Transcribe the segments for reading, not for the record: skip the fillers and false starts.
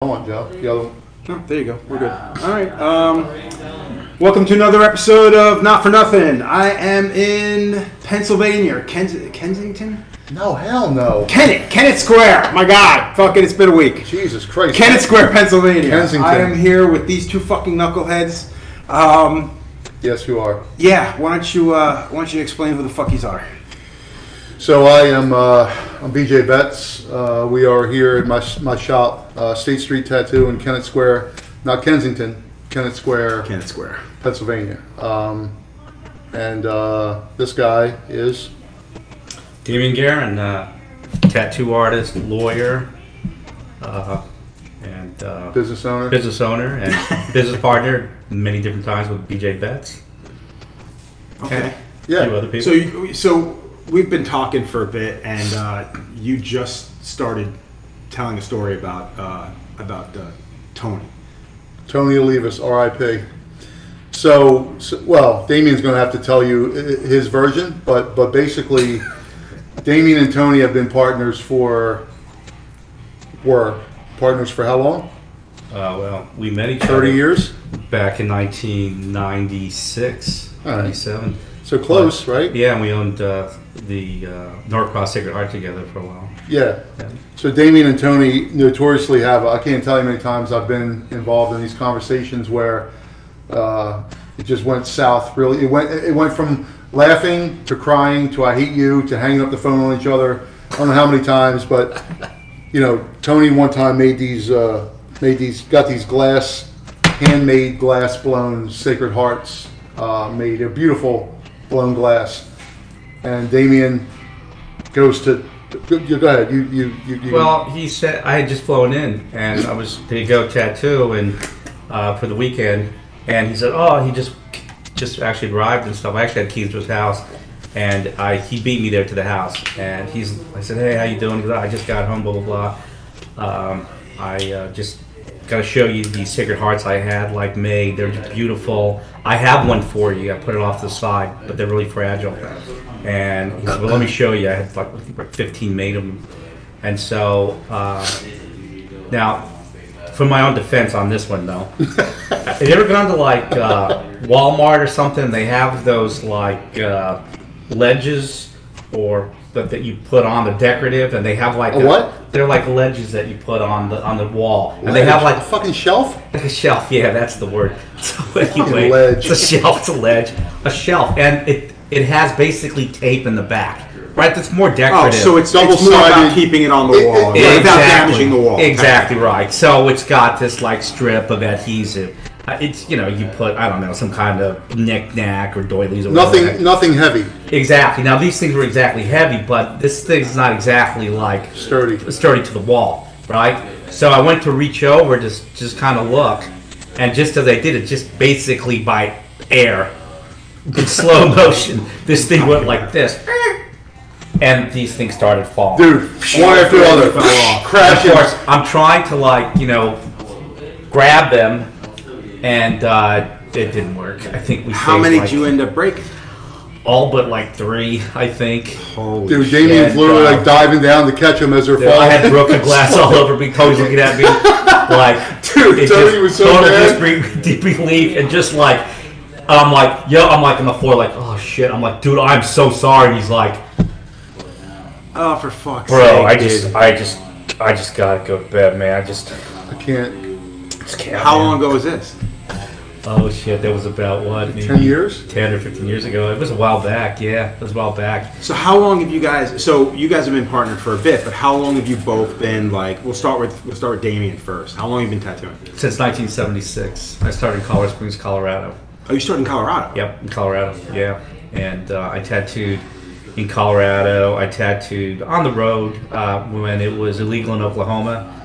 On, Joe. The other one. Oh, there you go. We're good. All right. Welcome to another episode of Not for Nothing. I am in Pennsylvania. Kensington? No, hell no. Kennett Square. My God. Fucking, it's been a week. Jesus Christ. Kennett Square, Pennsylvania. Kensington. I am here with these two fucking knuckleheads. Yes, you are. Yeah. Why don't you explain who the fuckies are? So I am I'm BJ Betts. We are here at my shop, State Street Tattoo in Kennett Square, not Kensington, Kennett Square, Pennsylvania. And this guy is Damien Guerin, tattoo artist, lawyer, and business owner and business partner many different times with BJ Betts. Okay. Yeah. A few other people. So we've been talking for a bit, and you just started telling a story about Tony. Tony Olivas, R.I.P. So, well, Damien's going to have to tell you his version, but basically, Damien and Tony have been were partners for how long? Well, we met each other 30 years? back in 1996, All right. 97. So close, right? Yeah, and we owned the Norcross Sacred Heart together for a while. Yeah. So Damien and Tony notoriously have, I can't tell you how many times I've been involved in these conversations where it just went south, really. It went from laughing to crying to I hate you to hanging up the phone on each other. I don't know how many times, but you know, Tony one time got these handmade glass blown Sacred Hearts made. They're beautiful blown glass. And Damien goes to go ahead. You Well, he said I had just flown in, and I was to go tattoo and for the weekend, and he said, "Oh, he just actually arrived and stuff." I actually had keys to his house, and he beat me there to the house. And I said, "Hey, how you doing?" He goes, "I just got home, blah blah blah. I just got to show you these Sacred Hearts I had, like made. They're just beautiful. I have one for you. I put it off to the side, but they're really fragile." And he said, "Well, let me show you." I had like 15 made of them. And so now, for my own defense on this one though, have you ever gone to like Walmart or something? They have those like ledges or that you put on the decorative, and they have like what? They're like ledges that you put on the wall, and Ledge? they have like a fucking shelf. a shelf. Yeah, that's the word. So anyway, ledge. it's a shelf. It's a ledge, a shelf, and it has basically tape in the back. Right, that's more decorative. Oh, so it's more about keeping it on the wall, without damaging the wall. Exactly right. So it's got this like strip of adhesive. It's you put I don't know some kind of knick-knack or doilies or Nothing heavy. Exactly. Now these things were exactly heavy, but this thing's not exactly like sturdy to the wall, right? So I went to reach over to just kind of look, and just as I did it, just basically by air, in slow motion, this thing went like this. And these things started falling. Dude, one after the other. Crashing. Of course, I'm trying to grab them, and it didn't work. I think we. How many did you end up breaking? All but like 3, I think. Holy dude, Damien's literally like diving down to catch them as they're falling. I had broken glass all over me. Tony's looking at me like, dude, Tony was so mad. Disbelief and just like, I'm like on the floor like, oh shit. I'm like, dude, I'm so sorry. And he's like, oh, for fuck's bro, sake, I just gotta go to bed, man. I can't. How long ago was this? Oh shit, that was about what? Maybe 10 years? 10 or 15 years ago. It was a while back. Yeah, it was a while back. So how long have you guys? So you guys have been partnered for a bit, but how long have you both been like? We'll start with Damien first. How long have you been tattooing? Since 1976. I started in Colorado Springs, Colorado. Oh, you started in Colorado? Yep, in Colorado. Yeah, and I tattooed in Colorado. I tattooed on the road when it was illegal in Oklahoma.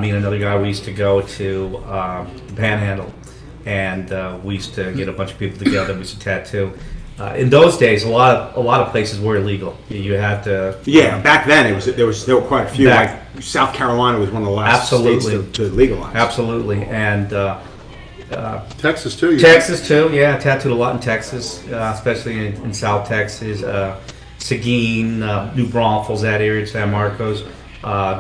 Me and another guy, we used to go to the Panhandle, and we used to get a bunch of people together. We used to tattoo. In those days, a lot of places were illegal. You had to. Yeah, back then there were quite a few. Like South Carolina was one of the last states to legalize. Absolutely, and Texas too. Texas too. Yeah, I tattooed a lot in Texas, especially in South Texas. Seguin, New Braunfels, that area, San Marcos.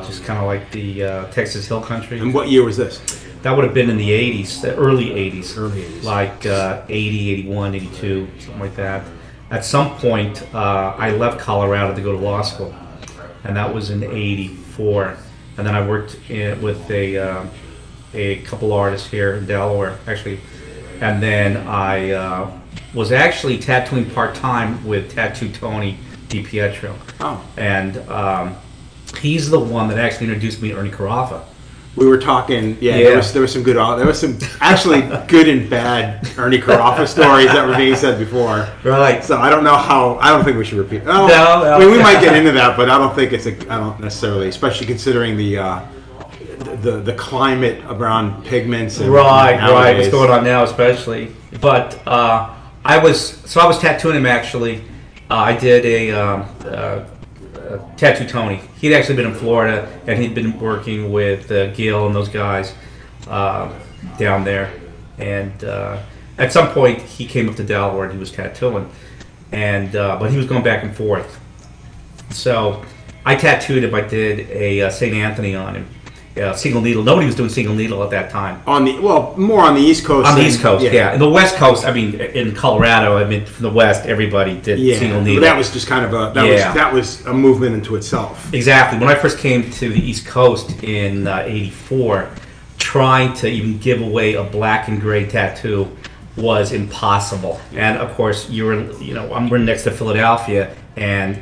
just kind of like the Texas Hill Country. And what year was this? That would have been in the 80s, the early 80s. Early 80s. Like 80, 81, 82, something like that. At some point, I left Colorado to go to law school, and that was in 84. And then I worked with a couple artists here in Delaware, actually. And then I was actually tattooing part-time with Tattoo Tony DiPietro. Oh. And he's the one that actually introduced me to Ernie Carafa. We were talking, there was some good, there was some actually good and bad Ernie Carafa stories that were being said before. Right. So I don't know how, I don't think we should repeat. Oh, No. I mean, we might get into that, but I don't think I don't necessarily, especially considering the climate around pigments and Right, nowadays. what's going on now especially. But I was tattooing him actually. I did a Tattoo Tony. He'd actually been in Florida, and he'd been working with Gil and those guys down there. And at some point, he came up to Delaware and he was tattooing, and but he was going back and forth. So I tattooed him. I did a St. Anthony on him. Single needle. Nobody was doing single needle at that time. More on the East Coast. On the East Coast, yeah. In the West Coast, I mean, in Colorado, I mean, from the West, everybody did single needle. But that was just kind of that was a movement into itself. Exactly. When I first came to the East Coast in '84, trying to even give away a black and gray tattoo was impossible. And of course, we're next to Philadelphia, and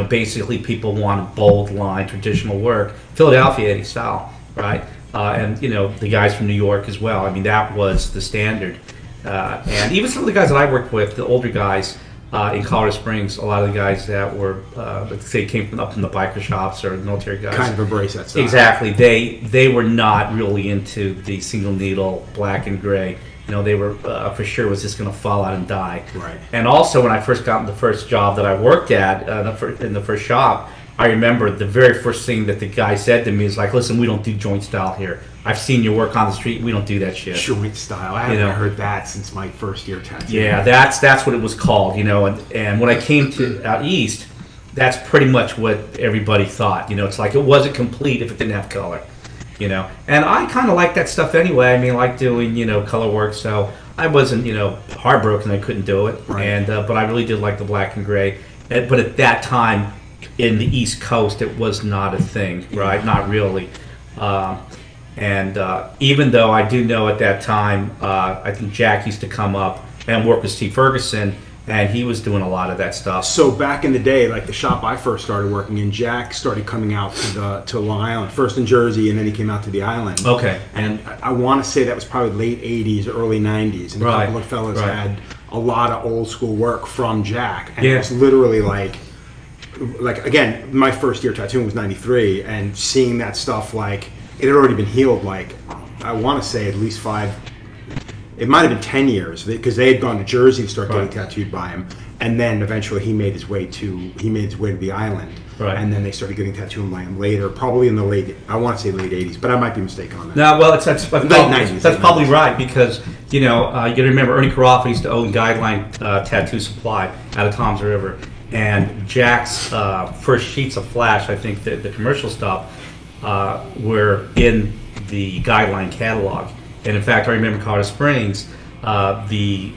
basically people wanted bold line, traditional work. Philadelphia, Eddie style. Right, and the guys from New York as well. I mean, that was the standard. And even some of the guys that I worked with, the older guys in Colorado Springs, a lot of the guys that were, let's say, came up from the biker shops or the military guys, kind of embrace that stuff. Exactly. They were not really into the single needle, black and gray. They were for sure was just going to fall out and die. Right. And also, when I first got the first job that I worked at in the first shop, I remember the very first thing that the guy said to me is like, "Listen, we don't do joint style here. I've seen your work on the street. We don't do that shit." Joint style. I haven't heard that since my first year tattoo. Yeah, that's what it was called. And when I came to out east, that's pretty much what everybody thought. It's like it wasn't complete if it didn't have color. And I kind of like that stuff anyway. I mean, I like doing color work, so I wasn't heartbroken I couldn't do it. Right. And but I really did like the black and gray. But at that time, in the East Coast, it was not a thing, right? Not really. And even though I do know at that time, I think Jack used to come up and work with Steve Ferguson, and he was doing a lot of that stuff. So back in the day, like the shop I first started working in, Jack started coming out to Long Island, first in Jersey, and then he came out to the island. Okay. And I want to say that was probably late 80s, early 90s, and a couple of fellas had a lot of old school work from Jack. And it was literally like again, my first year tattooing was 93, and seeing that stuff, like, it had already been healed, like, I want to say at least 5, it might have been 10 years, because they had gone to Jersey to start getting tattooed by him, and then eventually he made his way to the island, and then they started getting tattooed by him later, probably in the late 80s, but I might be mistaken on that. No, well, that's late 90s. That's probably right, because you got to remember Ernie Carafa used to own Guideline Tattoo Supply out of Tom's River. And Jack's first sheets of flash, I think the commercial stuff, were in the Guideline catalog. And in fact, I remember Colorado Springs, the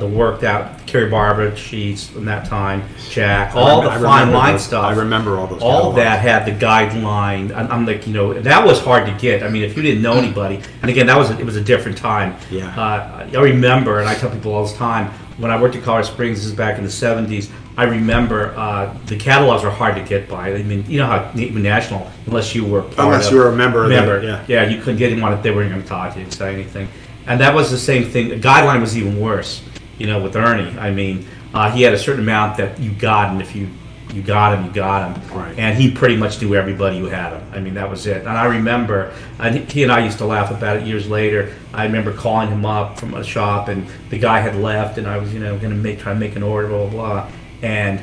worked out Kerry Barber sheets from that time, Jack, all the fine line stuff. I remember all those. All that had the Guideline. I'm like, that was hard to get. I mean, if you didn't know anybody, and again, it was a different time. Yeah. I remember, and I tell people all the time, when I worked at Colorado Springs, this is back in the 70s, I remember the catalogs were hard to get by. I mean, you know how even national, unless you were you were a member. Yeah, you couldn't get anyone if they weren't going to talk to you and say anything. And that was the same thing. The Guideline was even worse, with Ernie. I mean, he had a certain amount that you got, and if you got him, you got him. Right. And he pretty much knew everybody who had him. I mean, that was it. And I remember, he and I used to laugh about it years later. I remember calling him up from a shop, and the guy had left, and I was, going to try to make an order, blah, blah, blah. And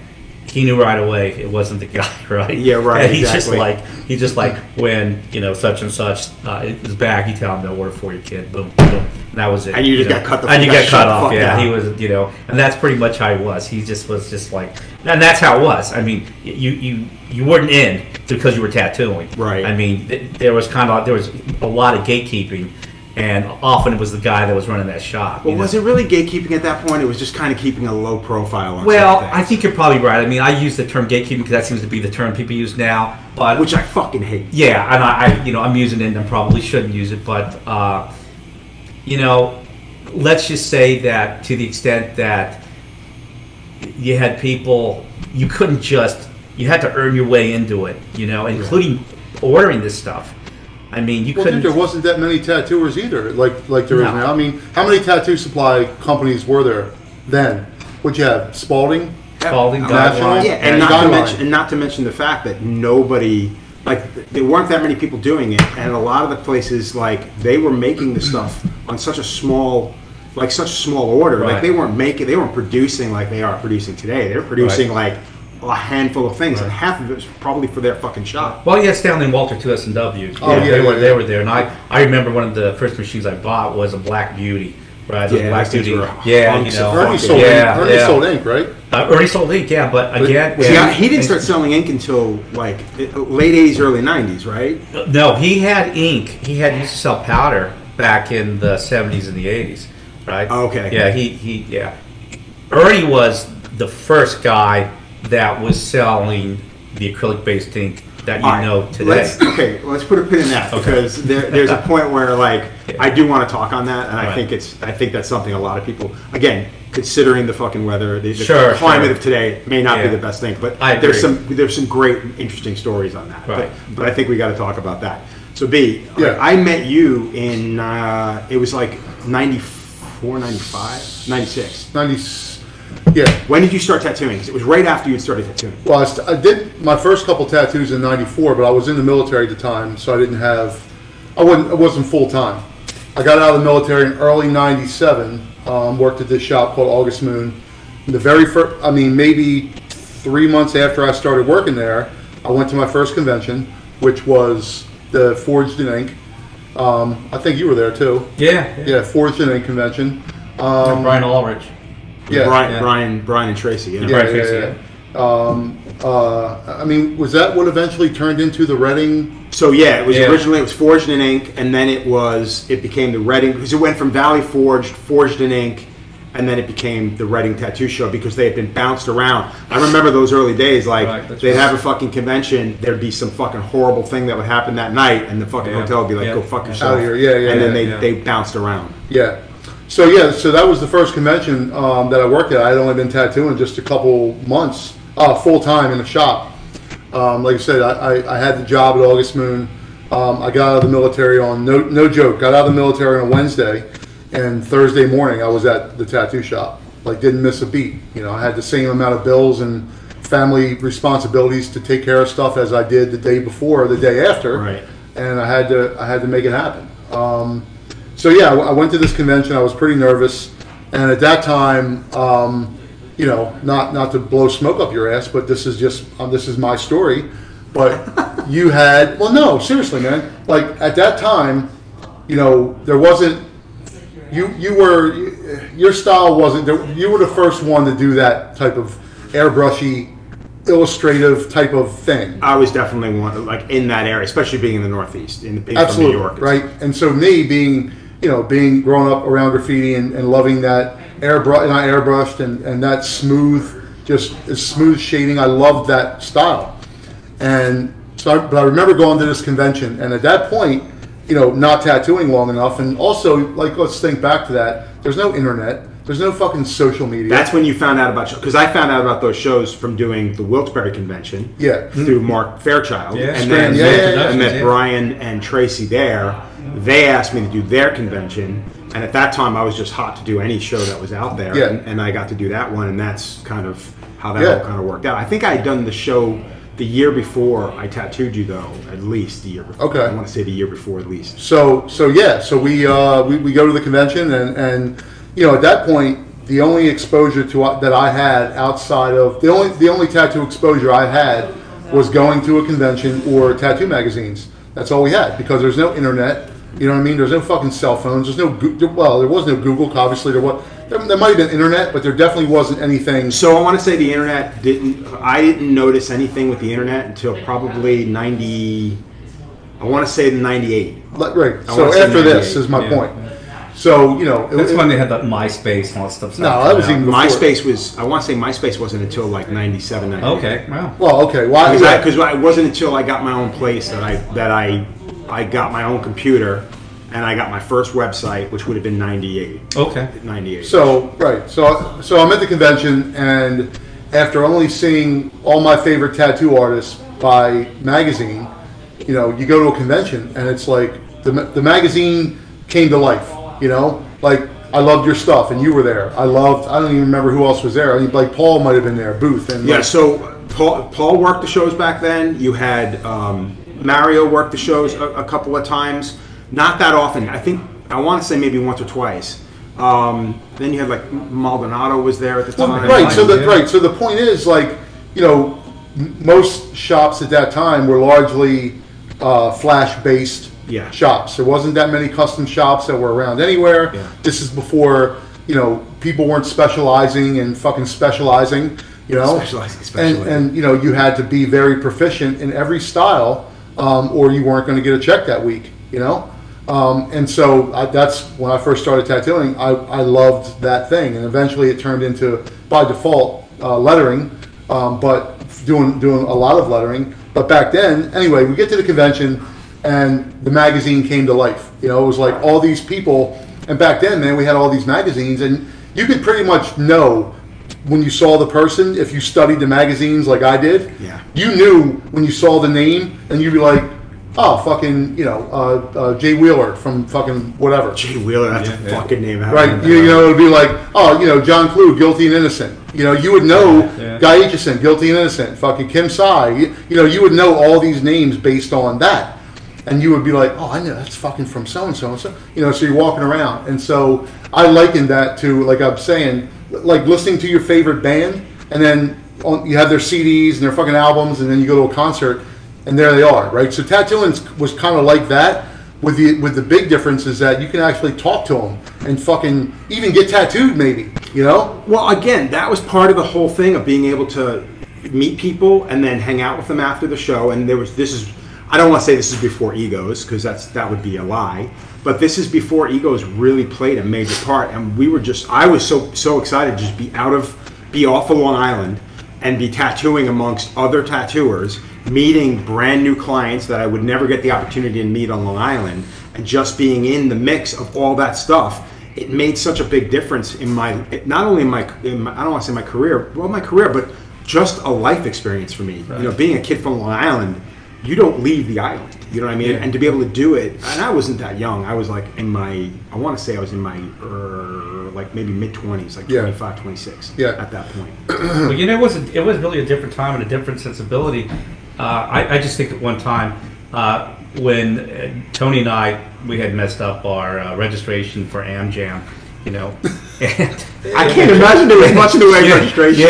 he knew right away it wasn't the guy, right? Yeah, right. And exactly. he just like when such and such is back, you tell him no order for your kid. Boom, boom. And that was it. And you just got cut. And you got cut off. Yeah, he was. And that's pretty much how he was. He just was just like, and that's how it was. I mean, you weren't in because you were tattooing. Right. I mean, there was a lot of gatekeeping. And often it was the guy that was running that shop. Well, was it really gatekeeping at that point? It was just kind of keeping a low profile on Well, I think you're probably right. I mean, I use the term gatekeeping because that seems to be the term people use now. But which I fucking hate. Yeah, and I'm using it and I probably shouldn't use it. But, let's just say that to the extent that you had people, you had to earn your way into it, including ordering this stuff. I mean, you couldn't. There wasn't that many tattooers either, like there is now. I mean, how many tattoo supply companies were there then? What'd you have? Spalding, Guideline. Yeah, and not to mention the fact that nobody, there weren't that many people doing it, and a lot of the places, they were making the stuff on such a small order. Right. They weren't producing like they are producing today. They were producing a handful of things, and half of it was probably for their fucking shop. Well, yeah, it's down in Walter 2 S&W. Oh, they were there, and I remember one of the first machines I bought was a Black Beauty. Right, Black Beauty. Ernie sold ink, right? Ernie sold ink, yeah, but again, he didn't start selling ink until late '80s, early '90s, right? No, he had ink. He used to sell powder back in the '70s and the '80s, right? Okay. Yeah, Ernie was the first guy that was selling the acrylic-based ink that today. Let's put a pin in that because there's a point where I do want to talk on that, and I think that's something a lot of people, again, considering the fucking weather, the climate of today may not be the best thing, but there's some great interesting stories on that. Right. But I think we got to talk about that. So B, I met you in it was 94, 95, 96. 96. Yeah. When did you start tattooing? Because it was right after you had started tattooing. Well, I did my first couple tattoos in '94, but I was in the military at the time, so I wasn't full time. I got out of the military in early '97. Worked at this shop called August Moon. The very first, maybe 3 months after I started working there, I went to my first convention, which was the Forged in Ink. I think you were there too. Yeah. Forged in Ink convention. Brian Ulrich. Yeah, Brian and Tracy. Yeah. Was that what eventually turned into the Reading? So it was originally Forged in Ink, and then it became the Reading, because it went from Valley Forged in Ink, and then it became the Reading Tattoo Show because they had been bounced around. I remember those early days, they'd have a fucking convention, there'd be some fucking horrible thing that would happen that night, and the fucking hotel would be like, go fuck yourself. Out of here. And then they bounced around. Yeah. So that was the first convention that I worked at. I had only been tattooing just a couple months, full time in the shop. Like I said, I had the job at August Moon. I got out of the military on no joke. Got out of the military on Wednesday, and Thursday morning I was at the tattoo shop. Didn't miss a beat. I had the same amount of bills and family responsibilities to take care of stuff as I did the day before or the day after. Right. And I had to make it happen. I went to this convention. I was pretty nervous, and at that time, not to blow smoke up your ass, but this is my story. But you had seriously, man. At that time, there wasn't. Your style wasn't. You were the first one to do that type of airbrushy, illustrative type of thing. I was definitely one in that area, especially being in the Northeast, being Absolutely, from New York. Right? And so me being growing up around graffiti and loving that airbrushed and that smooth shading, I loved that style. And so, but I remember going to this convention, and at that point, not tattooing long enough, and also let's think back to that. There's no internet. There's no fucking social media. That's when you found out about shows, because I found out about those shows from doing the Wilkes-Barre convention. Yeah. Through Mark Fairchild. Yeah. And then I met Brian and Tracy there. They asked me to do their convention, and at that time I was just hot to do any show that was out there. Yeah. And I got to do that one, and that's kind of how that all kind of worked out. I think I had done the show the year before I tattooed you, though, at least the year before. Okay. I want to say the year before at least. So we go to the convention, and at that point, the only exposure to that I had outside of the only tattoo exposure I had was going to a convention or tattoo magazines. That's all we had, because there's no internet. You know what I mean? There's no fucking cell phones. There's no there was no Google. Obviously, there might have been internet, but there definitely wasn't anything. So I want to say the internet I didn't notice anything with the internet until probably 90. I want to say 98. Right. So after this is my point. So, you know, that's when they had that MySpace and all that stuff. No, that was even before. MySpace was. I want to say MySpace wasn't until like 97, 98. Okay. Wow. Well, okay. Why? Because it wasn't until I got my own place that I got my own computer, and I got my first website, which would have been 98. Okay. 98. So right. So I'm at the convention, and after only seeing all my favorite tattoo artists by magazine, you know, you go to a convention, and it's like the magazine came to life. You know, like, I loved your stuff, and you were there. I don't even remember who else was there. I mean, like, Paul might have been there, Booth. And yeah, so Paul worked the shows back then. You had Mario worked the shows a couple of times. Not that often. I want to say maybe once or twice. Then you had, like, Maldonado was there at the time. Right, so the point is, like, you know, most shops at that time were largely Flash-based shops. There wasn't that many custom shops that were around anywhere. Yeah. This is before, you know, people weren't specializing and fucking specializing, you know. Specializing. And you know, you had to be very proficient in every style, or you weren't going to get a check that week, you know. And so that's when I first started tattooing. I loved that thing, and eventually it turned into, by default, lettering, but doing a lot of lettering. But back then, anyway, we get to the convention, and the magazine came to life. You know, it was like all these people, and back then, man, we had all these magazines, and you could pretty much know when you saw the person, if you studied the magazines like I did. Yeah. You knew when you saw the name, and you'd be like, oh, fucking, you know, Jay Wheeler from fucking whatever. Jay Wheeler, that's a fucking name. Right, you know, it'd be like, oh, you know, John Clue, Guilty and Innocent. You know, you would know Guy Aitchison, Guilty and Innocent, fucking Kim Sai. You know, you would know all these names based on that. And you would be like, oh, I know, that's fucking from so-and-so and so. You know, so you're walking around. And so I likened that to, like I'm saying, like listening to your favorite band, and then you have their CDs and their fucking albums, and then you go to a concert, and there they are, right? So tattooing was kind of like that, with the big difference is that you can actually talk to them and fucking even get tattooed, maybe, you know? Well, again, that was part of the whole thing of being able to meet people and then hang out with them after the show. And I don't want to say this is before egos, because that would be a lie, but this is before egos really played a major part. And I was so excited to just be off of Long Island and be tattooing amongst other tattooers, meeting brand new clients that I would never get the opportunity to meet on Long Island, and just being in the mix of all that stuff. It made such a big difference in not only in my I don't want to say my career, but just a life experience for me. Right. You know, being a kid from Long Island, you don't leave the island, you know what I mean? Yeah. And to be able to do it, and I wasn't that young. I was like I want to say I was in my like maybe mid-20s, like 25, 26 at that point. Well, you know, it was really a different time and a different sensibility. I just think at one time when Tony and we had messed up our registration for AmJam, you know. I can't imagine there was much in the way of registration.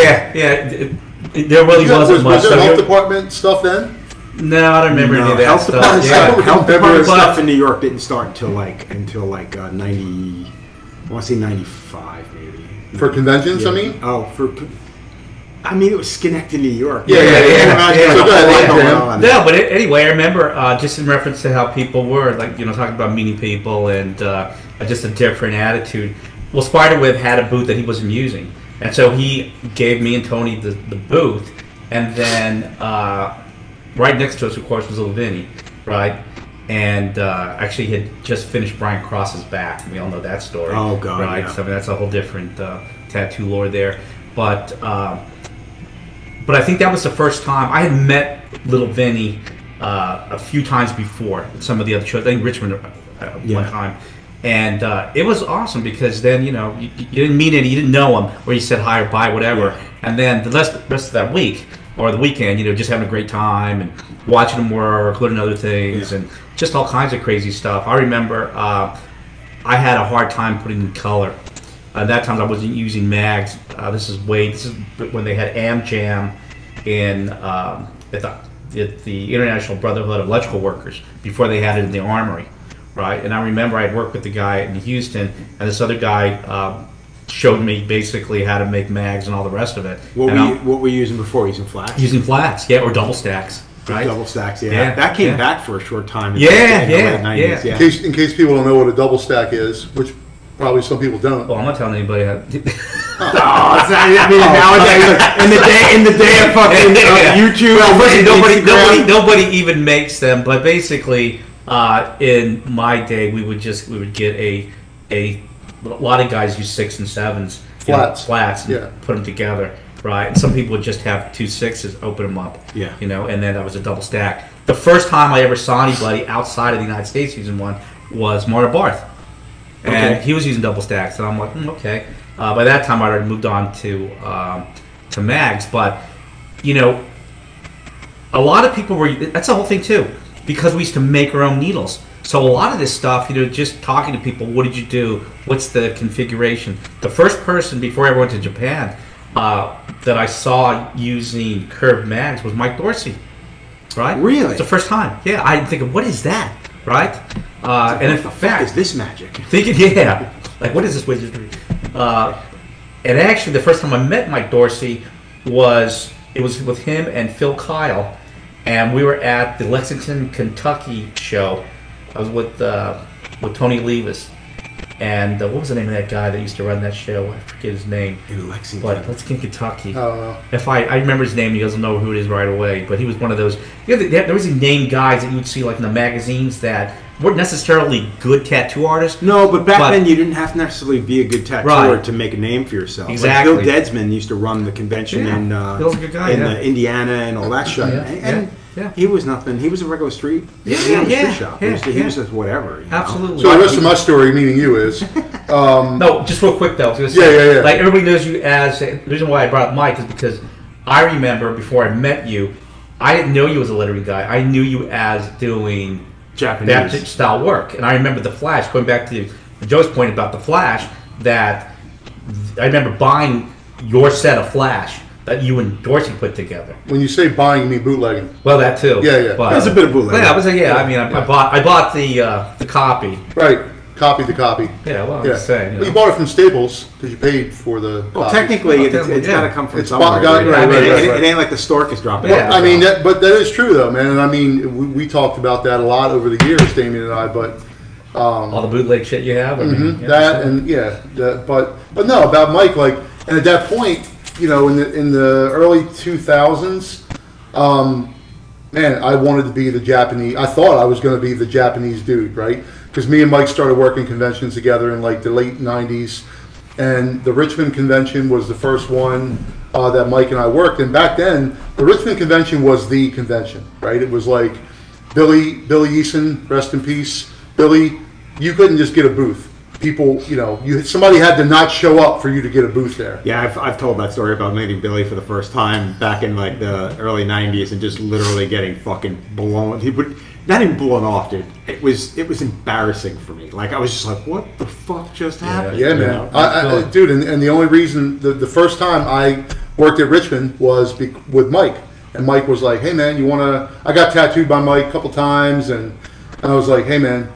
There really wasn't much. Was there health department stuff then? No, I don't remember any of that health stuff. Health department stuff in New York didn't start until 90. I want to say 95 maybe. For conventions, I mean? It was Schenectady, New York. No, but anyway, I remember just in reference to how people were, like, you know, talking about meeting people and just a different attitude. Well, Spiderweb had a booth that he wasn't using, and so he gave me and Tony the booth, and then right next to us, of course, was Little Vinny, right? And actually, he had just finished Brian Cross's back. We all know that story. Oh God! Right. Yeah. So I mean, that's a whole different tattoo lore there, but I think that was the first time I had met Little Vinny a few times before at some of the other shows. I think Richmond one time, and it was awesome because then, you know, you didn't meet any, you didn't know him, or you said hi or bye, whatever, and then the rest of that week or the weekend, you know, just having a great time and watching him work, learning other things, and just all kinds of crazy stuff. I remember I had a hard time putting in color At that time, I wasn't using mags. This is when they had AmJam in at the International Brotherhood of Electrical Workers before they had it in the Armory, right? And I remember I'd worked with the guy in Houston, and this other guy showed me basically how to make mags and all the rest of it. What were you using before? Using flats? Using flats, yeah, or double stacks. Right? Double stacks, yeah. That came back for a short time. In the late 90s, yeah. In case people don't know what a double stack is, which probably some people don't. Well, I'm not telling anybody how. In the day of fucking YouTube, nobody even makes them. But basically, in my day, we would get a lot of guys use 6 and 7s, flats, and put them together. Right, and some people would just have 2 6s, open them up. Yeah, and then that was a double stack. The first time I ever saw anybody outside of the United States using one was Marta Barth, and he was using double stacks, and I'm like, okay. By that time, I already moved on to mags, but a lot of people were. That's the whole thing too, because we used to make our own needles. So a lot of this stuff, just talking to people, what did you do? What's the configuration? The first person before I went to Japan that I saw using curved mags was Mike Dorsey, right? Really? It's the first time. Yeah, I think, what is that, right? And in fact, is this magic? Thinking, like what is this wizardry? And actually, the first time I met Mike Dorsey it was with him and Phil Kyle, and we were at the Lexington, Kentucky show. I was with Tony Levis. And what was the name of that guy that used to run that show? I forget his name. In Lexington. But Lexington, Kentucky. Oh. If I remember his name, he doesn't know who it is right away. But he was one of those. There was these named guys that you would see like in the magazines that weren't necessarily good tattoo artists. No, but back then you didn't have to necessarily be a good tattooer to make a name for yourself. Exactly. Like Bill Dedsman used to run the convention in Indiana and all that shit. Yeah. He was nothing. He was a regular street. Street shop. He was just whatever. Absolutely. So the rest of my story, meaning you, is no. Just real quick though. Yeah. Like everybody knows you as. The reason why I brought up Mike is because I remember before I met you, I didn't know you as a lettering guy. I knew you as doing Japanese style work, and I remember the Flash. Going back to Joe's point about the Flash, that I remember buying your set of Flash that you and Dorsey put together. When you say buying, you mean bootlegging? Well, that too. Yeah. But, there's a bit of bootlegging. I mean, I bought the copy. Right. Copied the copy. Yeah, well, I'm just saying. Well, you bought it from Staples because you paid for the. Well, technically, it's got to come from somewhere. Right. It ain't like the stork is dropping. Yeah, I mean, but that is true though, man. And I mean, we talked about that a lot over the years, Damien and I. But all the bootleg shit you have. But no, about Mike, like, and at that point, in the early 2000s, man, I wanted to be the Japanese. I thought I was going to be the Japanese dude, right? Because me and Mike started working conventions together in like the late 90s, and the Richmond convention was the first one that Mike and I worked. And back then, the Richmond convention was the convention, right? It was like Billy Eason, rest in peace. Billy, you couldn't just get a booth. People, somebody had to not show up for you to get a booth there. Yeah, I've told that story about meeting Billy for the first time back in like the early 90s and just literally getting fucking blown. He would not even blown off, dude. It was embarrassing for me. Like I was just like, what the fuck just happened? Yeah, man. Dude, and the only reason the first time I worked at Richmond was with Mike, and Mike was like, hey man, I got tattooed by Mike a couple times, and I was like, hey man,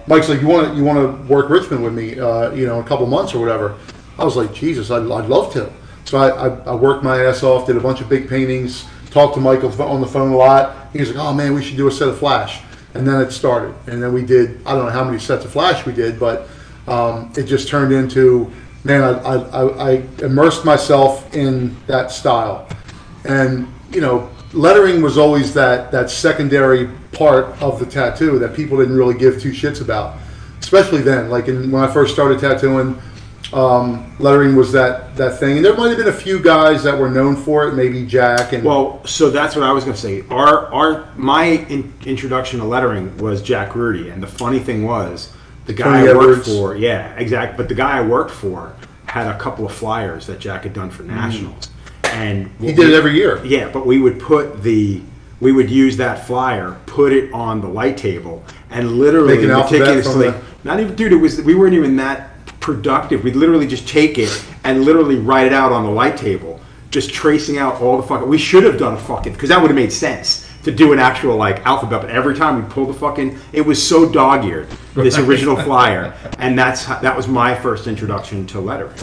Mike's like, you want to work Richmond with me, in a couple months or whatever. I was like, Jesus, I'd love to. So I worked my ass off, did a bunch of big paintings, talked to Mike on the phone a lot. He was like, oh man, we should do a set of Flash. And then it started. And then we did, I don't know how many sets of Flash we did, but it just turned into, man, I immersed myself in that style. And, lettering was always that secondary part of the tattoo that people didn't really give two shits about, especially then. Like when I first started tattooing, lettering was that thing, and there might have been a few guys that were known for it, maybe Jack. And well, so that's what I was going to say. My introduction to lettering was Jack Rudy, and the funny thing was the guy I worked for. Yeah, exactly. But the guy I worked for had a couple of flyers that Jack had done for nationals. And he did it every year. Yeah, but we would use that flyer, put it on the light table, and literally meticulously. Not even, dude. We weren't even that productive. We'd literally just take it and literally write it out on the light table, just tracing out all the fucking. We should have done a fucking, because that would have made sense to do an actual like alphabet. But every time we pulled the fucking, it was so dog-eared, this original flyer, and that was my first introduction to lettering.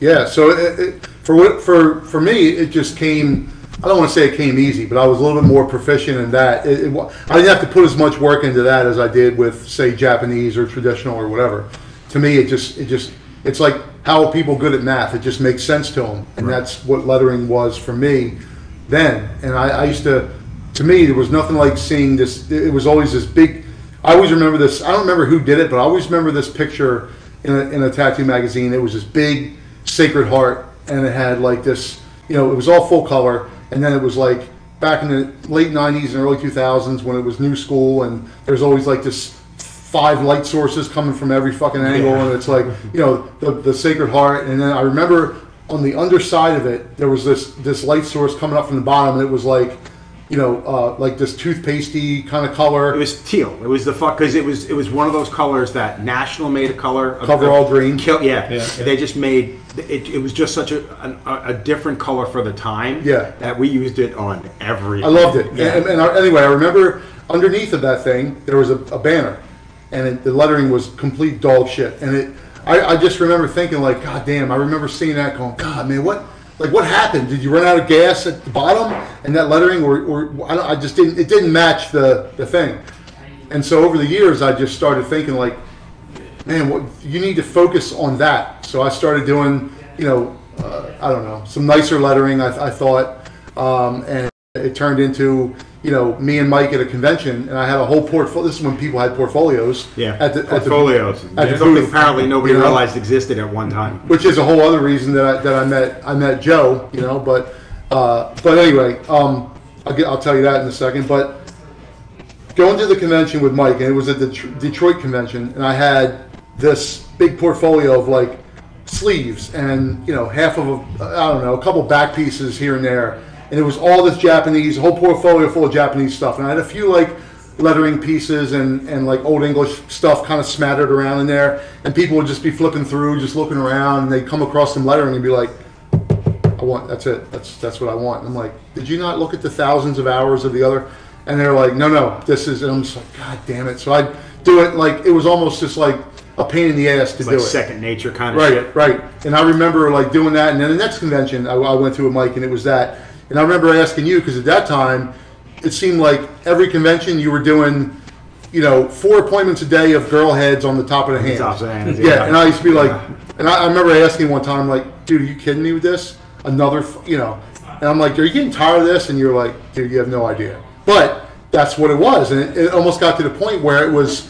Yeah. So for me, it just came. I don't want to say it came easy, but I was a little bit more proficient in that. I didn't have to put as much work into that as I did with, say, Japanese or traditional or whatever. To me, it's like, how are people good at math? It just makes sense to them, and that's what lettering was for me then. And I used to me, there was nothing like seeing this. It was always this big. I always remember this. I don't remember who did it, but I always remember this picture in a tattoo magazine. It was this big Sacred Heart, and it had like this. It was all full color. And then it was like back in the late 90s and early 2000s when it was new school, and there's always like this 5 light sources coming from every fucking angle, and it's like, the Sacred Heart. And then I remember on the underside of it, there was this light source coming up from the bottom, and it was like, like this toothpastey kind of color. It was teal. It was because it was one of those colors that National made a color. Coverall green. They just made it. It was just such a different color for the time. Yeah. That we used it on everything. I loved it. Yeah. Anyway, I remember underneath of that thing there was a banner, and the lettering was complete dog shit. And I just remember thinking like, God damn! I remember seeing that, going, God, man, what happened? Did you run out of gas at the bottom and that lettering, or I just didn't. It didn't match the thing. And so over the years, I just started thinking like, man, you need to focus on that. So I started doing, I don't know, some nicer lettering. I thought, and it turned into, me and Mike at a convention, and I had a whole portfolio. This is when people had portfolios. Yeah, portfolios. At the booth, apparently nobody realized existed at one time. Which is a whole other reason that I met Joe. But anyway, I'll tell you that in a second. But going to the convention with Mike, and it was at the Detroit convention, and I had this big portfolio of like sleeves and half of a couple back pieces here and there. And it was all this Japanese, a whole portfolio full of Japanese stuff. And I had a few like lettering pieces and like old English stuff kind of smattered around in there. And people would just be flipping through, just looking around, and they'd come across some lettering and be like, that's it. That's what I want. And I'm like, did you not look at the thousands of hours of the other? And they're like, no, this is, and I'm just like, God damn it. So I'd do it like, it was almost just like a pain in the ass to do it. Second nature kind of shit. Right. And I remember like doing that. And then the next convention I went to with Mike, and it was that. And I remember asking you, because at that time, it seemed like every convention you were doing, 4 appointments a day of girl heads on the top of the hands. Yeah, and I used to be like, and I remember asking one time, like, dude, are you kidding me with this? Another, and I'm like, are you getting tired of this? And you're like, dude, you have no idea. But that's what it was, and it almost got to the point where it was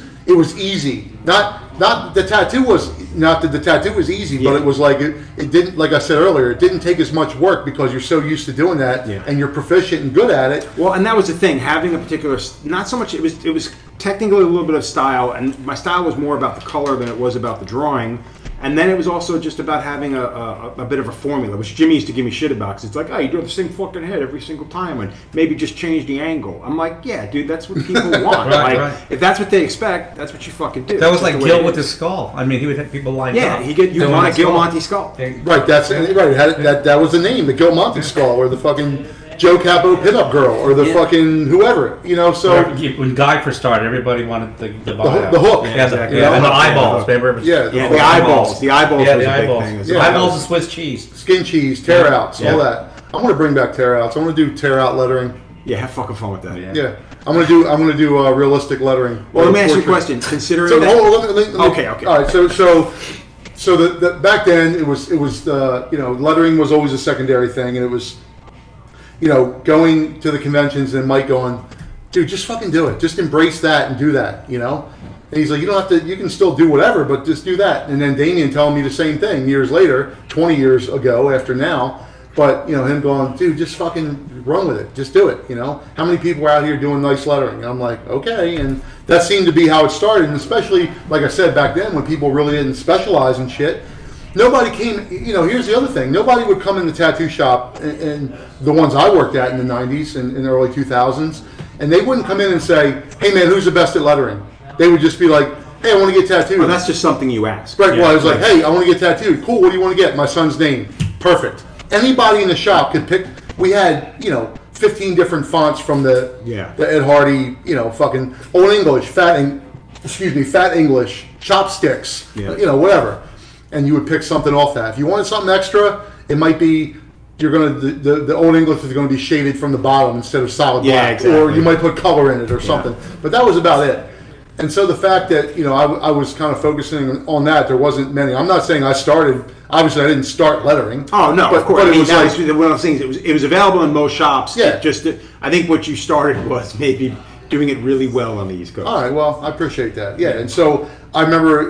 easy. Not the tattoo was easy, but it was like it didn't, like I said earlier, it didn't take as much work because you're so used to doing that, and you're proficient and good at it. Well, and that was the thing, having a particular, not so much, it was technically a little bit of style, and my style was more about the color than it was about the drawing. And then it was also just about having a bit of a formula, which Jimmy used to give me shit about, because it's like, oh, you do the same fucking head every single time, and maybe just change the angle. I'm like, yeah, dude, that's what people want. Right. If that's what they expect, that's what you fucking do. That was like Gil with his skull. I mean, he would have people lined up. Yeah, you want a Gil Monte skull. Right, that was the name, the Gil Monte skull, or the fucking Joe Capo pinup girl, or the fucking whoever, So when Guy first started, everybody wanted the hook. And the eyeballs. Remember? The eyeballs. The eyeballs was a big thing. Eyeballs and Swiss cheese. Skin cheese, tear outs, all that. I want to bring back tear outs. I want to do tear out lettering. Yeah, have fucking fun with that. Yeah. I'm gonna do realistic lettering. Well, let me ask you a question. Considering okay. All right. So the back then it was lettering was always a secondary thing, and it was going to the conventions and Mike going, dude, just fucking do it. Just embrace that and do that. And he's like, you don't have to. You can still do whatever, but just do that. And then Damien telling me the same thing years later, 20 years ago after now. But him going, dude, just fucking run with it. Just do it. How many people are out here doing nice lettering? And I'm like, okay. And that seemed to be how it started. And especially, like I said, back then when people really didn't specialize in shit, nobody came. Here's the other thing: nobody would come in the tattoo shop, and the ones I worked at in the '90s and in the early 2000s, and they wouldn't come in and say, "Hey, man, who's the best at lettering?" They would just be like, hey, I want to get tattooed. Well, that's just something you ask. Right. Well, I was like, hey, I want to get tattooed. Cool. What do you want to get? My son's name. Perfect. Anybody in the shop could pick. We had 15 different fonts from the Ed Hardy, fucking Old English, Fat English, Chopsticks, whatever. And you would pick something off that. If you wanted something extra, it might be the Old English is going to be shaded from the bottom instead of solid black, exactly. Or you might put color in it or something. But that was about it. And so the fact that I was kind of focusing on that, there wasn't many. I'm not saying I started. Obviously, I didn't start lettering. Oh no, but, of course. But one of those things. It was available in most shops. Yeah. I think what you started was maybe doing it really well on the East Coast. All right. Well, I appreciate that. Yeah. And so I remember,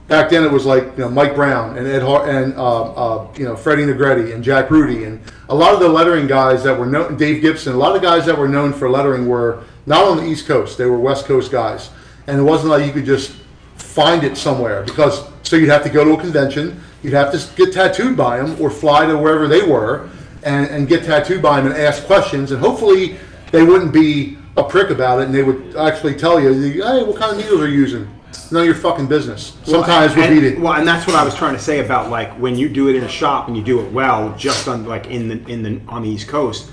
back then it was like Mike Brown and Ed Hart and Freddie Negretti and Jack Rudy and a lot of the lettering guys that were known, Dave Gibson. A lot of guys that were known for lettering were not on the East Coast. They were West Coast guys, and it wasn't like you could just find it somewhere so you'd have to go to a convention. You'd have to get tattooed by them or fly to wherever they were and get tattooed by them and ask questions. And hopefully they wouldn't be a prick about it and they would actually tell you, hey, what kind of needles are you using? None of your fucking business. Sometimes we beat it. Well, and that's what I was trying to say about like when you do it in a shop and you do it well, just on like on the East Coast.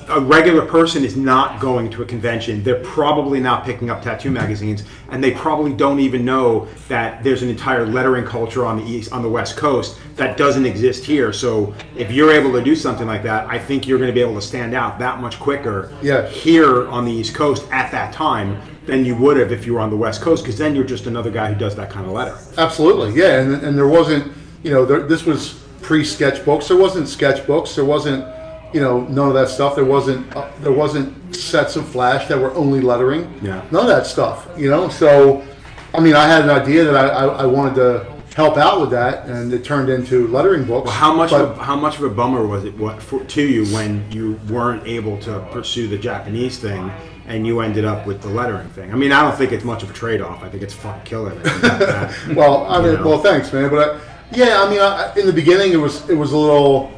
A regular person is not going to a convention. They're probably not picking up tattoo magazines, and they probably don't even know that there's an entire lettering culture on the West Coast that doesn't exist here. So if you're able to do something like that, I think you're going to be able to stand out that much quicker here on the East Coast at that time than you would have if you were on the West Coast, because then you're just another guy who does that kind of letter. Absolutely, yeah. And there wasn't, this was pre-sketchbooks. There wasn't sketchbooks. There wasn't. None of that stuff. There wasn't sets of flash that were only lettering. Yeah. None of that stuff. So, I mean, I had an idea that I wanted to help out with that, and it turned into lettering books. Well, how much of a bummer was it to you when you weren't able to pursue the Japanese thing and you ended up with the lettering thing? I mean, I don't think it's much of a trade-off. I think it's fucking killing it. Well, I mean, well, thanks, man. But in the beginning, it was a little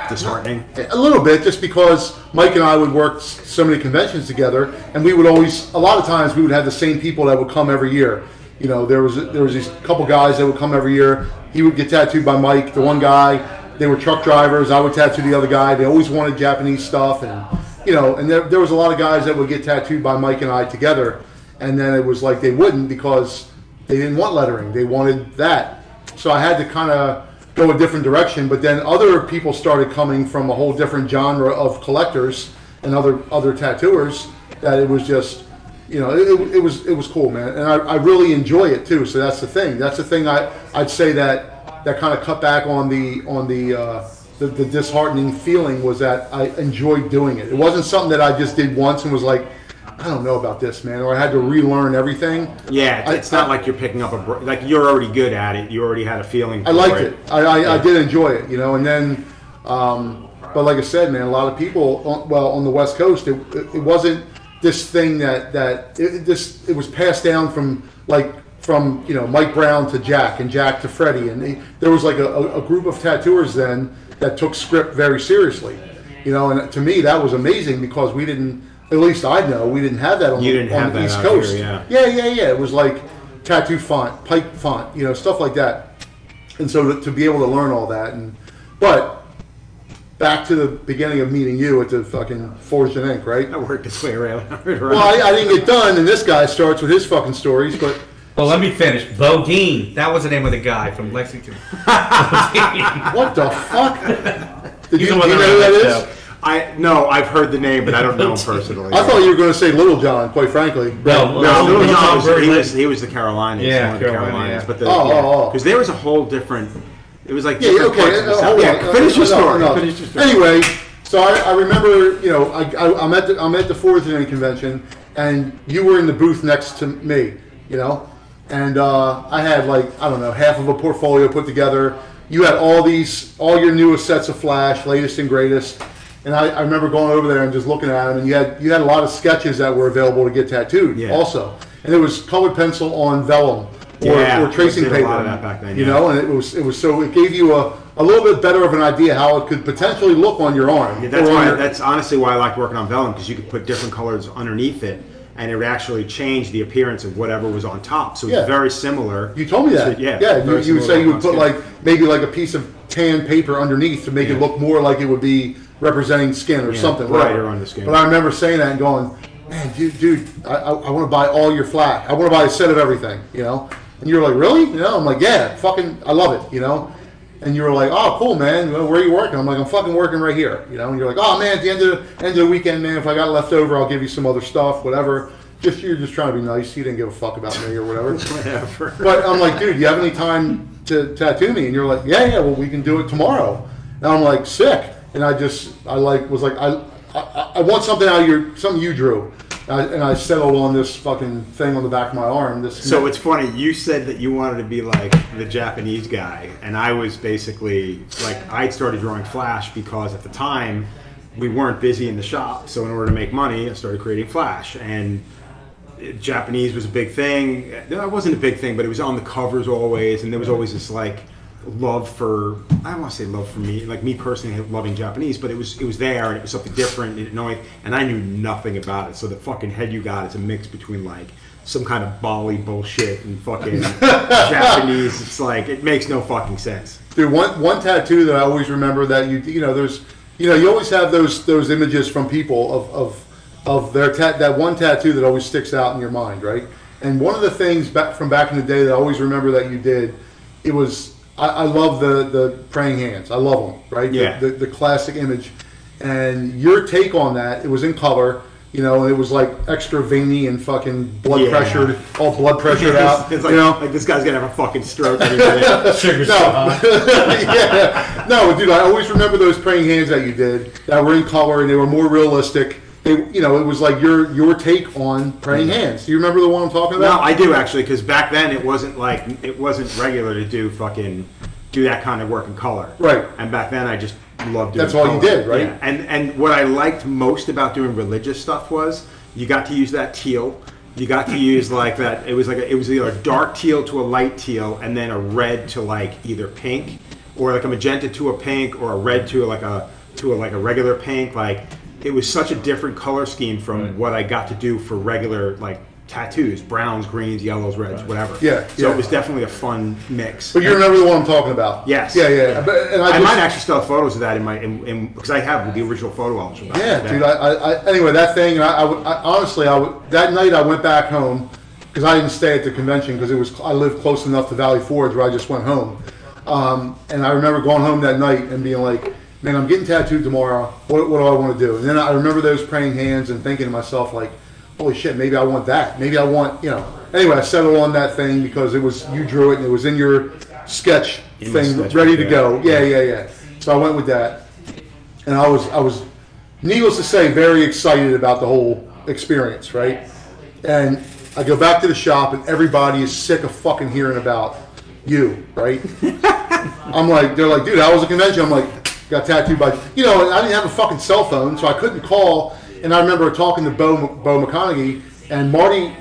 disheartening. A little bit, just because Mike and I would work so many conventions together, and we would always, a lot of times, we would have the same people that would come every year. There was these couple guys that would come every year. He would get tattooed by Mike. The one guy, they were truck drivers. I would tattoo the other guy. They always wanted Japanese stuff, and and there was a lot of guys that would get tattooed by Mike and I together, and then it was like they wouldn't because they didn't want lettering. They wanted that. So I had to kind of go a different direction, but then other people started coming from a whole different genre of collectors and other tattooers that it was just, it was cool, man, and I really enjoy it too. So that's the thing. That's the thing I'd say that kind of cut back on the disheartening feeling was that I enjoyed doing it. It wasn't something that I just did once and was like, I don't know about this, man, or I had to relearn everything. Yeah, it's not like you're picking up like you're already good at it. You already had a feeling. I liked it. I did enjoy it, and then, but like I said, man, a lot of people, on the West Coast, it wasn't this thing that it was passed down from Mike Brown to Jack and Jack to Freddie, and there was like a group of tattooers then that took script very seriously, and to me that was amazing because we didn't. At least I know we didn't have that on the East Coast. Here, yeah. It was like tattoo font, pipe font, stuff like that. And so to be able to learn all that, but back to the beginning of meeting you at the fucking Forged in Ink, right? I worked this way around. Well, I didn't get done, and this guy starts with his fucking stories, but. Well, let me finish. Bodine. That was the name of the guy from Lexington. What the fuck? Do you know who that is? No, I've heard the name, but I don't know him personally. I thought you were going to say Little John, quite frankly. No, Little John he was the Carolinas. Yeah, Carolinas. But because there was a whole different. It was like different finish your story. Anyway, so I remember, I'm at the Forged in Ink convention, and you were in the booth next to me, and I had half of a portfolio put together. You had all your newest sets of flash, latest and greatest. And I remember going over there and just looking at them, and you had a lot of sketches that were available to get tattooed also. And it was colored pencil on vellum or tracing paper, and it was so it gave you a little bit better of an idea how it could potentially look on your arm. Yeah, that's honestly why I liked working on vellum, because you could put different colors underneath it, and it would actually change the appearance of whatever was on top. So it's very similar. You told me that. You would say you would put like maybe like a piece of tan paper underneath to make it look more like it would be representing skin or something. Brighter on the skin. But I remember saying that and going, man, dude, I want to buy all your flash. I want to buy a set of everything, you know? And you were like, really? You know? I'm like, yeah, fucking, I love it, you know? And you were like, oh, cool, man. Where are you working? I'm like, I'm fucking working right here, you know? And you're like, oh, man, at the end of the weekend, man, if I got left over, I'll give you some other stuff, whatever. You're just trying to be nice. You didn't give a fuck about me or whatever. Whatever. But I'm like, dude, you have any time to tattoo me? And you're like, yeah, well, we can do it tomorrow. And I'm like, sick. And I want something out of something you drew. And I settled on this fucking thing on the back of my arm. So it's funny, you said that you wanted to be like the Japanese guy, and I was basically, like, I started drawing Flash because at the time, we weren't busy in the shop, so in order to make money, I started creating Flash, and Japanese was a big thing. That wasn't a big thing, but it was on the covers always, and there was always this, like, love for, I don't want to say love for me, like me personally loving Japanese, but it was there, and it was something different, and I knew nothing about it. So the fucking head you got is a mix between like some kind of Bali bullshit and fucking Japanese. It's like, it makes no fucking sense. Dude, one tattoo that I always remember that you always have those images from people of their that one tattoo that always sticks out in your mind, right? And one of the things from back in the day that I always remember that you did, it was, I love the praying hands. I love them, right? Yeah. The classic image. And your take on that, it was in color, you know, and it was like extra veiny and fucking blood pressured, all blood pressured out. It's like, you know? Like this guy's going to have a fucking stroke. Sugar yeah. No, dude, I always remember those praying hands that you did that were in color and they were more realistic. It was like your take on praying hands. Do you remember the one I'm talking about? No, I do actually, because back then it wasn't regular to do that kind of work in color. Right. And back then I just loved doing. That's all color. you did, right? Yeah. And what I liked most about doing religious stuff was you got to use that teal. You got to use like that. It was either a dark teal to a light teal, and then a red to like either pink, or like a magenta to a pink, or a red to like a regular pink. Like, it was such a different color scheme from what I got to do for regular like tattoos: browns, greens, yellows, reds, whatever. Yeah. So it was definitely a fun mix. But you remember the one I'm talking about? Yes. Yeah. And I might actually still have photos of that because I have the original photo album. Yeah, dude. Anyway, that thing. I honestly, that night I went back home because I didn't stay at the convention because I lived close enough to Valley Forge where I just went home. And I remember going home that night and being like, man, I'm getting tattooed tomorrow. What do I want to do? And then I remember those praying hands and thinking to myself, like, holy shit, maybe I want that. Maybe I want, Anyway, I settled on that thing because you drew it and it was in your sketch thing, ready to go. Yeah. So I went with that. And I was, needless to say, very excited about the whole experience, right? And I go back to the shop and everybody is sick of fucking hearing about you, right? They're like, dude, how was the convention? I'm like, got tattooed by, I didn't have a fucking cell phone, so I couldn't call. And I remember talking to Bo McConaughey, and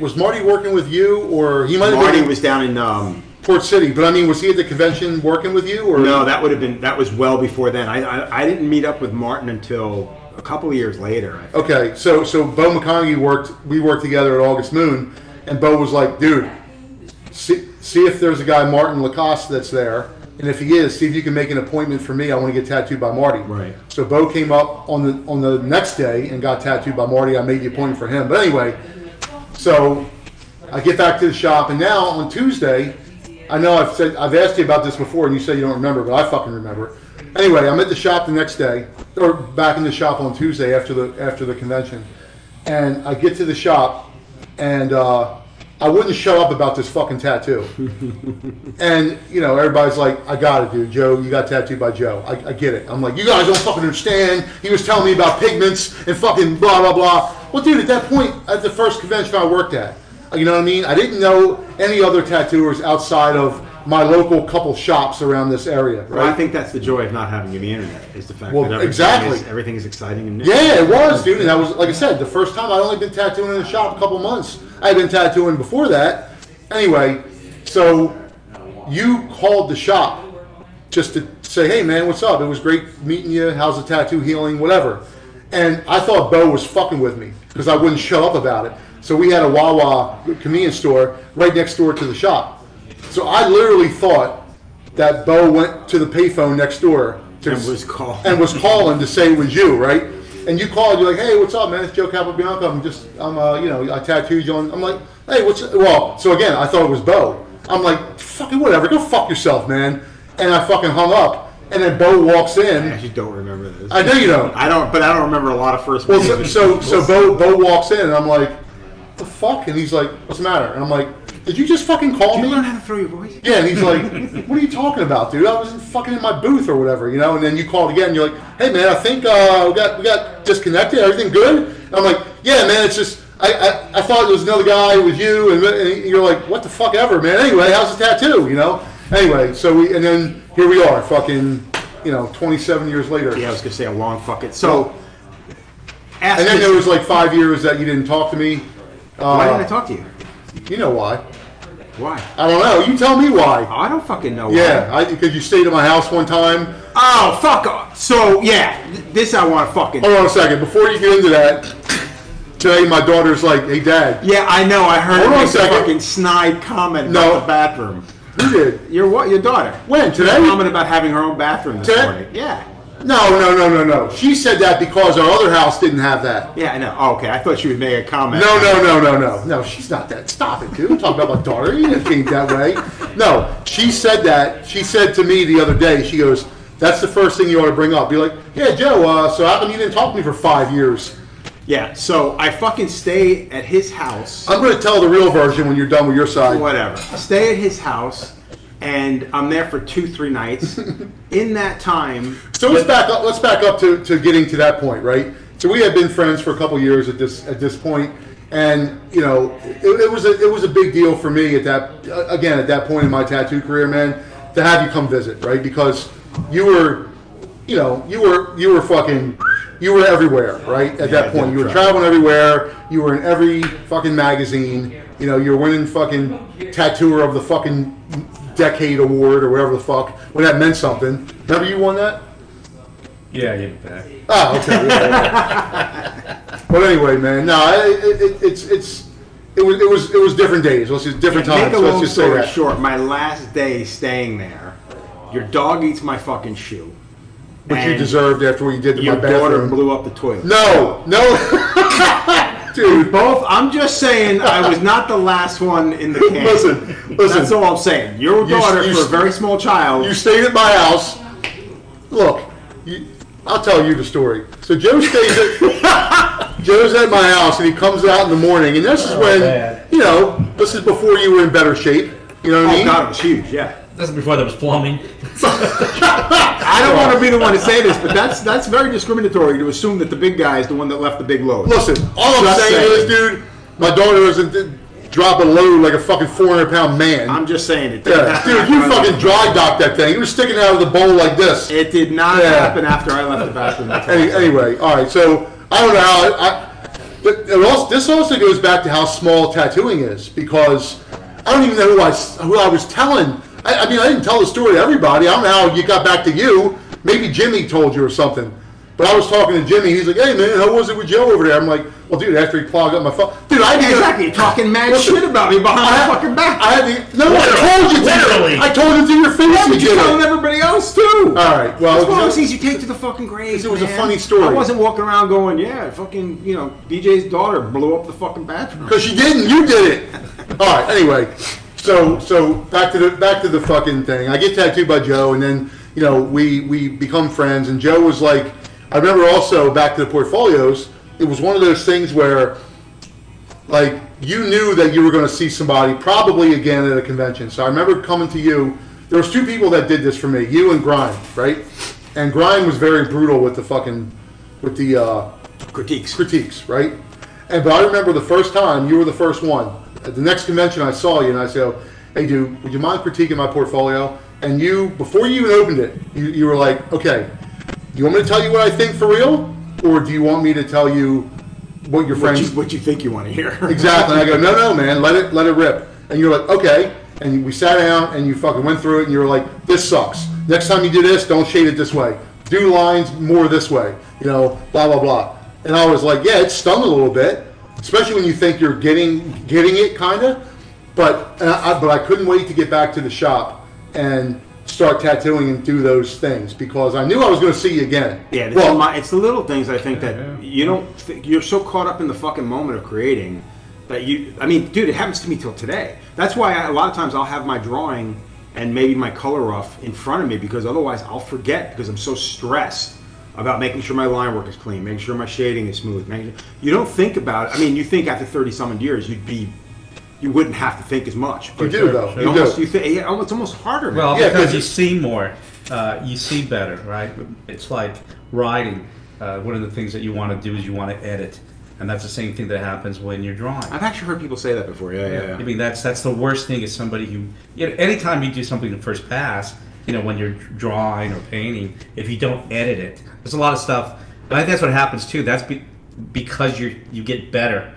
was Marty working with you, or he might have been? Marty was down in Port City, but I mean, was he at the convention working with you? Or no, that was well before then. I didn't meet up with Martin until a couple of years later. Okay, so Bo McConaughey we worked together at August Moon, and Bo was like, dude, see if there's a guy, Martin Lacoste, that's there. And if he is, see if you can make an appointment for me. I want to get tattooed by Marty. Right. So Bo came up on the next day and got tattooed by Marty. I made the appointment for him. But anyway, so I get back to the shop, and now on Tuesday, I know I've asked you about this before, and you said you don't remember, but I fucking remember. Anyway, I'm at the shop the next day, or back in the shop on Tuesday after the convention, and I get to the shop, and I wouldn't shut up about this fucking tattoo. And, everybody's like, I got it, dude. Joe, you got tattooed by Joe. I get it. I'm like, you guys don't fucking understand. He was telling me about pigments and fucking blah, blah, blah. Well, dude, at that point, at the first convention I worked at, you know what I mean? I didn't know any other tattooers outside of my local couple shops around this area, right? Well, I think that's the joy of not having the internet, is the fact that everything is exciting and new. Yeah, it was, dude. And that was, like I said, the first time I'd only been tattooing in the shop a couple months. I had been tattooing before that. Anyway, so you called the shop just to say, hey, man, what's up? It was great meeting you. How's the tattoo healing? Whatever. And I thought Bo was fucking with me because I wouldn't shut up about it. So we had a Wawa convenience store right next door to the shop. So I literally thought that Bo went to the payphone next door and was calling to say it was you, right? And you called, you're like, hey, what's up, man? It's Joe Capobianco. I tattooed you on. I'm like, hey, so again, I thought it was Bo. I'm like, fucking whatever, go fuck yourself, man. And I fucking hung up. And then Bo walks in. I actually don't remember this. I know you don't. I don't remember a lot of first. Well, so Bo walks in, and I'm like, what the fuck? And he's like, what's the matter? And I'm like, did you just fucking call me? Did you learn how to throw your voice? Yeah, and he's like, what are you talking about, dude? I was fucking in my booth or whatever, you know? And then you called again, and you're like, hey, man, I think we got disconnected. Everything good? And I'm like, yeah, man, it's just, I thought it was another guy with you, and you're like, what the fuck ever, man? Anyway, how's the tattoo, you know? Anyway, and then here we are, fucking, 27 years later. Yeah, I was going to say a long fucking, so. And then there was like 5 years that you didn't talk to me. Why didn't I talk to you? You know why. Why? I don't know. You tell me why. Oh, I don't fucking know why. Yeah, because you stayed at my house one time. Oh, fuck off. So, yeah, this I want to fucking... Hold on a second. Before you get into that, today my daughter's like, hey, Dad. Yeah, I know. I heard Hold on a a fucking snide comment about the bathroom. Who did? Your daughter. When? Today? Comment about having her own bathroom this morning. Yeah. No. She said that because our other house didn't have that. Yeah, I know. Oh, okay. I thought she was making a comment. No. No, she's not that. Stop it, dude. I'm talking about my daughter. You didn't think that way. No, she said that. She said to me the other day, she goes, that's the first thing you ought to bring up. Be like, yeah, Joe, so how come you didn't talk to me for 5 years? Yeah, so I fucking stay at his house. I'm going to tell the real version when you're done with your side. Whatever. Stay at his house. And I'm there for 2-3 nights. In that time, so let's back up to getting to that point, right? So we had been friends for a couple years at this point, and it was a big deal for me at that point in my tattoo career, man, to have you come visit, right? Because you were everywhere, right? At that point, you were traveling everywhere. You were in every fucking magazine. You were winning fucking tattooer of the fucking decade award or whatever the fuck, when that meant something. Remember you won that? Yeah, you back. Oh, okay. Yeah. But anyway, man, no, it was different days. Let's just different times. Make a long just say story that. short, my last day staying there, your dog eats my fucking shoe. Which you deserved after what you did to my bathroom. Your daughter blew up the toilet. No. Dude, both. I'm just saying, I was not the last one in the camp. Listen. That's all I'm saying. Your daughter, for a very small child. You stayed at my house. Look, I'll tell you the story. So Joe's at my house, and he comes out in the morning, and this is when, this is before you were in better shape. You know what I mean? Oh, God, it was huge, yeah. This is before there was plumbing. I don't want to be the one to say this, but that's very discriminatory to assume that the big guy is the one that left the big load. Listen, all I'm saying is, dude, my daughter doesn't drop a load like a fucking 400-pound man. I'm just saying it. Yeah. Dude, you fucking dry docked that thing. It was sticking out of the bowl like this. It did not happen after I left the bathroom. Anyway, all right. So I don't know how. This also goes back to how small tattooing is, because I don't even know who I was telling. I mean, I didn't tell the story to everybody. I don't know how you got back to you. Maybe Jimmy told you or something. But I was talking to Jimmy. He's like, hey, man, how was it with Joe over there? I'm like, well, dude, after he clogged up my phone. Dude, exactly. You're talking mad shit about me behind my fucking back. I told you. Literally. I told you to your face. Yeah, but you're telling everybody else, too. All right. Well, it's one of those things you take to the fucking grave. It was a funny story. I wasn't walking around going, yeah, fucking, DJ's daughter blew up the fucking bathroom. Because she didn't. You did it. All right. Anyway. So back to the fucking thing. I get tattooed by Joe, and then we become friends. And Joe was like, I remember also back to the portfolios. It was one of those things where, like, you knew that you were going to see somebody probably again at a convention. So I remember coming to you. There was two people that did this for me, you and Grime, right? And Grime was very brutal with the critiques, right? But I remember the first time you were the first one. At the next convention, I saw you, and I said, hey, dude, would you mind critiquing my portfolio? And you, before you even opened it, you were like, okay, you want me to tell you what I think for real? Or do you want me to tell you what your friends... What you think you want to hear. Exactly. And I go, no, man, let it rip. And you're like, okay. And we sat down, and you fucking went through it, and you were like, this sucks. Next time you do this, don't shade it this way. Do lines more this way. Blah, blah, blah. And I was like, yeah, it stung a little bit. especially when you think you're getting it, kind of. But I couldn't wait to get back to the shop and start tattooing and do those things because I knew I was going to see you again. Yeah, it's the little things I think that you don't. You're so caught up in the fucking moment of creating that you. I mean, dude, it happens to me till today. That's why a lot of times I'll have my drawing and maybe my color rough in front of me because otherwise I'll forget because I'm so stressed about making sure my line work is clean, making sure my shading is smooth. You don't think about it. I mean, you think after 30-some years you wouldn't have to think as much. But you do, though. It's almost harder. Well, because you see more. You see better, right? It's like writing. One of the things that you want to do is you want to edit. And that's the same thing that happens when you're drawing. I've actually heard people say that before. Yeah. I mean, that's the worst thing is somebody who... anytime you do something in first pass, when you're drawing or painting, if you don't edit it, there's a lot of stuff. And I think that's what happens, too. That's because you get better.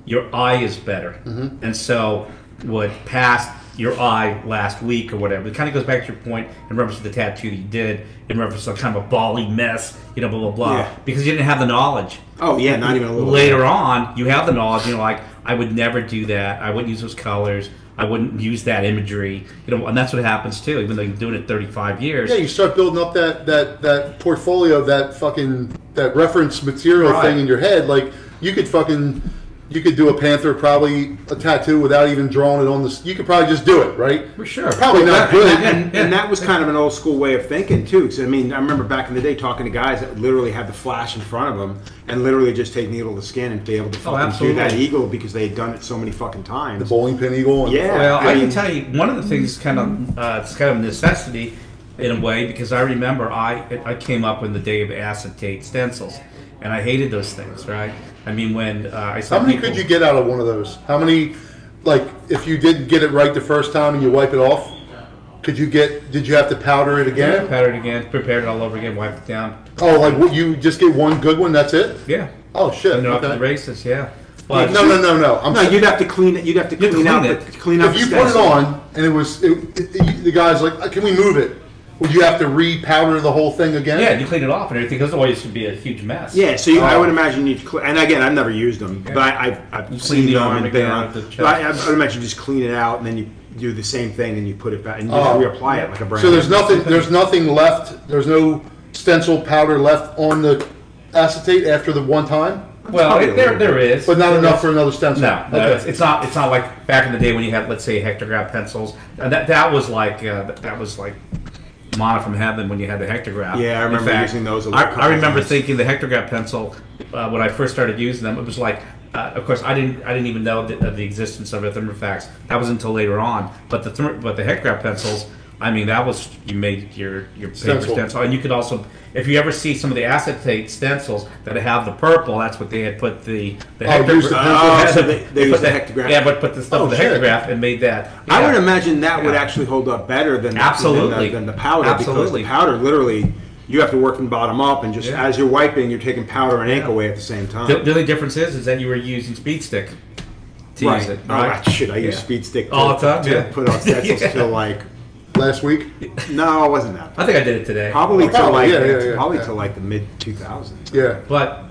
Your eye is better. Mm-hmm. And so what passed your eye last week or whatever, it kind of goes back to your point in reference to the tattoo that you did, in reference to kind of a bally mess, blah, blah, blah, because you didn't have the knowledge. Oh, yeah, not even a little. Later on, you have the knowledge, like, I would never do that. I wouldn't use those colors. I wouldn't use that imagery. And that's what happens, too, even though you're doing it 35 years. Yeah, you start building up that portfolio, that reference material thing in your head. Like, you could do a panther, probably a tattoo without even drawing it on the. You could probably just do it, right? For sure. Probably not good. And that was kind of an old school way of thinking too. Because I mean, I remember back in the day talking to guys that literally had the flash in front of them and literally just take needle to skin and be able to fucking do that eagle because they had done it so many fucking times. The bowling pin eagle. Yeah. Well, I can tell you one of the things it's kind of a necessity in a way because I remember I came up in the day of acetate stencils. And I hated those things, right? I mean, when I saw how many could you get out of one of those? How many, like, if you didn't get it right the first time and you wipe it off, did you have to powder it again? Yeah, powder it again, prepare it all over again, wipe it down. Oh, like you just get one good one, that's it? Yeah. Oh, shit. And off to the races, yeah. But no. You'd have to clean it. You'd have to clean out it. If you put it on and the guy's like, can we move it? Would you have to re-powder the whole thing again? Yeah, you clean it off and everything, because otherwise it should be a huge mess. Yeah, so I would imagine you'd and again, I've never used them, but I've seen the them arm and been again around. with the chest. But I would imagine you just clean it out and then you do the same thing and you put it back and you just reapply it like a brand. So there's nothing left. There's no stencil powder left on the acetate after the one time. Well, there is, but not enough for another stencil. No, okay. It's not like back in the day when you had, let's say, hectograph pencils. That was like manna from heaven when you had the hectograph. Yeah, I remember using those. I remember thinking the hectograph pencil when I first started using them. It was like, of course, I didn't even know the existence of a thermofax. That was until later on. But the hectograph pencils, I mean, that was you made your paper stencil, and you could also, if you ever see some of the acetate stencils that have the purple, that's what they had put the hectograph. So they used the hectograph. Yeah, but put the stuff with the hectograph and made that. Yeah. I would imagine that would actually hold up better than the powder. Because the powder literally you have to work from bottom up, and just as you're wiping, you're taking powder and ink away at the same time. The only difference is that you were using speed stick to use it. Right? Oh, shit! I use speed stick all the time to put on stencils till like. Last week? No, it wasn't that. I think I did it today. Probably till like the mid 2000s. Yeah. But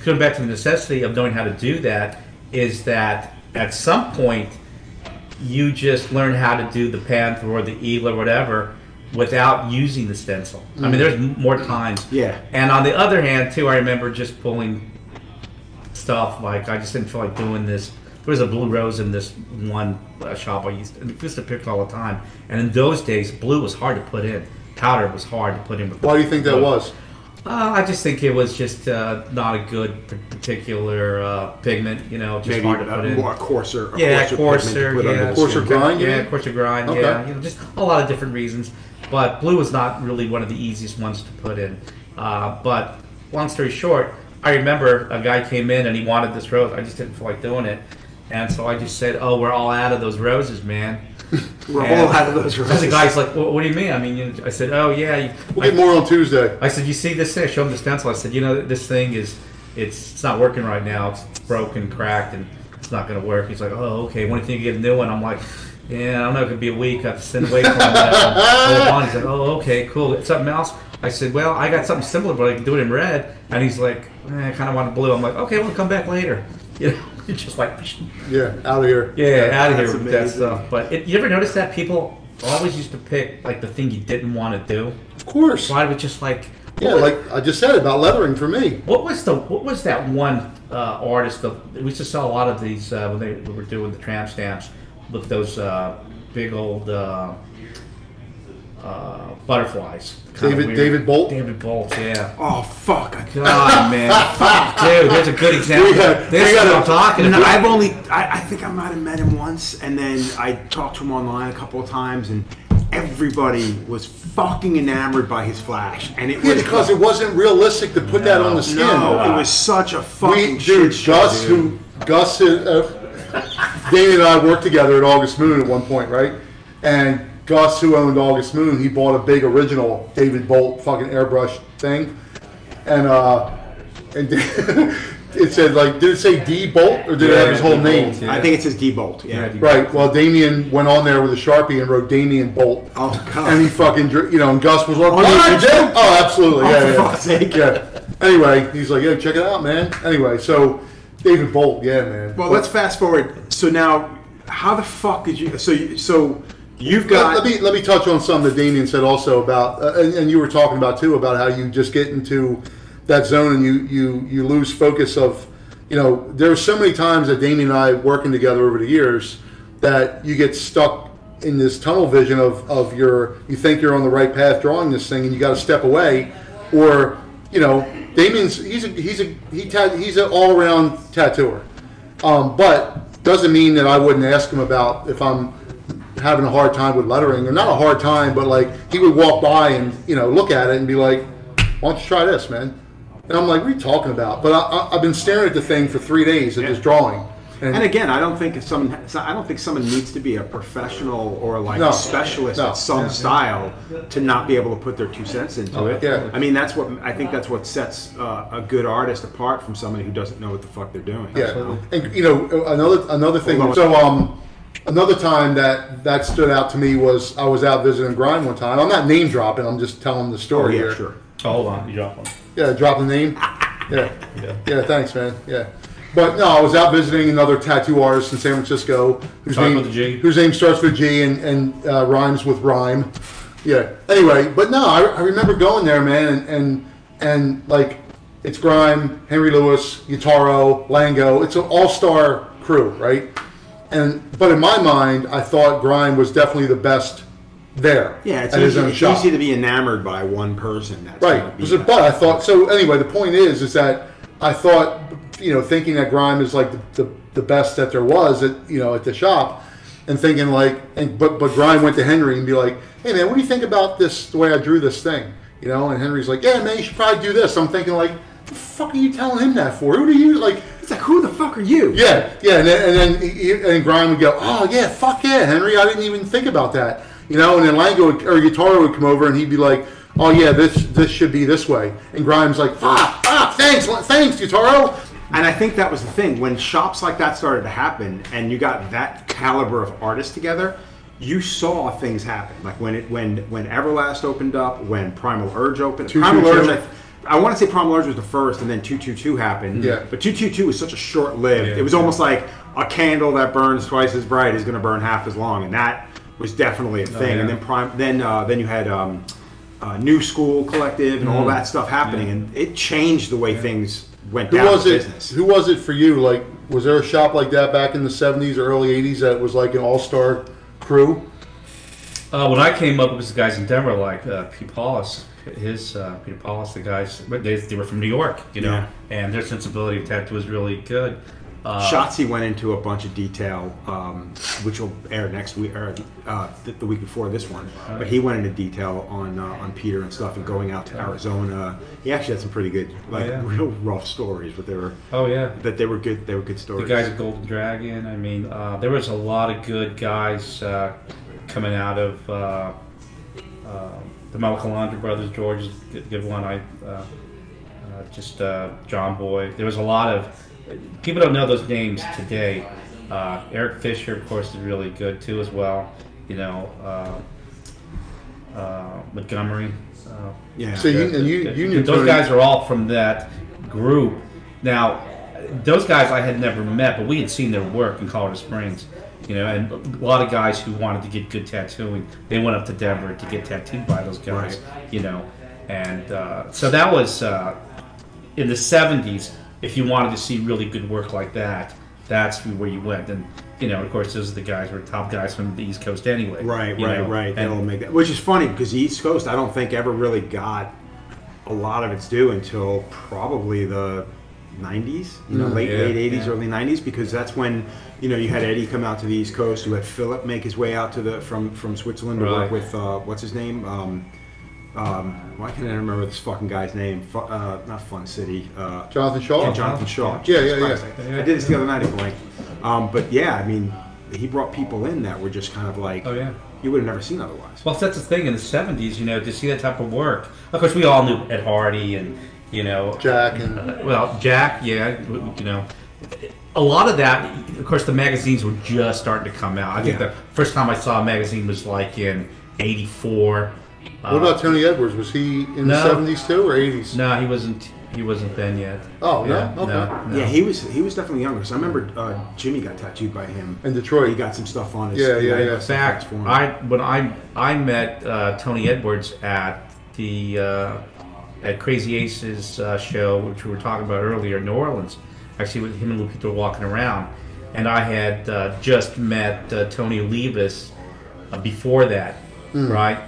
going back to the necessity of knowing how to do that is that at some point you just learn how to do the panther or the eagle or whatever without using the stencil. I mean, there's more times. Yeah. And on the other hand, too, I remember just pulling stuff like I just didn't feel like doing this. There was a blue rose in this one shop I used to pick all the time. And in those days, blue was hard to put in. Powder was hard to put in. Why do you think that was? I just think it was just not a good particular pigment, just maybe hard to put in. More coarser. Coarser grind. Yeah, coarser grind. Okay. Yeah, just a lot of different reasons. But blue was not really one of the easiest ones to put in. But long story short, I remember a guy came in and he wanted this rose. I just didn't feel like doing it. And so I just said, "Oh, we're all out of those roses, man." We're all out of those roses. And the guy's like, "What do you mean?" I mean, I said, "Oh yeah." We'll get more on Tuesday. I said, "You see this thing?" I showed him the stencil. I said, "This thing it's not working right now. It's broken, cracked, and it's not going to work." He's like, "Oh, okay. When do you think you get a new one?" I'm like, "Yeah, I don't know. It could be a week. I have to send away from that." He's like, "Oh, okay, cool. Something else?" I said, "Well, I got something similar, but I can do it in red." And he's like, "I kind of want blue." I'm like, "Okay, we'll come back later." You know, you're just like, yeah, out of here. Yeah, out of here with that amazing. stuff. But you ever notice that people always used to pick like the thing you didn't want to do? Of course. Why would just like. Yeah, like I just said about lettering for me. What was that one artist? We used to sell a lot of these when we were doing the tramp stamps with those big old butterflies. David Bolt. David Bolt, yeah. Oh fuck! God, man, fuck, dude. There's a good example. This is what I'm talking about. I think I might have met him once, and then I talked to him online a couple of times, and everybody was fucking enamored by his flash, and it was because it wasn't realistic to put that on the skin. No, it was such a fucking dude. shit show, Gus, Damien and I worked together at August Moon at one point, right? And Gus, who owned August Moon, he bought a big original David Bolt fucking airbrush thing, and it said like, did it say D Bolt or did it have his whole name? Yeah. I think it says D Bolt. Yeah. Right. Well, Damien went on there with a Sharpie and wrote Damien Bolt. Oh god. And he fucking, and Gus was like, "What you did?" Oh, absolutely. Oh, Yeah. for fuck's sake. Yeah. Anyway, he's like, "Yo, check it out, man." Anyway, so David Bolt, yeah, man. Well, let's fast forward. So now, how the fuck did you? So you've got. Let me touch on something that Damien said also about, and you were talking about too, about how you just get into that zone and you lose focus of, there are so many times that Damien and I working together over the years that you get stuck in this tunnel vision of you think you're on the right path drawing this thing and you got to step away, or Damien's he's an all around tattooer, but doesn't mean that I wouldn't ask him about if I'm having a hard time with lettering, or not a hard time, but like he would walk by and look at it and be like, "Why don't you try this, man?" And I'm like, "What are you talking about?" But I've been staring at the thing for 3 days at this drawing. And again, I don't think someone needs to be a professional or like a specialist at some style to not be able to put their 2 cents into it. Yeah. I mean, that's what sets a good artist apart from somebody who doesn't know what the fuck they're doing. Yeah. And another thing. So another time that stood out to me was I was out visiting Grime one time. I'm not name dropping. I'm just telling the story here. Sure. Oh, hold on, you dropped one. Yeah, drop the name. Yeah. Thanks, man. Yeah. But no, I was out visiting another tattoo artist in San Francisco whose name starts with G and rhymes with rhyme. Yeah. Anyway, but no, I remember going there, man, and like it's Grime, Henry Lewis, Guitaro, Lango. It's an all-star crew, right? But in my mind, I thought Grime was definitely the best there. Yeah, it's easy to be enamored by one person. That's right. But I thought so. Anyway, the point is that I thought, thinking that Grime is like the best that there was at the shop, and thinking like, but Grime went to Henry and be like, "Hey man, what do you think about this? The way I drew this thing?" And Henry's like, "Yeah man, you should probably do this." I'm thinking like, the fuck are you telling him that for? Who do you like? It's like, who the fuck are you? Yeah, and then Grime would go, "Oh yeah, fuck yeah, Henry, I didn't even think about that." And then Lango or Guitaro would come over and he'd be like, "Oh yeah, this should be this way." And Grime's like, thanks, Guitaro." And I think that was the thing when shops like that started to happen, and you got that caliber of artists together. You saw things happen, like when Everlast opened up, when Primal Urge opened. Primal Urge, I want to say Primal Urge was the first, and then 222 happened. Yeah. But 222 was such a short-lived. Yeah. It was almost like a candle that burns twice as bright is going to burn half as long, and that was definitely a thing. Yeah. And then you had New School Collective and all that stuff happening, and it changed the way things went down in business. Who was it for you? Like, was there a shop like that back in the 70s or early 80s that was like an all-star crew? When I came up, it was the guys in Denver, like Pete Paulus. Peter Paulus, the guys, they were from New York, and their sensibility of tattoo was really good. Shotzi went into a bunch of detail, which will air next week, or the week before this one. But he went into detail on Peter and stuff, and going out to Arizona. He actually had some pretty good, real rough stories, but they were they were good. They were good stories. The guys at Golden Dragon. I mean, there was a lot of good guys coming out of the Malcalandra brothers. George is a good one. John Boy. There was a lot of. People don't know those names today. Eric Fisher, of course, is really good too as well. Montgomery. So you knew those guys are all from that group. Now, those guys I had never met, but we had seen their work in Colorado Springs. You know, and a lot of guys who wanted to get good tattooing, they went up to Denver to get tattooed by those guys. Right. You know, and so that was in the '70s. If you wanted to see really good work like that, that's where you went. And you know, of course, those are the guys who are top guys from the East Coast anyway. Right. That'll make that. Which is funny because the East Coast, I don't think ever really got a lot of its due until probably the '90s, late '80s, early '90s, because that's when you had Eddie come out to the East Coast. You had Philip make his way out to from Switzerland to work with what's his name? Why can't I remember this fucking guy's name? Not Fun City. Jonathan Shaw. Yeah, Jonathan Shaw. Yeah. I did this the other night at blank. But yeah, I mean, he brought people in that were just kind of like, you would have never seen otherwise. Well, that's the thing in the '70s, to see that type of work. Of course, we all knew Ed Hardy and Jack and Jack, a lot of that. Of course, the magazines were just starting to come out. I think the first time I saw a magazine was like in '84. What about Tony Edwards? Was he in the '70s too or '80s? No, he wasn't. He wasn't then yet. Oh no, okay. No. Yeah, he was definitely younger. So I remember Jimmy got tattooed by him in Detroit. He got some stuff on his. Yeah. In fact, when I met Tony Edwards at the at Crazy Aces show, which we were talking about earlier in New Orleans. Actually, with him and Lupita were walking around, and I had just met Tony Olivas before that, right?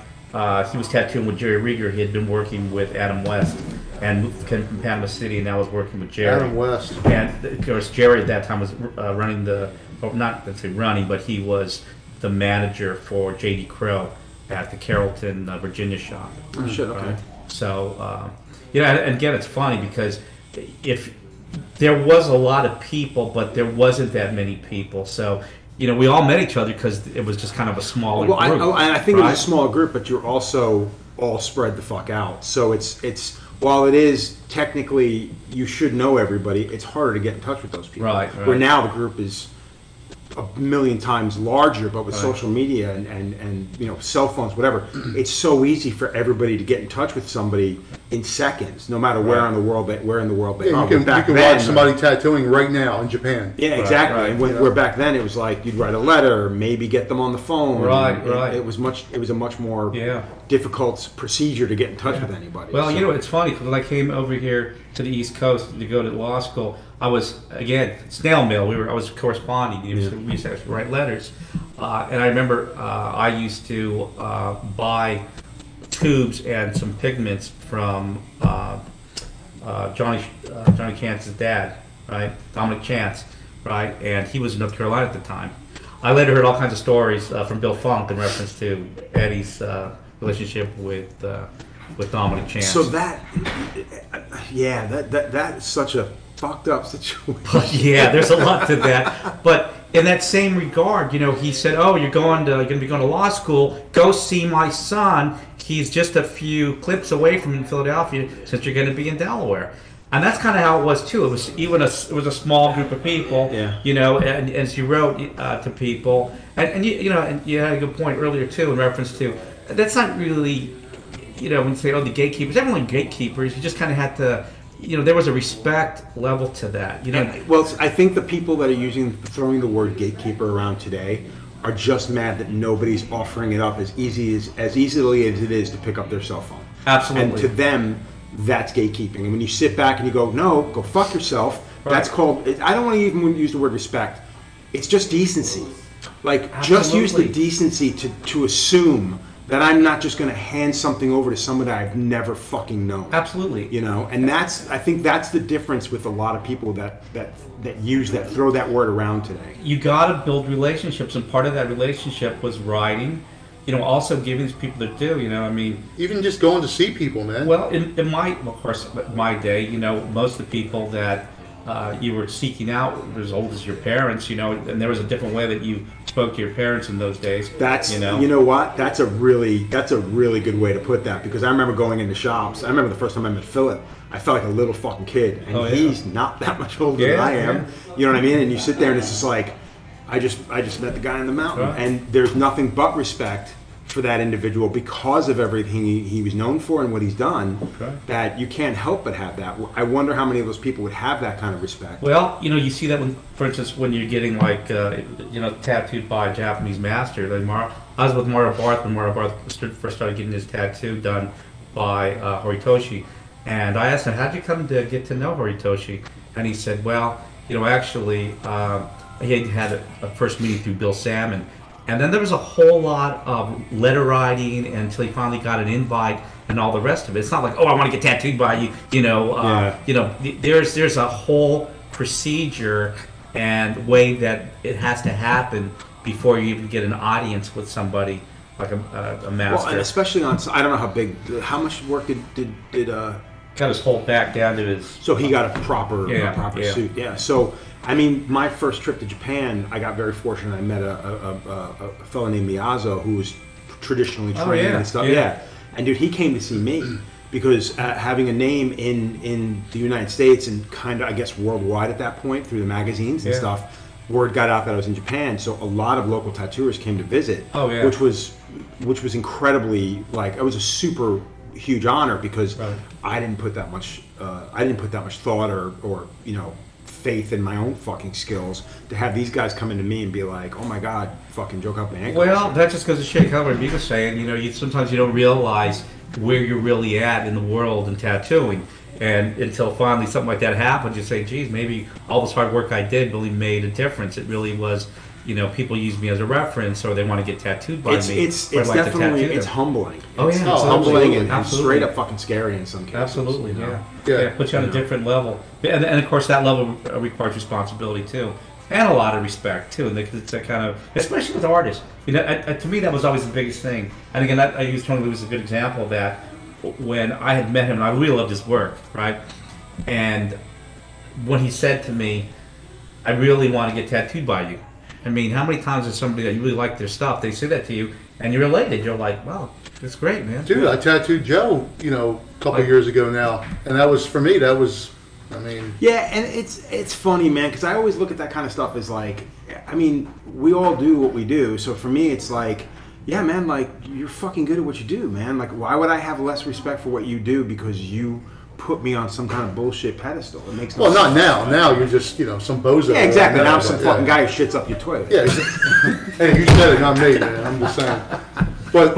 He was tattooing with Jerry Rieger. He had been working with Adam West and came from Panama City, and now was working with Jerry. Adam West. And of course, Jerry at that time was running not to say running, but he was the manager for J.D. Crow at the Carrollton, Virginia shop. Oh, shit, okay. Right? So, and again, it's funny because if there was a lot of people, but there wasn't that many people. So, we all met each other because it was just kind of a smaller group. I think it was a small group, but you're also all spread the fuck out. So it's while it is technically you should know everybody, it's harder to get in touch with those people. Right. Where now the group is a million times larger, but with social media and cell phones, whatever, it's so easy for everybody to get in touch with somebody in seconds, no matter where in the world they are. You can watch somebody tattooing right now in Japan. Yeah, exactly. Right. And where back then it was like you'd write a letter, maybe get them on the phone. Right. It was a much more difficult procedure to get in touch with anybody. Well, it's funny because when I came over here to the East Coast to go to law school, I was again snail mail. I was corresponding. We used to write letters, and I remember I used to buy tubes and some pigments from Johnny Chance's dad, right, Dominic Chance, right, and he was in North Carolina at the time. I later heard all kinds of stories from Bill Funk in reference to Eddie's relationship with Dominic Chance. So that's such a fucked up situation. But there's a lot to that. But in that same regard, he said, "Oh, you're going to be going to law school. Go see my son. He's just a few clips away from Philadelphia, since you're going to be in Delaware." And that's kind of how it was too. It was a small group of people, and as you wrote to people, and you had a good point earlier too in reference to that's not really, when you say the gatekeepers, everyone gatekeepers. You just kind of had to. There was a respect level to that. Well, I think the people that are throwing the word gatekeeper around today are just mad that nobody's offering it up as easily as it is to pick up their cell phone. Absolutely. And to them, that's gatekeeping. And when you sit back and you go, no, go fuck yourself, that's called, I don't want to even use the word respect. It's just decency. Just use the decency to assume that I'm not just going to hand something over to someone that I've never fucking known. Absolutely. And I think that's the difference with a lot of people that throw that word around today. You got to build relationships, and part of that relationship was writing. Also giving these people their due. Even just going to see people, man. Well, in my day, most of the people that you were seeking out were as old as your parents, and there was a different way that you spoke to your parents in those days. That's what? That's a really good way to put that, because I remember going into shops. I remember the first time I met Philip, I felt like a little fucking kid, and he's not that much older than I am. Yeah. You know what I mean? And you sit there and it's just like, I just met the guy in the mountain, and there's nothing but respect for that individual because of everything he was known for and what he's done, that you can't help but have that. I wonder how many of those people would have that kind of respect. Well, you see that when, for instance, when you're getting like, tattooed by a Japanese master. Like I was with Mario Barth when Mario Barth first started getting his tattoo done by Horitoshi. And I asked him, how'd you come to get to know Horitoshi? And he said, well, actually, he had a first meeting through Bill Salmon. And then there was a whole lot of letter writing until he finally got an invite and all the rest of it. It's not like, oh, I want to get tattooed by you. There's a whole procedure and way that it has to happen before you even get an audience with somebody like a master. Well, and especially on, I don't know how much work did got his whole back down to his. So he got a proper suit. Yeah. So I mean, my first trip to Japan, I got very fortunate. I met a fellow named Miyazo who was traditionally trained and stuff. Yeah. And dude, he came to see me because having a name in the United States and kind of, I guess, worldwide at that point through the magazines and stuff, word got out that I was in Japan. So a lot of local tattooers came to visit. Which was incredibly, like, it was a super huge honor because I didn't put that much thought or faith in my own fucking skills to have these guys come into me and be like, oh my god, fucking joke up my ankle. Well, that just goes to show how what he was saying. Sometimes you don't realize where you're really at in the world in tattooing, and until finally something like that happens, you say, geez, maybe all this hard work I did really made a difference. It really was. People use me as a reference, or they want to get tattooed by me. It's definitely it's humbling. It's humbling and straight up fucking scary in some cases. Absolutely, yeah. Puts you on a different level, and of course that level requires responsibility too, and a lot of respect too. And it's that kind of, especially with artists. To me, that was always the biggest thing. And again, I use Tony Lewis as a good example of that. When I had met him, and I really loved his work, right? And when he said to me, "I really want to get tattooed by you." I mean, how many times is somebody that you really like their stuff, they say that to you, and you're elated. You're like, wow, that's great, man. Dude, I tattooed Joe, a couple of years ago now. And that was, for me, I mean... Yeah, and it's funny, man, because I always look at that kind of stuff as like, I mean, we all do what we do. So for me, it's like, yeah, man, like, you're fucking good at what you do, man. Like, why would I have less respect for what you do because you put me on some kind of bullshit pedestal? It makes no sense. Not now. Now you're just, some bozo. Yeah, exactly. Now I'm some fucking guy who shits up your toilet. Yeah, exactly. Hey, you said it, not me, man. I'm just saying. But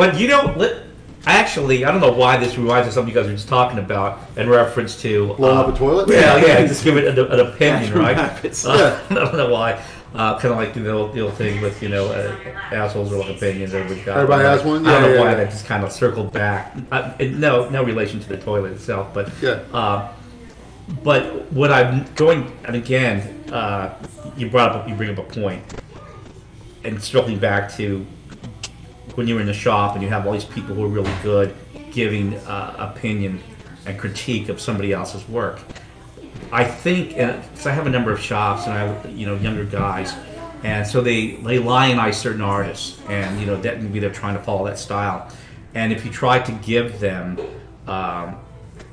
actually, I don't know why this reminds me of something you guys were just talking about in reference to... Blowing up a toilet? Yeah, just give it an opinion, right? I don't know why. Kind of like the old thing with, assholes are like opinions. Everybody has one? I don't know why that just kind of circled back. No relation to the toilet itself, but... Yeah. But what I'm going... And again, you bring up a point. And circling back to when you were in the shop and you have all these people who are really good giving opinion and critique of somebody else's work. I think, because I have a number of shops and I have, younger guys, and so they lionize certain artists, and that maybe they're trying to follow that style. And if you try to give them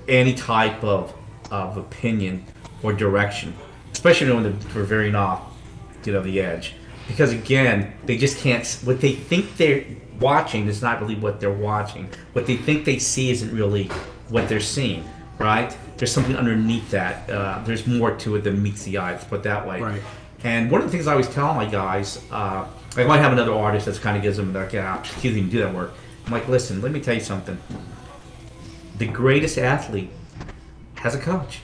any type of opinion or direction, especially when they're veering off, the edge, because again, they just can't. What they think they're watching is not really what they're watching. What they think they see isn't really what they're seeing. Right? There's something underneath that. There's more to it than meets the eye, let's put it that way. Right. And one of the things I always tell my guys, I might have another artist that kind of gives them, like, yeah, he doesn't even do that work. I'm like, listen, let me tell you something. The greatest athlete has a coach.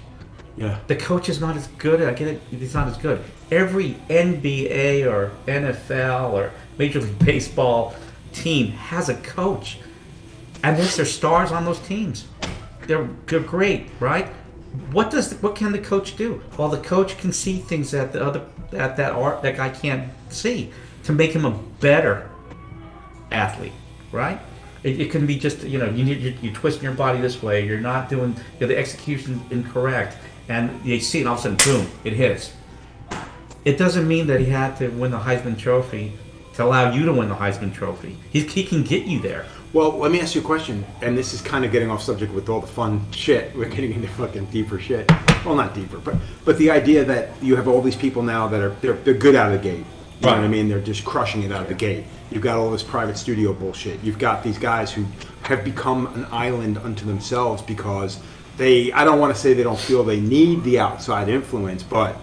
Yeah. The coach is not as good. I get it. He's not as good. Every NBA or NFL or Major League Baseball team has a coach. And there's stars on those teams. They're great, right? What can the coach do? Well, the coach can see things that that guy can't see to make him a better athlete, right? It can be just you're twisting your body this way. You're not doing the execution incorrect, and you see it, and all of a sudden, boom, it hits. It doesn't mean that he had to win the Heisman Trophy to allow you to win the Heisman Trophy. He can get you there. Well, let me ask you a question, and this is kind of getting off subject with all the fun shit. We're getting into fucking deeper shit. Well, not deeper, but the idea that you have all these people now that they're good out of the gate, You know what I mean? They're just crushing it out of the gate. You've got all this private studio bullshit. You've got these guys who have become an island unto themselves because I don't want to say they don't feel they need the outside influence, but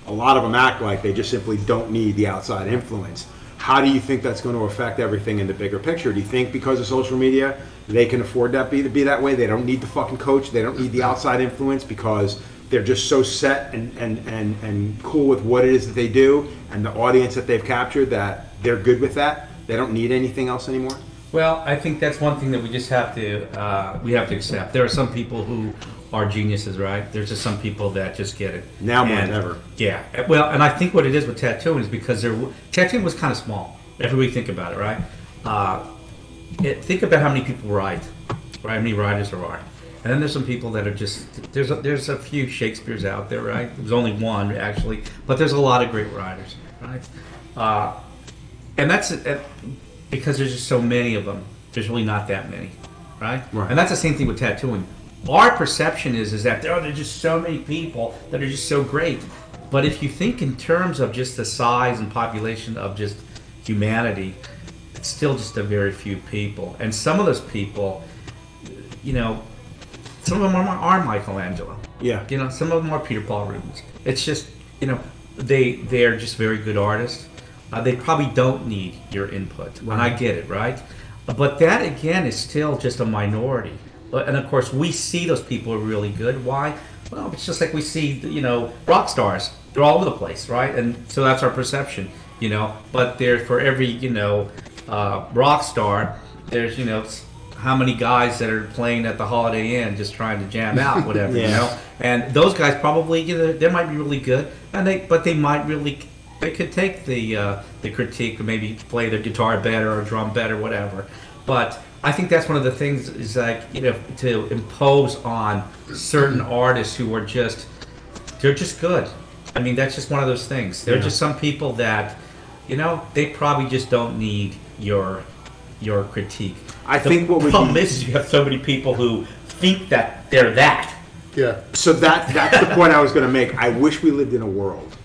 a lot of them act like they just simply don't need the outside influence. How do you think that's going to affect everything in the bigger picture? Do you think because of social media, they can afford that to be that way? They don't need the fucking coach. They don't need the outside influence because they're just so set and cool with what it is that they do and the audience that they've captured that they're good with that. They don't need anything else anymore. Well, I think that's one thing that we just have to accept. There are some people who are geniuses, right? There's just some people that just get it. Now more than ever. Yeah. Well, and I think what it is with tattooing is because tattooing was kind of small. If we think about it, right? Think about how many people write, right? How many writers there are. And then there's some people that are just, there's a few Shakespeare's out there, right? There's only one, actually. But there's a lot of great writers, right? And that's because there's just so many of them. There's really not that many, right? And that's the same thing with tattooing. Our perception is that there are just so many people that are just so great. But if you think in terms of just the size and population of just humanity, it's still just a very few people. And some of those people, you know, some of them are Michelangelo. Yeah. You know, some of them are Peter Paul Rubens. It's just, you know, they're just very good artists. They probably don't need your input. And I get it, right? But that, again, is still just a minority. And, of course, we see those people are really good. Why? Well, it's just like we see, you know, rock stars. They're all over the place, right? And so that's our perception, you know. But for every, you know, rock star, there's, you know, how many guys that are playing at the Holiday Inn just trying to jam out, whatever, you know. And those guys probably, you know, they might be really good, but they might really, they could take the critique, maybe play their guitar better or drum better, whatever. But I think that's one of the things is like, you know, to impose on certain artists who are they're just good. I mean, that's just one of those things. They're just some people that, you know, they probably just don't need your critique. I think what the problem is you have so many people who think that they're that. Yeah. So that's the point I was going to make. I wish we lived in a world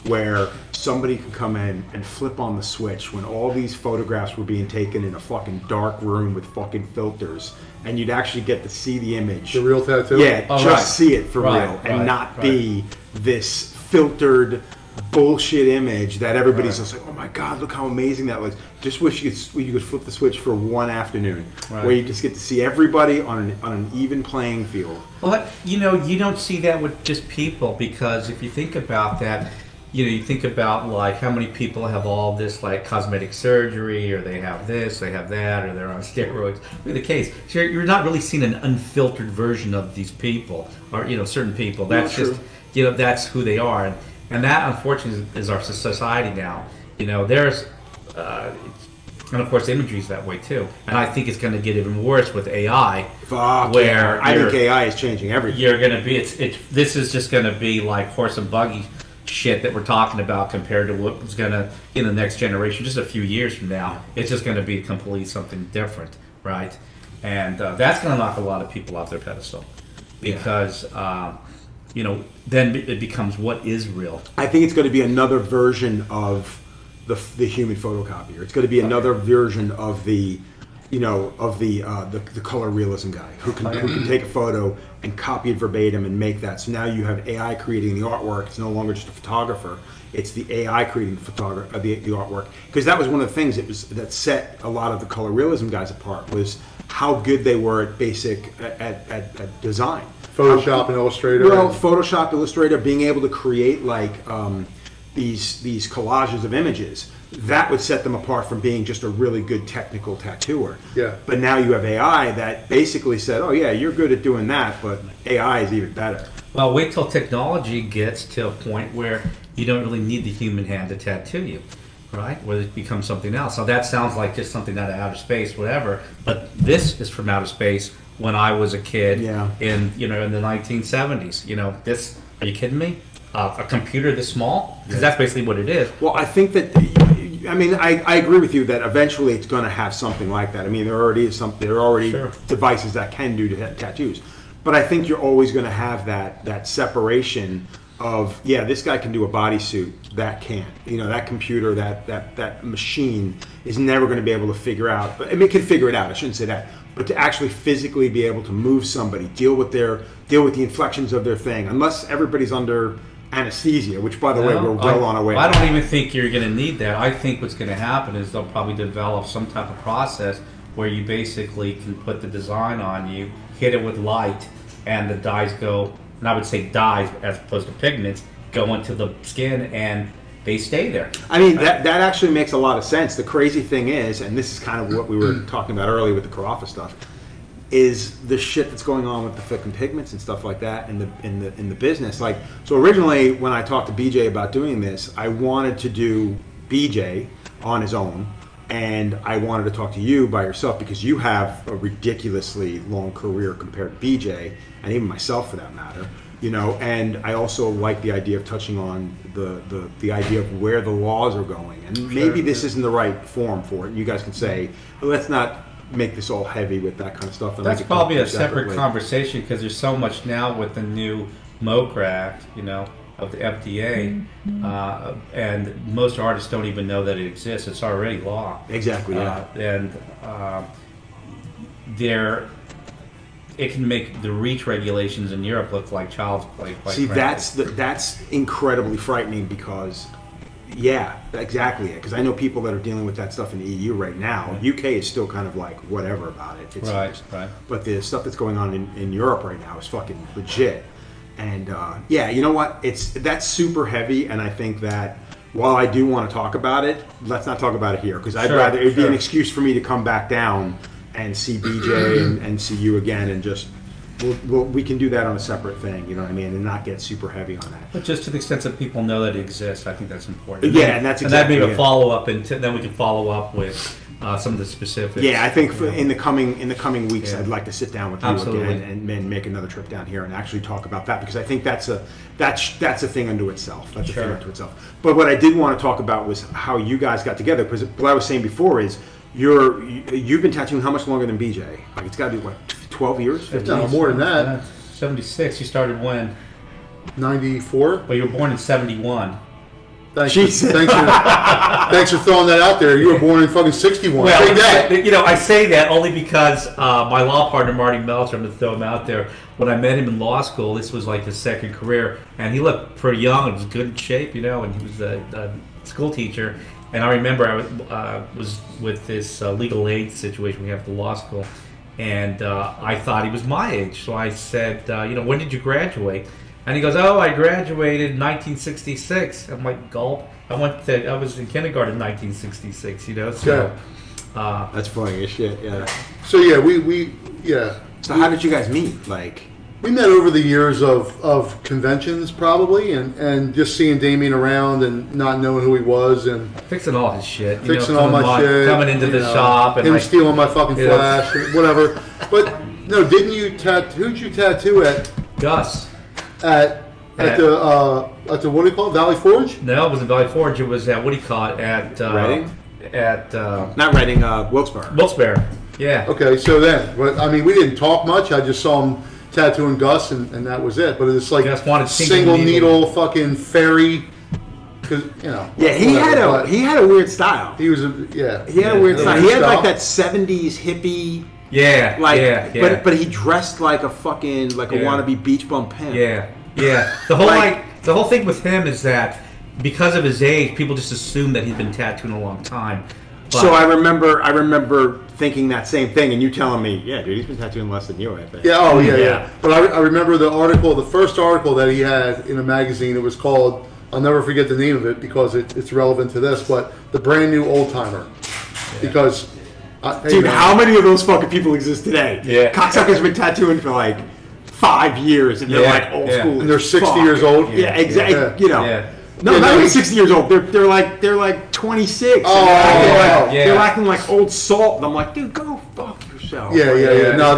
where somebody could come in and flip on the switch when all these photographs were being taken in a fucking dark room with fucking filters, and you'd actually get to see the image. The real tattoo? Yeah, see it for real, and not be this filtered bullshit image that everybody's just like, oh my god, look how amazing that looks. Just wish you could flip the switch for one afternoon where you just get to see everybody on an even playing field. Well, you know, you don't see that with just people, because if you think about that, you know, you think about like how many people have all this like cosmetic surgery, or they have this, they have that, or they're on steroids. In the case, so you're not really seeing an unfiltered version of these people, or, you know, certain people. That's just, you know, that's who they are. And that, unfortunately, is our society now. You know, there's, and of course, imagery is that way too. And I think it's going to get even worse with AI. Where I think AI is changing everything. You're going to be, this is just going to be like horse and buggy shit that we're talking about compared to what's going to, in the next generation, just a few years from now. It's just going to be completely something different, right? And that's going to knock a lot of people off their pedestal, because you know, then it becomes what is real. I think it's going to be another version of the human photocopier. It's going to be another version of the, you know, of the color realism guy who can take a photo and copy it verbatim and make that. So now you have AI creating the artwork. It's no longer just a photographer. It's the AI creating the artwork. Because that was one of the things that set a lot of the color realism guys apart, was how good they were at at design. Photoshop and Illustrator. Well, Photoshop, Illustrator, being able to create like these collages of images, that would set them apart from being just a really good technical tattooer. Yeah. But now you have AI that basically said, oh yeah, you're good at doing that, but AI is even better. Well, wait till technology gets to a point where you don't really need the human hand to tattoo you, right? Where it becomes something else. Now that sounds like just something out of outer space, whatever, but this is from outer space. When I was a kid, in the 1970s, you know, this, are you kidding me? A computer this small? Because that's basically what it is. Well, I think that, I mean, I agree with you that eventually it's going to have something like that. I mean, there are already devices that can do tattoos, but I think you're always going to have that separation of, yeah, this guy can do a bodysuit, that can't. You know, that computer, that machine is never going to be able to figure out. But I mean, it can figure it out. I shouldn't say that. But to actually physically be able to move somebody, deal with the inflections of their thing, unless everybody's under anesthesia, which, by the way, we're well on our way. I don't even think you're going to need that. I think what's going to happen is they'll probably develop some type of process where you basically can put the design on you, hit it with light, and the dyes go, and I would say dyes as opposed to pigments, go into the skin and they stay there. I mean, that actually makes a lot of sense. The crazy thing is, and this is kind of what we were talking about earlier with the Carafa stuff, is the shit that's going on with the fucking pigments and stuff like that in the business. Like, so originally when I talked to BJ about doing this, I wanted to do BJ on his own, and I wanted to talk to you by yourself because you have a ridiculously long career compared to BJ, and even myself for that matter. You know, and I also like the idea of touching on the idea of where the laws are going, and maybe this isn't the right forum for it. You guys can say, well, let's not make this all heavy with that kind of stuff. And that's probably a separate conversation because there's so much now with the new MOCR Act, you know, of the FDA, and most artists don't even know that it exists. It's already law. Exactly. Yeah. It can make the REACH regulations in Europe look like child's play. See, that's incredibly frightening because, yeah, exactly. Because I know people that are dealing with that stuff in the EU right now. Yeah. UK is still kind of like whatever about it. Right. But the stuff that's going on in Europe right now is fucking legit. And yeah, you know what? That's super heavy, and I think that while I do want to talk about it, let's not talk about it here because I'd rather it would be an excuse for me to come back down and see BJ and see you again, and just we can do that on a separate thing, you know what I mean, and not get super heavy on that. But just to the extent that people know that it exists, I think that's important. Yeah, and that's exactly. And that'd be a follow up, and then we can follow up with some of the specifics. Yeah, I think in the coming weeks, I'd like to sit down with you Absolutely. again and make another trip down here and actually talk about that because I think that's a thing unto itself. That's a thing unto itself. But what I did want to talk about was how you guys got together because what I was saying before is. You've been tattooing how much longer than BJ? Like it's got to be what, 12 years? No, more than that. 76. You started when? 94. Well, you were born in 71. Thanks for throwing that out there. You were born in fucking 61. Well, you know, I say that only because my law partner Marty Meltzer, I'm going to throw him out there. When I met him in law school, this was like his second career, and he looked pretty young and was good in shape, you know, and he was a school teacher. And I remember I was with this legal aid situation we have at the law school, and I thought he was my age. So I said, you know, when did you graduate? And he goes, oh, I graduated in 1966. I'm like, gulp. I was in kindergarten in 1966, you know. So that's funny as shit. Yeah. So yeah, we. So how did you guys meet? Like. We met over the years of conventions, probably, and just seeing Damien around and not knowing who he was and fixing all his shit, all my shit, coming into the shop, and him stealing my fucking flash, and whatever. But no, didn't you who'd you tattoo at? Gus. At the what do you call it? Valley Forge? No, it wasn't Valley Forge. It was at what do you call it? At Reading? Not Reading, Wilkes-Barre. Wilkes-Barre. Yeah. Okay, so then, but I mean, we didn't talk much. I just saw him tattooing Gus, and that was it. But it's like single needle fucking fairy, because you know. Yeah, he had a weird style. He was He had a weird style. He had like that '70s hippie. Yeah, like, yeah. But he dressed like a fucking a wannabe beach bum pimp. Yeah. The whole the whole thing with him is that because of his age, people just assume that he's been tattooing a long time. But so I remember thinking that same thing, and you telling me, yeah, dude, he's been tattooing less than you, I think. Yeah, oh yeah. But I remember the first article that he had in a magazine. It was called, I'll never forget the name of it because it's relevant to this, but the brand new old timer. Yeah. Because, dude, how many of those fucking people exist today? Yeah, cocksuckers been tattooing for like 5 years, and they're like old school, and they're 60 years old. Yeah, exactly. Yeah. You know. Yeah. No, not even 60 years old. They're like 26. Oh, they're acting like old salt. And I'm like, dude, go fuck yourself. Yeah. No,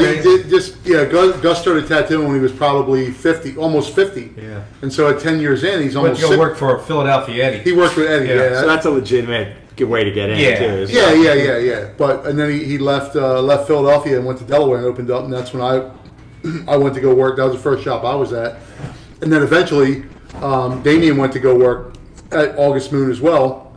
Gus started tattooing when he was probably 50, almost 50. Yeah. And so at 10 years in, he's almost. Went to go work for Philadelphia Eddie. He worked with Eddie. Yeah. So that's a legitimate good way to get in. Too. Yeah. But and then he left Philadelphia and went to Delaware and opened up, and that's when I went to go work. That was the first shop I was at, and then eventually. Damien went to go work at August Moon as well,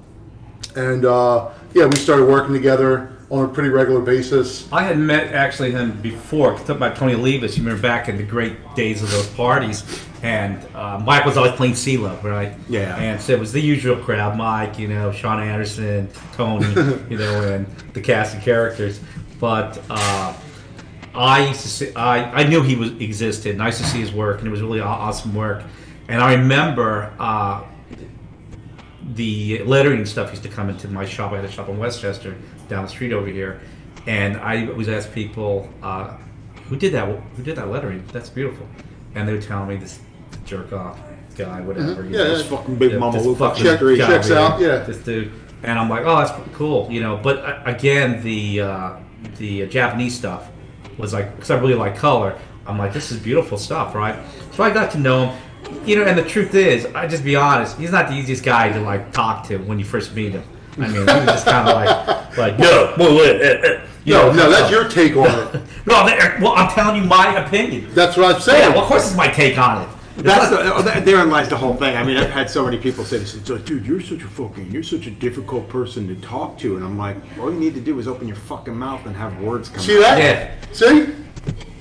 and yeah, we started working together on a pretty regular basis. I had met actually him before. Talking about Tony Levis, you remember back in the great days of those parties, and Mike was always playing CeeLo, right? Yeah. And so it was the usual crowd: Mike, Sean Anderson, Tony, and the cast of characters. But I used to see, I knew he existed, and I used to see his work, and it was really awesome work. And I remember the lettering stuff used to come into my shop. I had a shop in Westchester, down the street over here, and I always asked people, "Who did that? Who did that lettering? That's beautiful." And they would tell me, "This jerk off guy, whatever." Yeah, this fucking big mama this Luke fucking checks out. Yeah, this dude. And I'm like, "Oh, that's pretty cool," But again, the Japanese stuff was like, because I really like color. I'm like, this is beautiful stuff, right? So I got to know him. And the truth is, I just be honest, he's not the easiest guy to like talk to when you first meet him. I mean, he was just kind of like, no, no, that's your take on it. No, well, I'm telling you my opinion. That's what I'm saying. Yeah, well, of course it's my take on it. Therein lies the whole thing. I mean, I've had so many people say this. It's like, dude, you're such a difficult person to talk to. And I'm like, all you need to do is open your fucking mouth and have words come out. See that? Yeah. See?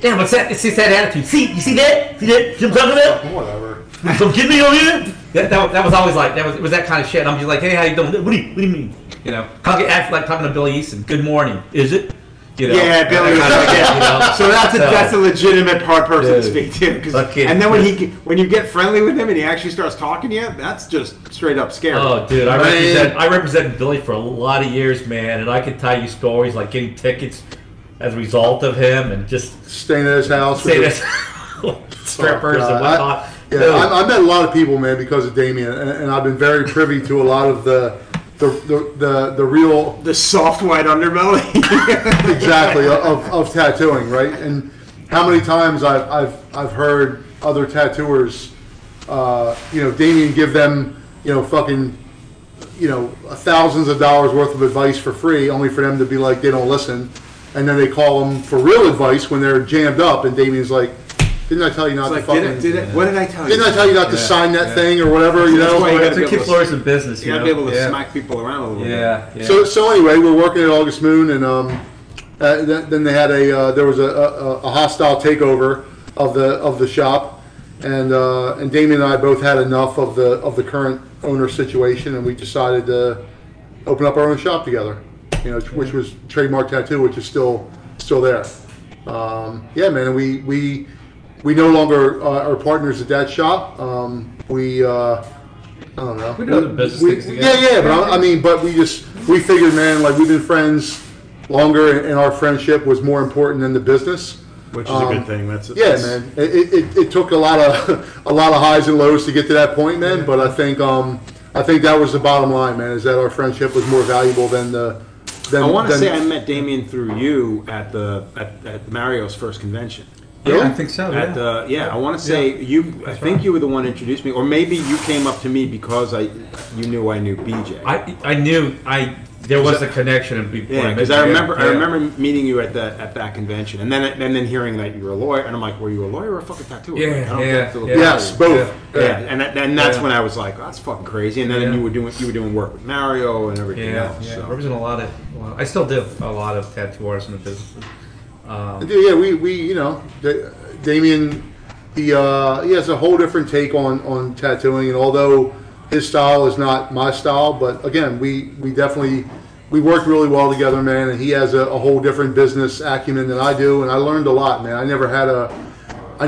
Yeah, what's that? It's just that attitude. See, you see that? See that? See what I'm talking about? Whatever. So get me over here. That was always like it was that kind of shit. I'm just like, hey, how you doing? What do you mean? Act like talking to Billy Easton. Good morning. Is it? Yeah, Billy. So that's a legitimate hard person to speak to. And then when you get friendly with him and he actually starts talking to you, that's just straight up scary. Oh, dude, I represented Billy for a lot of years, man, and I could tell you stories like getting tickets as a result of him and just staying at his house. Strippers and whatnot. I met a lot of people, man, because of Damien, and I've been very privy to a lot of the real soft white underbelly exactly of tattooing, right? And how many times I've heard other tattooers, Damien give them fucking thousands of dollars worth of advice for free, only for them to be like they don't listen, and then they call them for real advice when they're jammed up, and Damien's like, didn't I tell you not to fucking... What did I tell you? Didn't I tell you not to sign that thing or whatever, That's why you got to keep lawyers in business, you got to be able to smack people around a little bit. Yeah. So anyway, we're working at August Moon, and then they had there was a hostile takeover of the shop, and Damien and I both had enough of the current owner situation, and we decided to open up our own shop together, which was Trademark Tattoo, which is still there. Yeah, man, and we no longer are partners at that shop. I don't know. We do other business things together. Yeah, but we figured, man, like we've been friends longer, and our friendship was more important than the business. Which is a good thing. That's man. It took a lot of highs and lows to get to that point, man. But I think that was the bottom line, man. Is that our friendship was more valuable than the. I want to say I met Damien through you at Mario's first convention. Yeah, I think so. I want to say you. I think you were the one who introduced me, or maybe you came up to me because you knew I knew BJ. I knew there was a connection. Because I remember meeting you at that convention, and then hearing that you were a lawyer, and I'm like, were you a lawyer or a fucking tattooer? Yes, both. And that's when I was like, oh, that's fucking crazy. And then you were doing work with Mario and everything else. Yeah, I represent a lot of. Well, I still do a lot of tattoo artists in the business. Damien, he has a whole different take on tattooing, and although his style is not my style, but again, we definitely work really well together, man. And he has a whole different business acumen than I do, and I learned a lot, man. I never had a. I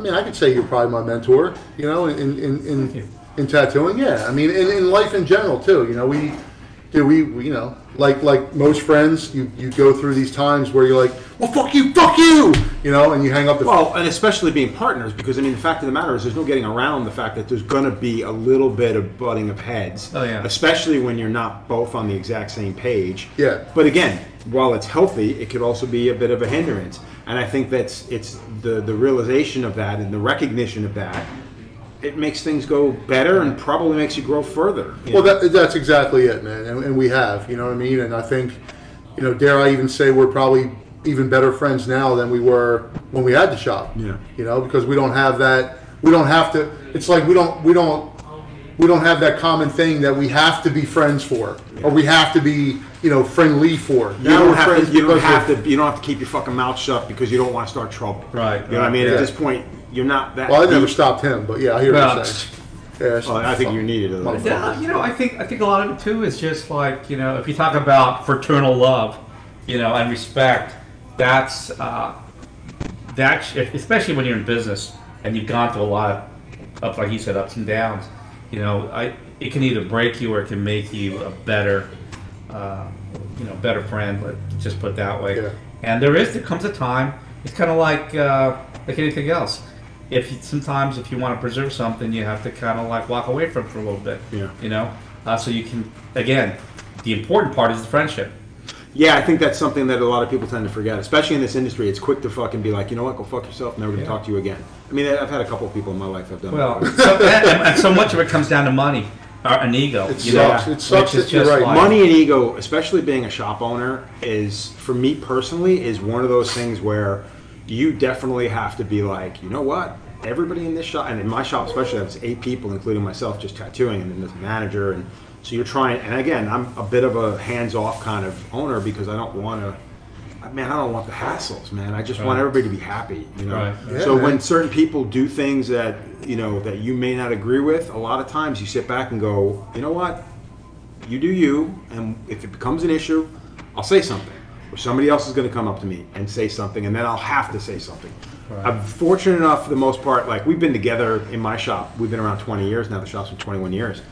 mean, I could say you're probably my mentor, in tattooing. Yeah, I mean, in life in general too. We like most friends, you go through these times where you're like, well, fuck you, and you hang up the phone. Well, and especially being partners, because I mean, the fact of the matter is, there's no getting around the fact that there's going to be a little bit of butting of heads. Oh yeah. Especially when you're not both on the exact same page. Yeah. But again, while it's healthy, it could also be a bit of a hindrance, and I think it's the realization of that and the recognition of that. It makes things go better and probably makes you grow further. Well, that's exactly it, man. And we have, you know what I mean? And I think, dare I even say we're probably even better friends now than we were when we had the shop. Yeah. Because we don't have that we don't have to. It's like we don't have that common thing that we have to be friends for, or we have to be, friendly for. You don't have to keep your fucking mouth shut because you don't want to start trouble. Right. You know what I mean? At this point, you're not that. Well, I never stopped him, but yeah, I hear what you're saying. Yeah, well, I think you needed it. I think a lot of it too is just like, if you talk about fraternal love, and respect, that's especially when you're in business and you've gone through a lot of, like you said, ups and downs. It can either break you or it can make you a better, better friend. Let's just put it that way. Yeah. And there comes a time. It's kind of like anything else. Sometimes if you want to preserve something, you have to kind of like walk away from it for a little bit. Yeah. So you can, again, the important part is the friendship. Yeah, I think that's something that a lot of people tend to forget, especially in this industry. It's quick to fucking be like, you know what, go fuck yourself, never going to talk to you again. I mean, I've had a couple of people in my life I've done that. And so much of it comes down to money, and ego. It sucks that you're right. Money and ego, especially being a shop owner, is, for me personally, is one of those things where you definitely have to be like, you know what, everybody in this shop, and in my shop especially, there's 8 people, including myself, just tattooing, and then there's a manager, and so you're trying, and again, I'm a bit of a hands-off kind of owner because I don't want the hassles, man. I just want everybody to be happy, Right. Yeah, so man. when certain people do things that, that you may not agree with, a lot of times you sit back and go, you know what, you do you, and if it becomes an issue, I'll say something. Or somebody else is going to come up to me and say something, and then I'll have to say something. Right. I'm fortunate enough, for the most part, like we've been together in my shop. We've been around 20 years now. The shop's been 21 years.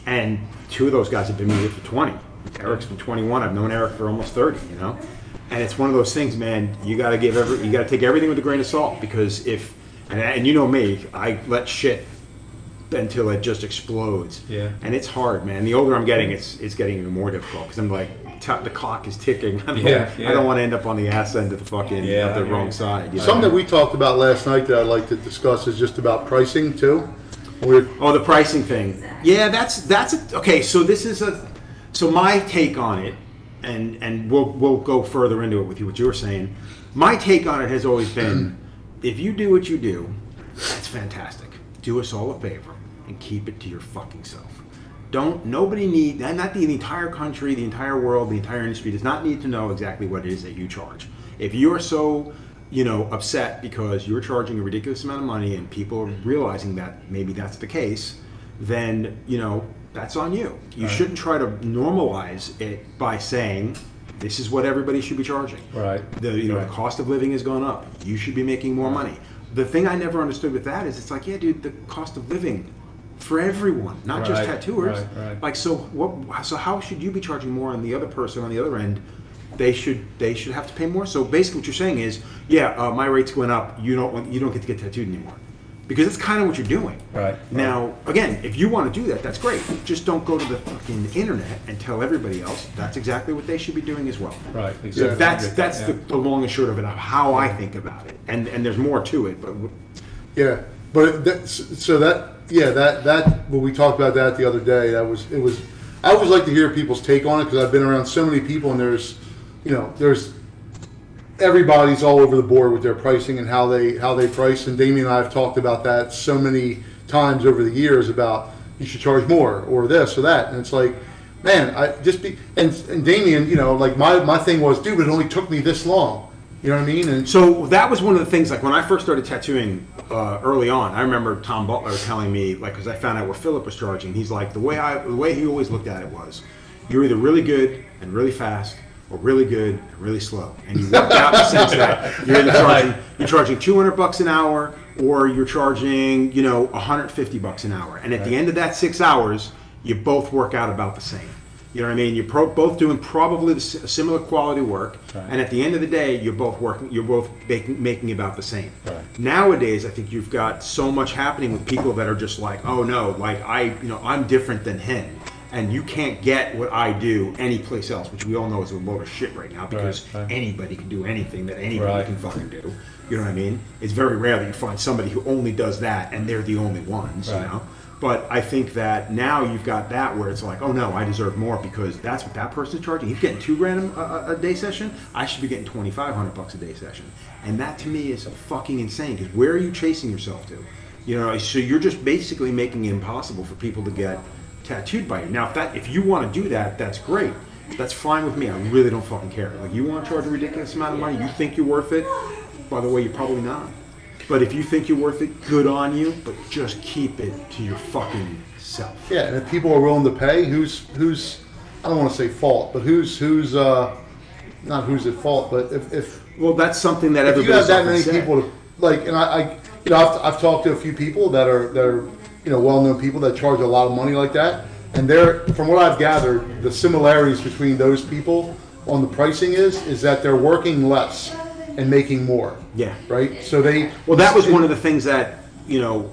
And 2 of those guys have been with me for 20. Eric's been 21. I've known Eric for almost 30, And it's one of those things, man, you got to take everything with a grain of salt, because and you know me, I let shit until it just explodes. Yeah. And it's hard, man. The older I'm getting, it's getting even more difficult, because I'm like, the clock is ticking. I don't want to end up on the ass end of the fucking the wrong side. Something that we talked about last night that I'd like to discuss is just about pricing too. The pricing thing. Yeah, that's okay. So this is so my take on it, and we'll go further into it with what you were saying. My take on it has always been, if you do what you do, that's fantastic. Do us all a favor and keep it to your fucking self. Nobody need, not the entire country, the entire world, the entire industry does not need to know exactly what it is that you charge. If you're so, upset because you're charging a ridiculous amount of money and people are realizing that maybe that's the case, then, that's on you. You shouldn't try to normalize it by saying, this is what everybody should be charging. Right. The cost of living has gone up. You should be making more money. The thing I never understood with that is, it's like, yeah, dude, the cost of living for everyone, not just tattooers. Right. Like, so how should you be charging more on the other person on the other end? They should have to pay more. So basically, what you're saying is, my rate's going up. You don't get to get tattooed anymore, because that's kind of what you're doing. Right. Now, again, if you want to do that, that's great. Just don't go to the fucking internet and tell everybody else that's exactly what they should be doing as well. Right. So Exactly. that's the long and short of it, of how I think about it. And there's more to it, but when we talked about that the other day, I always like to hear people's take on it, because I've been around so many people, and there's everybody's all over the board with their pricing and how they price. And Damien and I have talked about that so many times over the years, about you should charge more or this or that. And it's like, man, and Damien, like my thing was, dude, it only took me this long. You know what I mean? And so that was one of the things, like when I first started tattooing early on, I remember Tom Butler telling me, like, because I found out what Philip was charging, he's like, the way he always looked at it was, you're either really good and really fast, or really good and really slow. And you work out in the sense that you're either charging $200 an hour, or you're charging, $150 an hour. And at the end of that 6 hours, you both work out about the same. You know what I mean? You're both doing probably a similar quality work, and at the end of the day, you're both making about the same. Right. Nowadays, I think you've got so much happening with people that are just like, oh no, like I'm different than him, and you can't get what I do anyplace else, which we all know is a load of shit right now, because anybody can do anything that anybody can fucking do. You know what I mean? It's very rare that you find somebody who only does that and they're the only ones. Right. But I think that now you've got that where it's like, oh no, I deserve more because that's what that person's charging. He's getting $2,000 a day session. I should be getting $2,500 a day session. And that to me is fucking insane, because where are you chasing yourself to? You know, so you're just basically making it impossible for people to get tattooed by you. Now, if you want to do that, that's great. That's fine with me. I really don't fucking care. Like, you want to charge a ridiculous amount of money, you think you're worth it. By the way, you're probably not. But if you think you're worth it, good on you. But just keep it to your fucking self. Yeah, and if people are willing to pay, who's I don't want to say fault, but who's not who's at fault, but if well, that's something that if you have that many said. people to, like, and I you know, I've talked to a few people that are you know, well-known people that charge a lot of money like that, and they're, from what I've gathered, the similarities between those people on the pricing is that they're working less and making more. Yeah. Right. So they. Well, that was one of the things that, you know,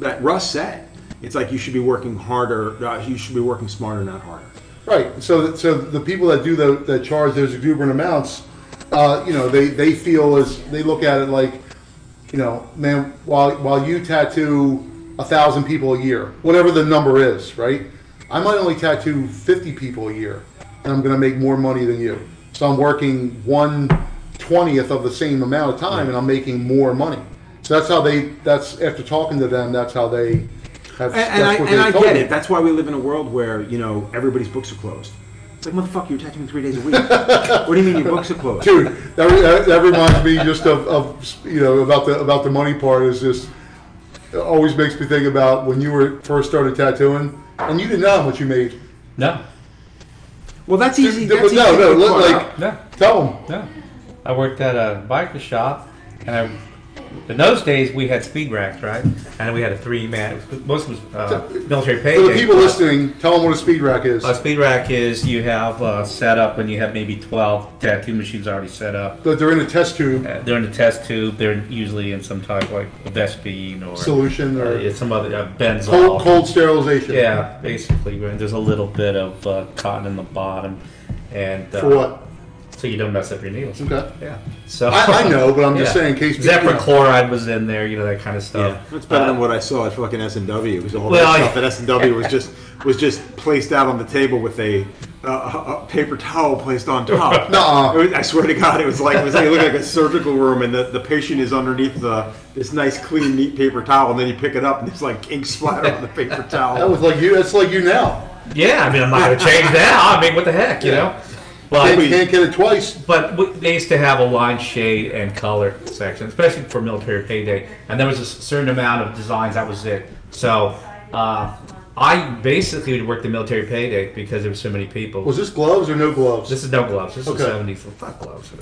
that Russ said. It's like you should be working harder. You should be working smarter, not harder. Right. So the people that do that charge those exuberant amounts, you know, they feel as they look at it like, you know, man, while you tattoo 1,000 people a year, whatever the number is, right? I might only tattoo 50 people a year, and I'm going to make more money than you. So I'm working 1/20th of the same amount of time, and I'm making more money. So that's how that's after talking to them, that's how they have. And I get it. That's why we live in a world where, you know, everybody's books are closed. It's like, motherfucker, you're tattooing 3 days a week. What do you mean your books are closed? Dude, that reminds me just of you know, about the money part. Is just, it always makes me think about when you were first started tattooing, and you didn't know how much you made. No. Well, that's easy. No, tell them. No. I worked at a biker shop, and in those days we had speed racks, right? And we had a 3-man. Most was military pay. For the people listening, tell them what a speed rack is. A speed rack is you have set up when you have maybe 12 tattoo machines already set up. But they're in a test tube. They're in a test tube. They're usually in some type like a Vespine or solution or some other Benzol. Cold sterilization. Yeah, basically. There's a little bit of cotton in the bottom, and for what? So you don't mess up your needles. Okay. Yeah. So I know, but I'm just saying in case. Zephyr chloride was in there, you know, that kind of stuff. Yeah, it's better than what I saw at fucking S&W. Because all that stuff at S&W was just placed out on the table with a paper towel placed on top. I swear to God, it was like it looked like a surgical room, and the patient is underneath this nice, clean, neat paper towel, and then you pick it up, and there's like ink splatter on the paper towel. That was like you. That's like you now. Yeah, I mean, I'm not going to change that. I mean, what the heck, you know? Well, you can't get it twice. But they used to have a line, shade, and color section, especially for military payday. And there was a certain amount of designs, that was it. So I basically would work the military payday because there were so many people. Was this gloves or no gloves? This is no gloves. This is 70s. Fuck gloves.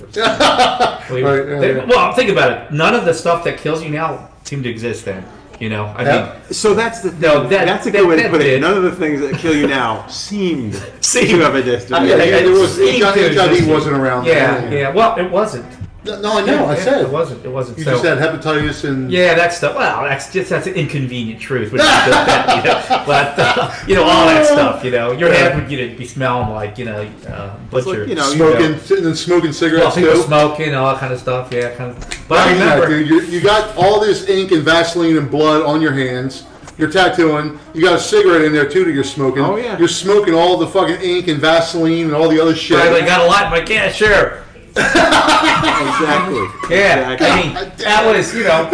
Well, think about it. None of the stuff that kills you now seem to exist then. You know, I mean, so that's the thing. No, that's a good way to put it. None of the things that kill you now seemed to have a distance. HIV wasn't around. Yeah. Well, it wasn't. No, I know. I said it wasn't. It wasn't. You just had hepatitis and that stuff. Well, that's an inconvenient truth. Which is good, you know? But you know, all that stuff. You know, your head would be smelling like butcher. Like, you know, smoking cigarettes. People smoking, all that kind of stuff. Yeah, kind of. But I remember, dude, you got all this ink and Vaseline and blood on your hands. You're tattooing. You got a cigarette in there too that you're smoking. Oh yeah. You're smoking all the fucking ink and Vaseline and all the other shit. Right, they got a lot, but yeah, sure. Exactly. Yeah, exactly. I mean, that was, you know,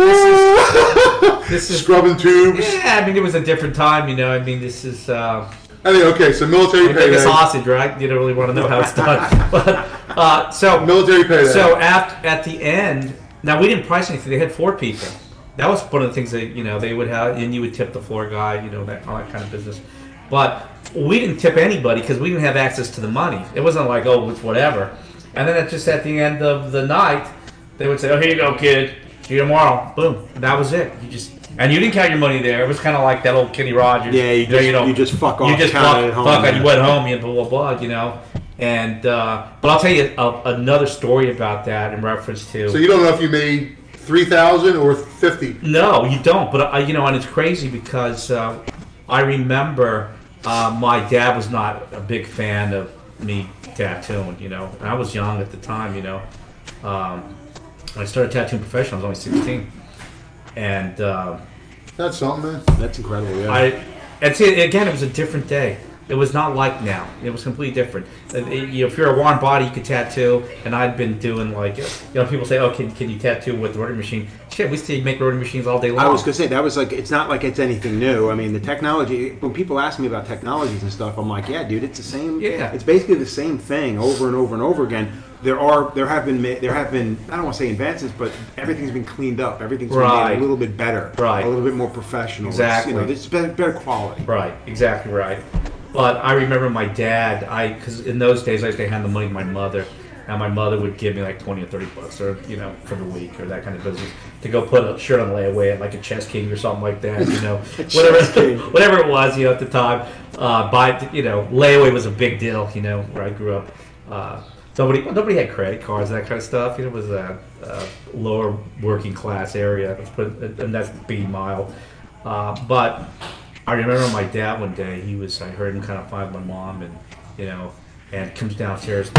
this is scrubbing tubes. Yeah, I mean, it was a different time, you know. I mean, this is. I mean, okay, so military payday. Like a sausage, right? You don't really want to know how it's done. But so military payday. So at the end, now we didn't price anything. They had 4 people. That was one of the things that they would have, and you would tip the floor guy, all that kind of business. But we didn't tip anybody because we didn't have access to the money. It wasn't like, oh, it's whatever. And then at the end of the night, they would say, "Oh, here you go, kid. See you tomorrow." Boom. And that was it. And you didn't count your money there. It was kind of like that old Kenny Rogers. Yeah, you just fuck off. You just fuck and you went home. You blah blah blah. And but I'll tell you another story about that in reference to. So you don't know if you made 3,000 or 50? No, you don't. But and it's crazy because I remember my dad was not a big fan of me tattooing, and I was young at the time, I started tattooing professional, I was only 16, and that's something, man. That's incredible. Yeah. And see, again, it was a different day. It was not like now. It was completely different. If you're a warm body, you could tattoo. And I'd been doing like, people say, "Oh, can you tattoo with the rotary machine?" Shit, we still make rotary machines all day long. I was gonna say that was like, it's not like it's anything new. I mean, the technology. When people ask me about technologies and stuff, I'm like, yeah, dude, it's the same. Yeah. It's basically the same thing over and over and over again. There have been I don't want to say advances, but everything's been cleaned up. Everything's been made a little bit better, right? A little bit more professional. Exactly. It's better quality. Right. Exactly right. But I remember my dad. Because in those days I used to hand the money to my mother, and my mother would give me like $20 or $30, or for the week or that kind of business, to go put a shirt on layaway at like a Chess King or something like that. Whatever it was, at the time. Layaway was a big deal. Where I grew up. Nobody had credit cards, that kind of stuff. It was a lower working class area. And that's B mile. But I remember my dad one day. I heard him kind of find my mom, and comes downstairs.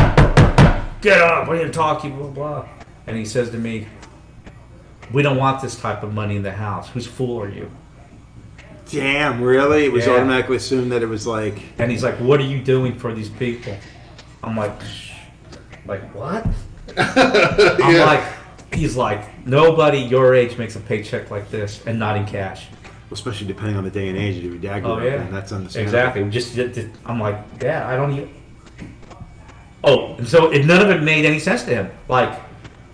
Get up! I need to talk to you. Blah blah. And he says to me, "We don't want this type of money in the house. Whose fool are you?" Damn, really? It was automatically assumed that it was like. And he's like, "What are you doing for these people?" I'm like. Like what? I'm like, he's like, nobody your age makes a paycheck like this, and not in cash. Especially depending on the day and age of your dad grew up, and that's understandable. Exactly. I'm like, Dad, I don't even. Oh, and so none of it made any sense to him. Like,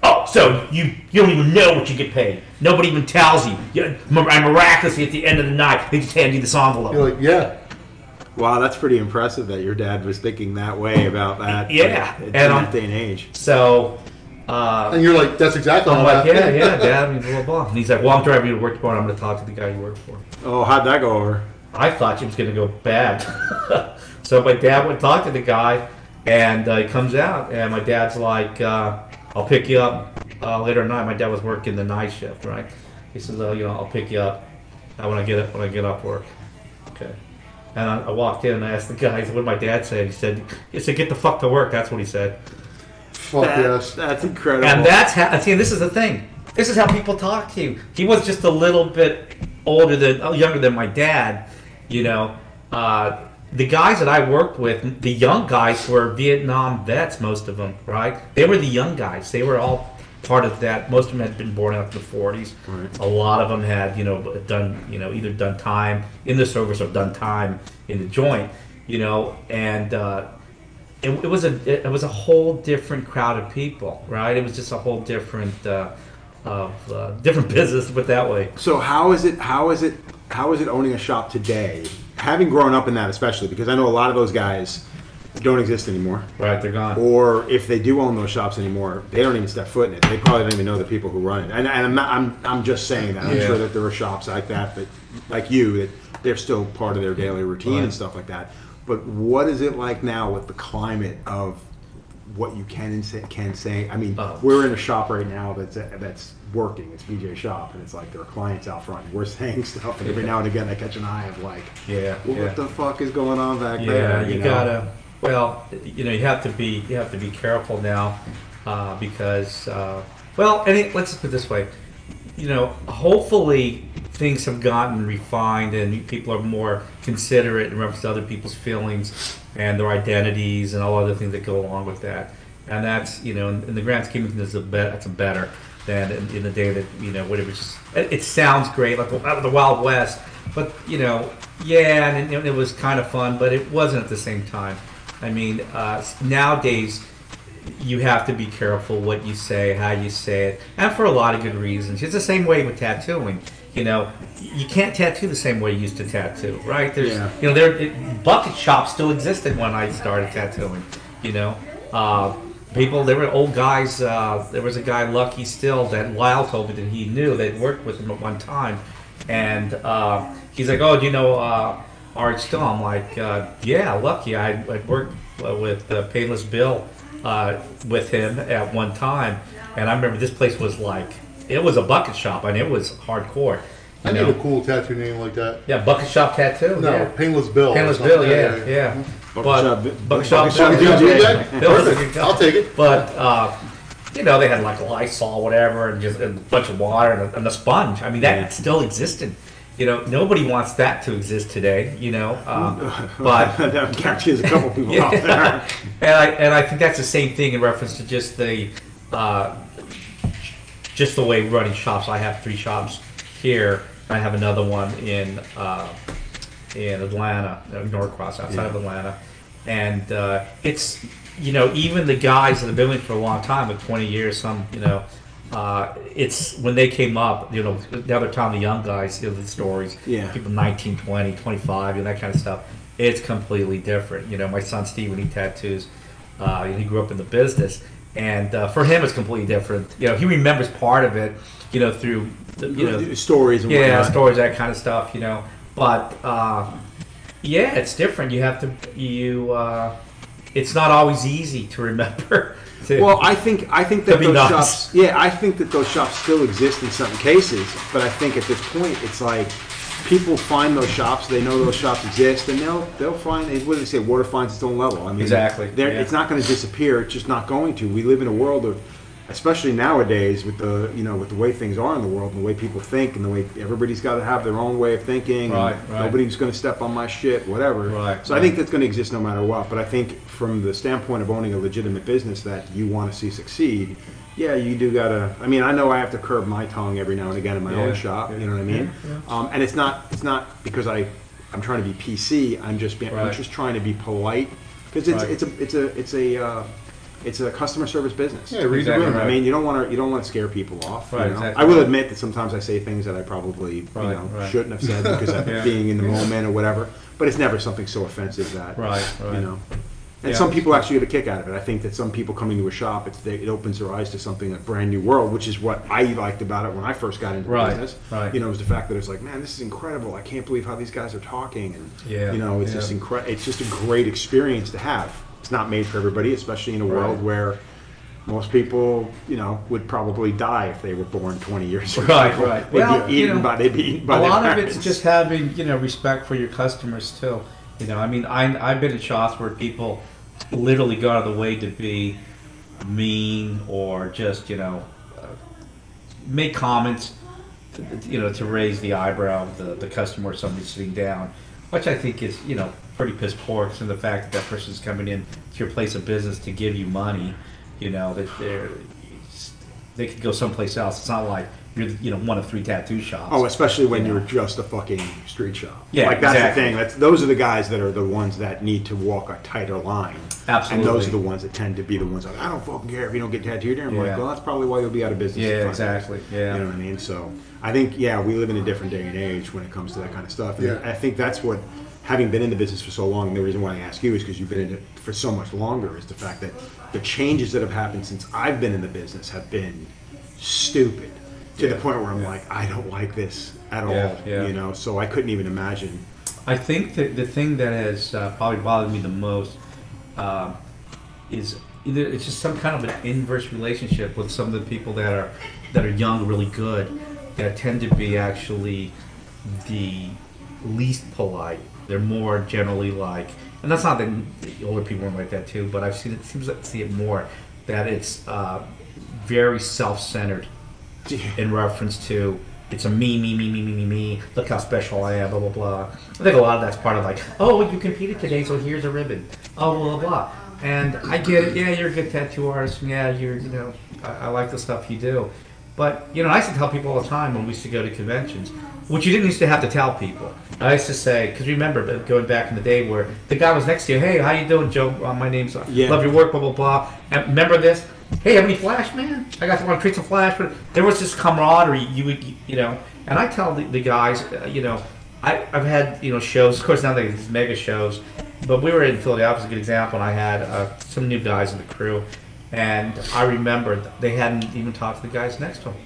oh, so you don't even know what you get paid. Nobody even tells you. Miraculously, at the end of the night, they just hand you this envelope. You're like, yeah. Wow, that's pretty impressive that your dad was thinking that way about that. Yeah, in that day and age. So, and you're like, that's exactly. I'm like, yeah, Dad, blah blah. And he's like, well, I'm driving you to work tomorrow. I'm going to talk to the guy you work for. Oh, how'd that go over? I thought it was going to go bad. So my dad would talk to the guy, and he comes out, and my dad's like, I'll pick you up later at night. My dad was working the night shift, right? He says, I'll pick you up when I get off work. Okay. And I walked in and I asked the guy, what did my dad say? He said, get the fuck to work. That's what he said. Fuck yes. That's incredible. And that's how, see, this is the thing. This is how people talk to you. He was just a little bit younger than my dad, The guys that I worked with, the young guys were Vietnam vets, most of them, right? They were the young guys. They were all part of that. Most of them had been born out in the 40s. Right. A lot of them had, done, either done time in the service or done time in the joint, and it was a whole different crowd of people, right? It was just a whole different different business, put that way. So how is it owning a shop today? Having grown up in that, especially because I know a lot of those guys don't exist anymore. Right, they're gone. Or if they do own those shops anymore, they don't even step foot in it. They probably don't even know the people who run it. And I'm just saying that. I'm sure that there are shops like that, like you, that they're still part of their daily routine and stuff like that. But what is it like now with the climate of what you can say? I mean, we're in a shop right now that's working. It's BJ's shop, and it's like there are clients out front. And we're saying stuff, and every now and again I catch an eye of like, what the fuck is going on back there? Yeah, you gotta. Well, you have to be careful now because let's put it this way, hopefully things have gotten refined and people are more considerate in reference to other people's feelings and their identities and all other things that go along with that. And that's in the grand scheme of things, that's better than in the day that whatever. It sounds great like the Wild West, but and it was kind of fun, but it wasn't at the same time. I mean, nowadays you have to be careful what you say, how you say it, and for a lot of good reasons. It's the same way with tattooing. You can't tattoo the same way you used to tattoo, right? There's, bucket shops still existed when I started tattooing. People, there were old guys. There was a guy, Lucky Still, that Lyle told me that he knew. They'd worked with him at one time, and he's like, "Oh, do you know Art Still?" I'm like, "Yeah, Lucky. I'd worked with Painless Bill with him at one time, and I remember this place was like, it was a bucket shop, and it was hardcore." I need a cool tattoo name like that. Yeah, Bucket Shop Tattoo. No, Painless Bill. Painless Bill, yeah. Bucket Shop Bill. I'll take it. But they had like Lysol, whatever, and just a bunch of water and a sponge. I mean, that still existed. nobody wants that to exist today, but that guarantees a couple people out there. And I think that's the same thing in reference to just the way running shops. I have 3 shops here. I have another one in Atlanta, Norcross, outside of Atlanta, and it's even the guys that have been with for a long time, like 20 years, some it's when they came up, the other time the young guys, the stories, people 19, 20, 25, that kind of stuff. It's completely different. My son Steve, when he tattoos, he grew up in the business, and for him it's completely different. He remembers part of it, through stories and whatnot. Stories, that kind of stuff. But it's different. You have to it's not always easy to remember. Well, I think that those shops. Yeah, I think that those shops still exist in some cases, but I think at this point it's like people find those shops. They know those shops exist, and they'll find. What do they say? Water finds its own level. I mean, exactly. It's not going to disappear. It's just not going to. We live in a world of, especially nowadays, with the with the way things are in the world and the way people think and the way everybody's got to have their own way of thinking. Right. Nobody's going to step on my shit, whatever. Right. So I think that's going to exist no matter what. But I think from the standpoint of owning a legitimate business that you want to see succeed, you do gotta. I mean, I know I have to curb my tongue every now and again in my own shop. You know what I mean? Yeah. And it's not because I'm trying to be PC. I'm just trying to be polite because it's a customer service business. Yeah, read the room. I mean, you don't want to scare people off. Right, I will admit that sometimes I say things that I probably shouldn't have said because I'm being in the moment or whatever. But it's never something so offensive that And some people actually get a kick out of it. I think that some people coming to a shop, it opens their eyes to something, a brand new world, which is what I liked about it when I first got into business. Right. It was the fact that it's like, man, this is incredible. I can't believe how these guys are talking, and it's just incredible. It's just a great experience to have. It's not made for everybody, especially in a world where most people, would probably die if they were born 20 years ago. Right. They'd be eaten by a lot of it's just having respect for your customers too. I mean, I've been in shops where people literally go out of the way to be mean or just make comments to raise the eyebrow of the customer or somebody sitting down, which I think is pretty piss poor, because of the fact that person's coming in to your place of business to give you money, that they could go someplace else. It's not like you're one of 3 tattoo shops. Oh, especially when you're just a fucking street shop. Yeah, like that's the thing. Those are the guys that are the ones that need to walk a tighter line. Absolutely. And those are the ones that tend to be the ones like, I don't fucking care if you don't get tattooed here. I'm like, well, that's probably why you'll be out of business. Yeah, exactly. Yeah. You know what I mean? So I think, we live in a different day and age when it comes to that kind of stuff. And I think that's what, having been in the business for so long, and the reason why I ask you is because you've been in it for so much longer, is the fact that the changes that have happened since I've been in the business have been stupid. To the point where I'm like, I don't like this at all, so I couldn't even imagine. I think that the thing that has probably bothered me the most is either it's just some kind of an inverse relationship with some of the people that are young, really good, that tend to be actually the least polite. They're more generally like, and that's not that the older people aren't like that too, but I've seen it, seems like see it more, that it's very self-centered. In reference to, it's a me, look how special I am, blah, blah, blah. I think a lot of that's part of like, oh, you competed today, so here's a ribbon. Oh, blah, blah, blah. And I get it, you're a good tattoo artist, and you're, I like the stuff you do. But, I used to tell people all the time when we used to go to conventions, which you didn't used to have to tell people. I used to say, because remember, going back in the day where the guy was next to you, hey, how you doing, Joe? My name's, love your work, blah, blah, blah. And remember this? Hey, have any flash, man? I got to want to treat some flash, but there was this camaraderie. And I tell the guys, I've had shows. Of course, now they these mega shows, but we were in Philadelphia. Is a good example. And I had some new guys in the crew, and I remember they hadn't even talked to the guys next to them,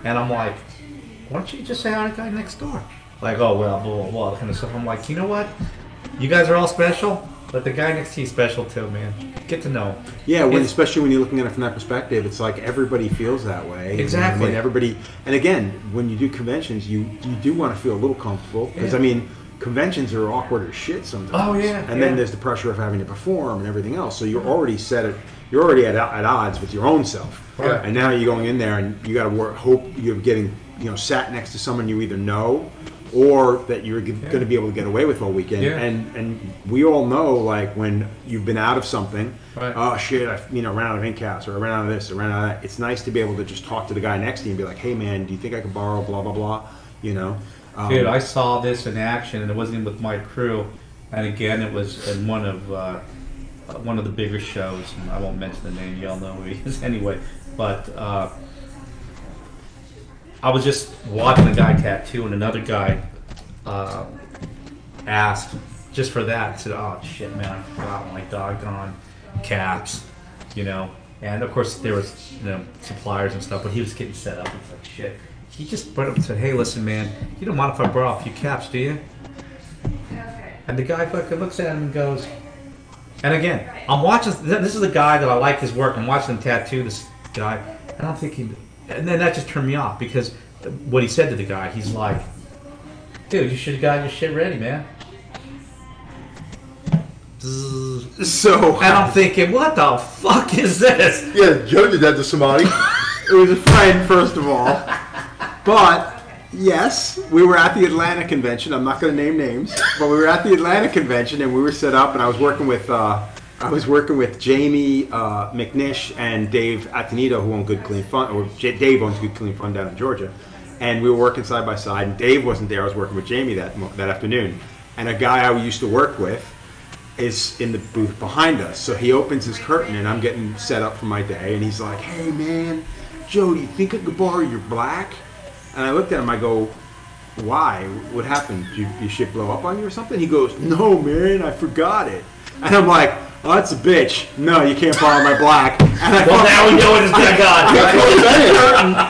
and I'm like, why don't you just say hi to the guy next door? Like, oh well, blah blah blah, kind of stuff. I'm like, you know what? You guys are all special. But the guy next to you is special too, man. Get to know him. Yeah, especially when you're looking at it from that perspective, it's like everybody feels that way. Exactly. And everybody, and again, when you do conventions, you do want to feel a little comfortable because conventions are awkward as shit sometimes. Oh yeah. And then there's the pressure of having to perform and everything else. So you're already at odds with your own self. Right. And now you're going in there and you got to hope you're getting sat next to someone you either know or that you're going to be able to get away with all weekend. Yeah. And we all know, like, when you've been out of something, right. Oh shit, I ran out of ink caps, or I ran out of this, or ran out of that. It's nice to be able to just talk to the guy next to you and be like, hey man, do you think I could borrow blah blah blah? You know. Dude, I saw this in action, and it wasn't even with my crew. And again, it was in one of the bigger shows. And I won't mention the name; y'all know who he is anyway. But I was just watching a guy tattoo, and another guy asked just for that. Said, "Oh shit, man, I forgot my doggone caps," you know. And of course, there was suppliers and stuff, but he was getting set up. He's like, "Shit." He just brought up and said, "Hey, listen, man, you don't mind if I borrow a few caps, do you?" And the guy fucking looks at him and goes, and again, I'm watching, this is a guy that I like his work, I'm watching him tattoo this guy, and I'm thinking, and then that just turned me off, because what he said to the guy, he's like, dude, you should have gotten your shit ready, man. So, and I'm thinking, what the fuck is this? Yeah, Joe did that to somebody. It was a friend, first of all. But yes, we were at the Atlanta convention. I'm not going to name names, but we were at the Atlanta convention and we were set up, and I was working with Jamie McNish and Dave Atenito, who own Good Clean Fun, or Dave owns Good Clean Fun down in Georgia, and we were working side by side. And Dave wasn't there. I was working with Jamie that afternoon, and a guy I used to work with is in the booth behind us. So he opens his curtain, and I'm getting set up for my day, and he's like, "Hey man, Joe, do you think I could borrow your black?" And I looked at him, I go, "Why? What happened? Did your shit blow up on you or something?" He goes, "No, man, I forgot it." And I'm like, "Oh, that's a bitch. No, you can't borrow my black." And now we know what it's gonna got.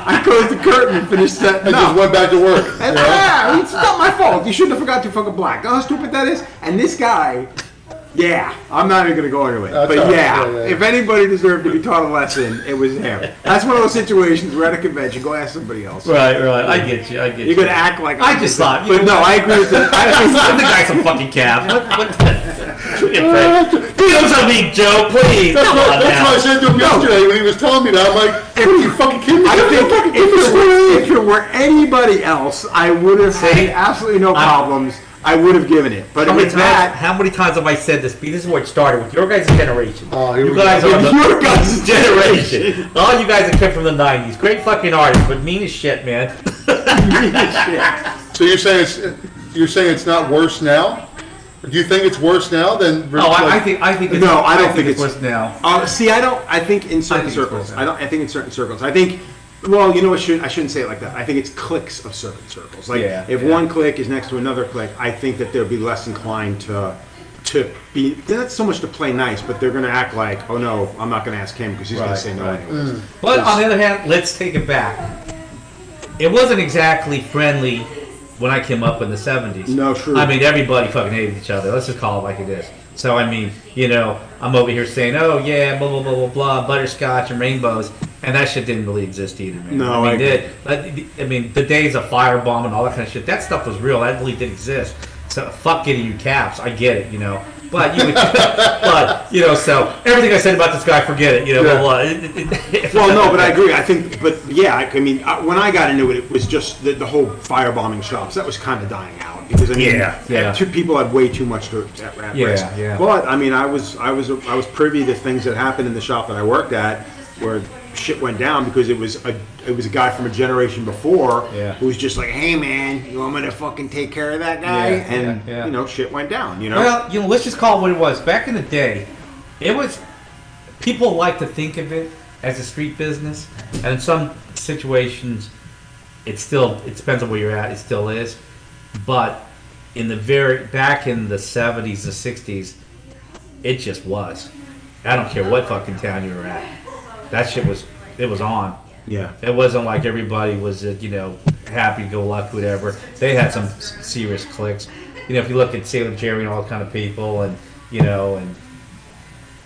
I closed the curtain and finished that. I just went back to work. And, it's not my fault. You shouldn't have forgot your fucking black. Know how stupid that is? And this guy... Yeah, I'm not even going to go into it. But yeah, if anybody deserved to be taught a lesson, it was him. That's one of those situations. We're at a convention. Go ask somebody else. Right. I get you. You're going to act like I just thought. But no, I agree with that. I the guy some fucking cap. Please don't tell me, Joe. Please. That's what I said to him yesterday when he was telling me that. I'm like, "What are you fucking kidding me?" I think if it were anybody else, I would have had absolutely no problems. I would have given it, but how many times have I said this? This is where it started with your guys' generation. Oh, you guys are your guys' generation. All you guys that came from the '90s, great fucking artists, but mean as shit, man. Mean as shit. So you're saying it's not worse now? Do you think it's worse now than? I think it's. No, I don't think it's worse now. See, I don't. I think in certain circles. I think in certain circles. I think. Well, you know, I shouldn't say it like that. I think it's cliques of certain circles. Like, if one clique is next to another clique, I think that they'll be less inclined to be, not so much to play nice, but they're going to act like, "Oh no, I'm not going to ask him because he's going to say no anyways." But on the other hand, let's take it back. It wasn't exactly friendly when I came up in the '70s. No, true. I mean, everybody fucking hated each other. Let's just call it like it is. So, I mean, I'm over here saying, "Oh yeah, blah blah blah blah blah, butterscotch and rainbows." And that shit didn't really exist either, man. No, I mean, the days of firebomb and all that kind of shit, that stuff was real. That really did exist. So, fuck getting you caps. I get it, But, so everything I said about this guy, forget it, Well, no, but I agree. I think, but yeah, I mean, when I got into it, it was just the whole firebombing shops. That was kind of dying out. Because, I mean, two people had way too much at risk. Yeah. But, I mean, I was privy to things that happened in the shop that I worked at where shit went down because it was a guy from a generation before who was just like, "Hey man, you want me to fucking take care of that guy?" Shit went down. Well, let's just call it what it was. Back in the day, it was, people like to think of it as a street business, and in some situations, it depends on where you're at. It still is, but back in the '70s, the '60s, it just was. I don't care what fucking town you were at. That shit was on. Yeah. It wasn't like everybody was, happy-go-lucky, whatever. They had some serious cliques. If you look at Sailor Jerry and all kind of people, and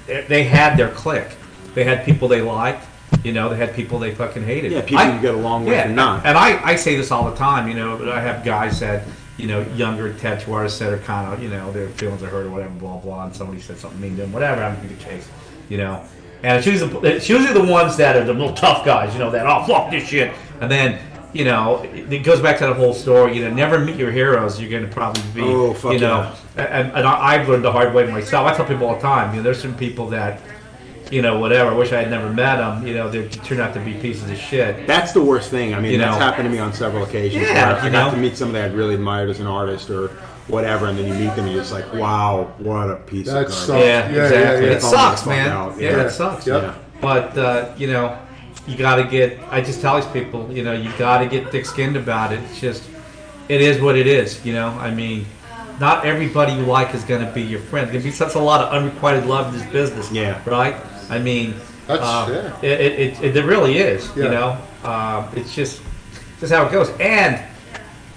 they had their clique. They had people they liked. They had people they fucking hated. Yeah, people you get along with and not. And I say this all the time. I have guys that, younger tattoo artists that are kind of, their feelings are hurt or whatever, blah blah, and somebody said something mean to them, whatever. I'm gonna be the case, And it's usually the ones that are the little tough guys, that, "Oh, fuck this shit." And then you know, it goes back to that whole story. You know, never meet your heroes. You're going to probably be, you know, and I've learned the hard way myself. I tell people all the time, you know, there's some people that, you know, whatever. I wish I had never met them. You know, they turn out to be pieces of shit. That's the worst thing. I mean, that's know, happened to me on several occasions. Yeah, I got to meet somebody I really admired as an artist or whatever, and then you meet them and you're just like, wow, what a piece of garbage. Yeah, exactly. It sucks, man. Yeah, it sucks. Yep. Yeah. But, you know, you got to get, I just tell these people, you know, you got to get thick-skinned about it. It's just, it is what it is, you know. I mean, not everybody you like is going to be your friend. There's going to be such a lot of unrequited love in this business. Yeah. Right? I mean, That's, it really is, you know. It's just how it goes. And,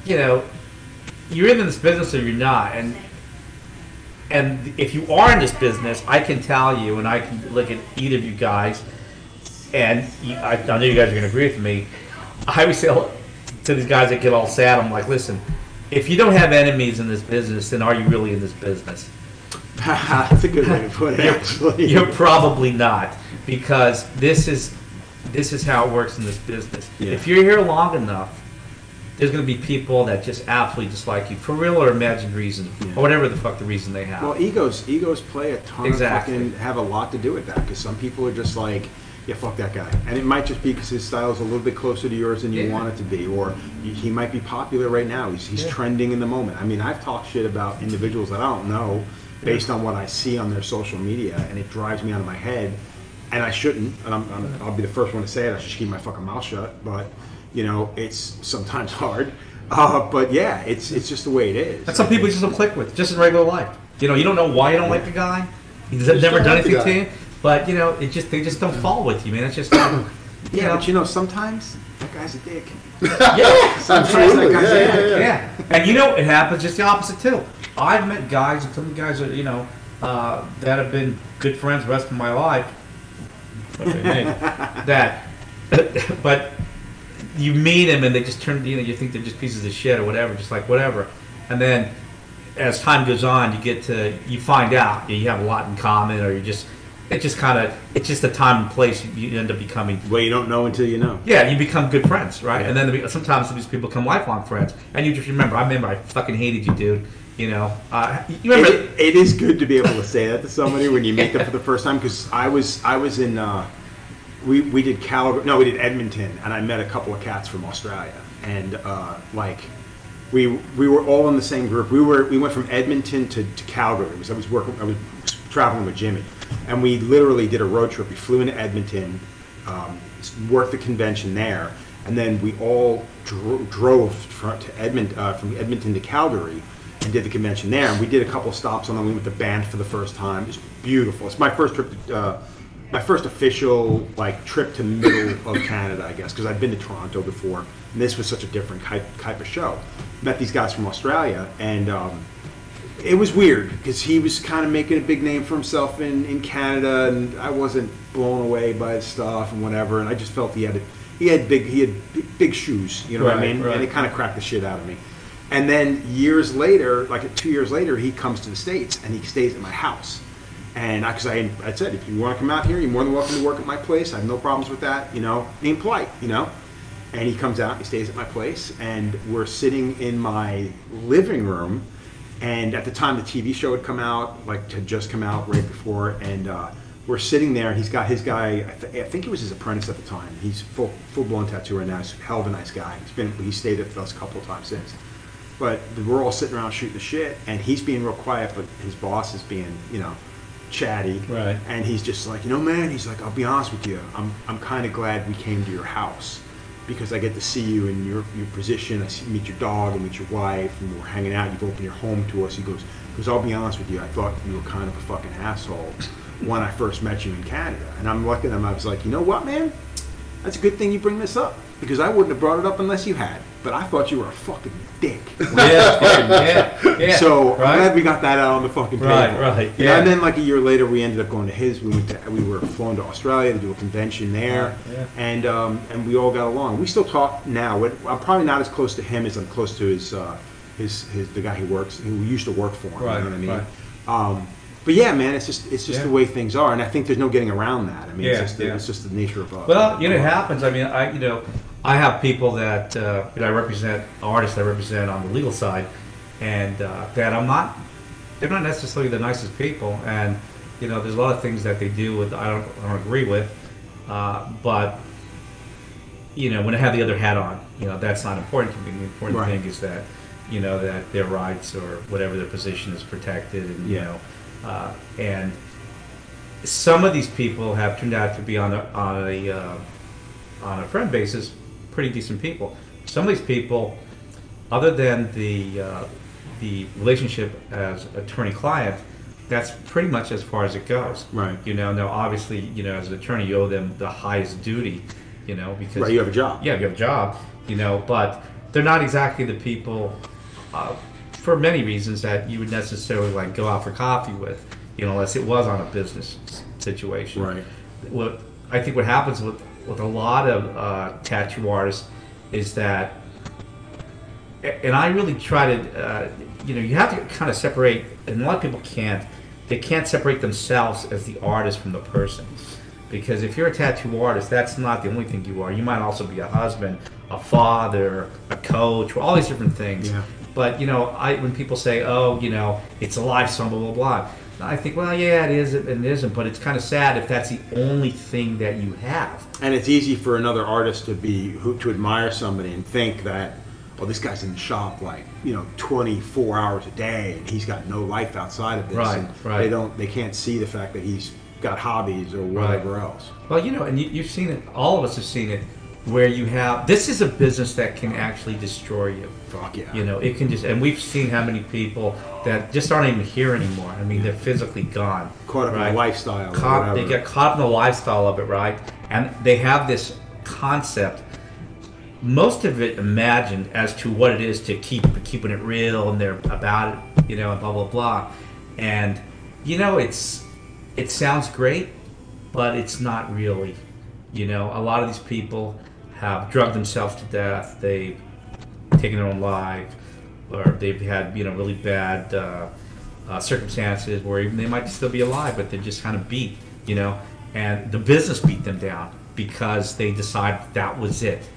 you know, you're in this business or you're not. And if you are in this business, I can tell you, and I can look at either of you guys, and I know you guys are going to agree with me. I always say to these guys that get all sad, I'm like, listen, if you don't have enemies in this business, then are you really in this business? That's a good way to put it, actually. You're probably not, because this is how it works in this business. Yeah. If you're here long enough, there's going to be people that just absolutely dislike you for real or imagined reason, or whatever the fuck the reason they have. Well, egos play a ton of fucking, have a lot to do with that, because some people are just like, yeah, fuck that guy. And it might just be because his style is a little bit closer to yours than you want it to be, or he might be popular right now. He's trending in the moment. I mean, I've talked shit about individuals that I don't know based on what I see on their social media, and it drives me out of my head. And I shouldn't, and I'll be the first one to say it. I should keep my fucking mouth shut, but you know, it's sometimes hard. But yeah, it's just the way it is. That's some people just don't click with, just in regular life. You know, you don't know why you don't like the guy. He's never done anything to you. But you know, they just don't fall with you, man. It's just but you know, sometimes that guy's a dick. Yeah, sometimes that guy's a dick. Yeah, and you know, it happens just the opposite too. I've met guys, and some guys are, you know, that have been good friends the rest of my life. But you meet them and they just turn, you know, you think they're just pieces of shit or whatever, just like whatever, and then as time goes on, you find out you have a lot in common, or it's just the time and place you end up becoming. Well, you don't know until you know. Yeah, you become good friends, right? Yeah. And then sometimes these people become lifelong friends, and you just remember. I fucking hated you, dude. You know, you remember. It is good to be able to say that to somebody when you meet them for the first time, because I was in. We did Calgary. No, we did Edmonton, and I met a couple of cats from Australia, and like. We were all in the same group. We went from Edmonton to Calgary. I was traveling with Jimmy, and we literally did a road trip. We flew into Edmonton, worked the convention there, and then we all drove from Edmonton to Calgary and did the convention there. And we did a couple of stops on the way with the band for the first time. It was beautiful. It's my first trip my first official trip to middle of Canada, I guess, because I'd been to Toronto before, and this was such a different type of show. Met these guys from Australia, and it was weird because he was kind of making a big name for himself in Canada, and I wasn't blown away by his stuff and whatever, and I just felt he had big shoes, you know what I mean? Right. And it kind of cracked the shit out of me. And then years later, 2 years later, he comes to the States and he stays at my house. And I said, if you want to come out here, you're more than welcome to work at my place. I have no problems with that, you know, being polite, you know. And he comes out, he stays at my place, and we're sitting in my living room. And at the time, the TV show had come out, had just come out right before, and we're sitting there. And he's got his guy. I think he was his apprentice at the time. He's full-blown tattooer now. He's a hell of a nice guy. He stayed with us a couple of times since. But we're all sitting around shooting the shit, and he's being real quiet, but his boss is being, you know, chatty. Right. And he's just like, you know, man, he's like, I'll be honest with you, I'm kind of glad we came to your house because I get to see you in your position. Meet your dog and meet your wife, and we're hanging out. You've opened your home to us. He goes, I'll be honest with you, I thought you were kind of a fucking asshole when I first met you in Canada. And I'm looking at him, I was like, you know what, man? That's a good thing you bring this up, because I wouldn't have brought it up unless you had. But I thought you were a fucking dick. Yeah. So I'm glad we got that out on the fucking table. Right. Yeah. And then a year later, we ended up going to his. We were flown to Australia to do a convention there, and we all got along. We still talk now. I'm probably not as close to him as I'm close to his the guy who used to work for him. Right. You know what I mean? But yeah, man, it's just the way things are, and I think there's no getting around that. I mean, it's just the nature of. Well, you know, it happens. I mean, I have people that I represent, artists I represent on the legal side, and that they're not necessarily the nicest people, and there's a lot of things that they do with I don't agree with, but when I have the other hat on, that's not important to me. The important thing is that that their rights or whatever their position is protected, and and some of these people have turned out to be on a friend basis pretty decent people. Some of these people, other than the relationship as attorney-client, that's pretty much as far as it goes. Right. Now obviously, as an attorney, you owe them the highest duty, because you have a job. Yeah, you have a job, but they're not exactly the people, for many reasons, that you would necessarily like go out for coffee with, unless it was on a business situation. Right. I think what happens with a lot of tattoo artists is that, and I really try to, you have to kind of separate, and a lot of people can't. They can't separate themselves as the artist from the person. Because if you're a tattoo artist, that's not the only thing you are. You might also be a husband, a father, a coach, all these different things. Yeah. But, when people say, oh, it's a lifestyle, blah, blah, blah, I think, well, yeah, it is and it isn't, but it's kind of sad if that's the only thing that you have. And it's easy for another artist to admire somebody and think that, well, this guy's in the shop 24 hours a day, and he's got no life outside of this. Right, and right. They can't see the fact that he's got hobbies or whatever else. Well, and you've seen it. All of us have seen it, where you have. This is a business that can actually destroy you. Fuck yeah. It can just, and we've seen how many people that just aren't even here anymore. I mean, they're physically gone. Caught up in the lifestyle. They get caught up in the lifestyle of it, right? And they have this concept. Most of it imagined as to what it is to keeping it real, and they're about it, and blah blah blah, and it sounds great, but it's not really. A lot of these people have drugged themselves to death. They've taken their own life, or they've had really bad circumstances where even they might still be alive, but they're just kind of beat. And the business beat them down because they decided that was it.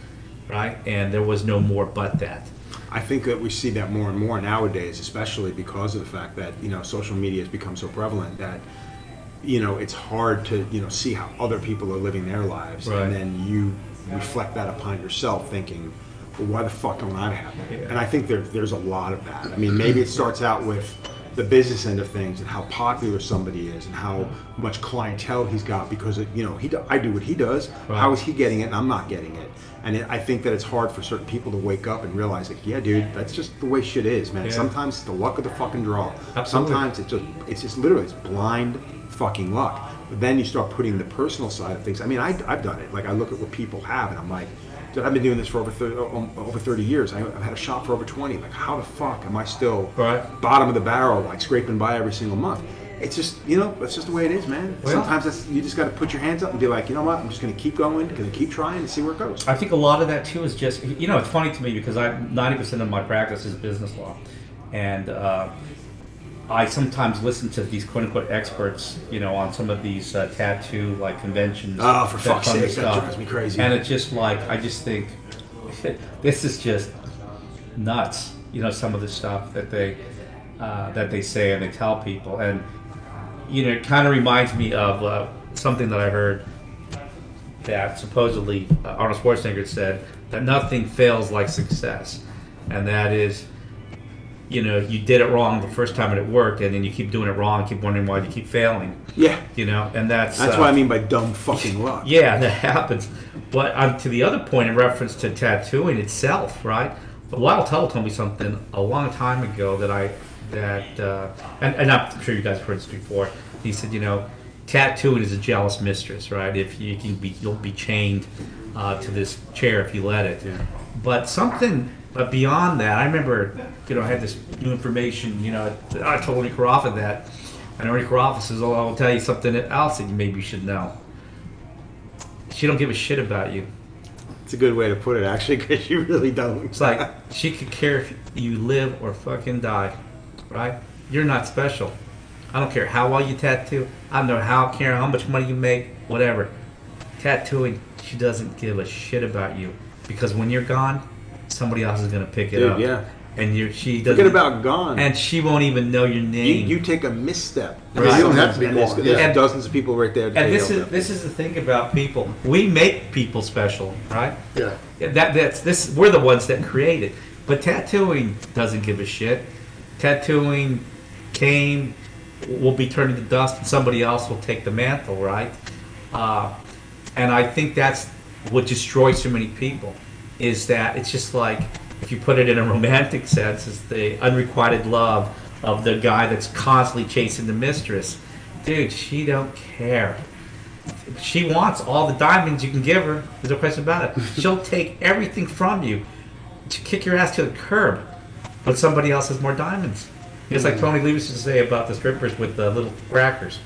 Right, and there was no more but that. I think that we see that more and more nowadays, especially because of the fact that social media has become so prevalent that it's hard to see how other people are living their lives, right. And then you reflect that upon yourself, thinking, well, why the fuck don't I have that? Yeah. And I think there's a lot of that. I mean, maybe it starts out with the business end of things and how popular somebody is and how much clientele he's got because I do what he does. Right. How is he getting it and I'm not getting it? And I think that it's hard for certain people to wake up and realize, yeah, dude, that's just the way shit is, man. Yeah. Sometimes it's the luck of the fucking draw. Absolutely. Sometimes it's just literally blind fucking luck. But then you start putting the personal side of things. I mean, I've done it. Like, I look at what people have and I'm like, dude, I've been doing this for over 30 years. I've had a shop for over 20. Like, how the fuck am I still bottom of the barrel, like scraping by every single month? It's just, that's just the way it is, man. Well, sometimes you just got to put your hands up and be like, you know what, I'm just going to keep going, going to keep trying and see where it goes. I think a lot of that, too, is just, it's funny to me because 90% of my practice is business law. And I sometimes listen to these quote-unquote experts, on some of these tattoo, conventions. Oh, for fuck's sake, that drives me crazy. And it's just I just think, this is just nuts, some of the stuff that they say and they tell people. And, it kind of reminds me of something that I heard that supposedly Arnold Schwarzenegger said, that nothing fails like success. And that is, you did it wrong the first time and it worked, and then you keep doing it wrong, keep wondering why you keep failing. Yeah. And that's what I mean by dumb fucking luck. Yeah, that happens. But to the other point in reference to tattooing itself, right? Lyle Tuttle told me something a long time ago and I'm sure you guys have heard this before. He said, tattooing is a jealous mistress, right? If you'll be chained to this chair if you let it. Yeah. But beyond that, I remember, I had this new information, I told Ernie Carafa that, and Ernie Carafa says, oh, I'll tell you something else that maybe you should know. She don't give a shit about you. It's a good way to put it, actually, because you really don't. It's like, she could care if you live or fucking die, right? You're not special. I don't care how well you tattoo. I don't care how much money you make, whatever. Tattooing, she doesn't give a shit about you. because when you're gone, somebody else is going to pick it up. Yeah. And she doesn't. Forget about gone. And she won't even know your name. You take a misstep. Right. You don't have to be gone. There's dozens of people right there. And this is the thing about people. We make people special, right? Yeah. We're the ones that create it. But tattooing doesn't give a shit. Tattooing will be turned into dust, and somebody else will take the mantle, right? And I think that's what destroys so many people. Is that it's just like, if you put it in a romantic sense, is the unrequited love of the guy that's constantly chasing the mistress. Dude, she don't care. She wants all the diamonds you can give her. There's no question about it. She'll take everything from you to kick your ass to the curb, but somebody else has more diamonds. It's like Tony Levis used to say about the strippers with the little crackers.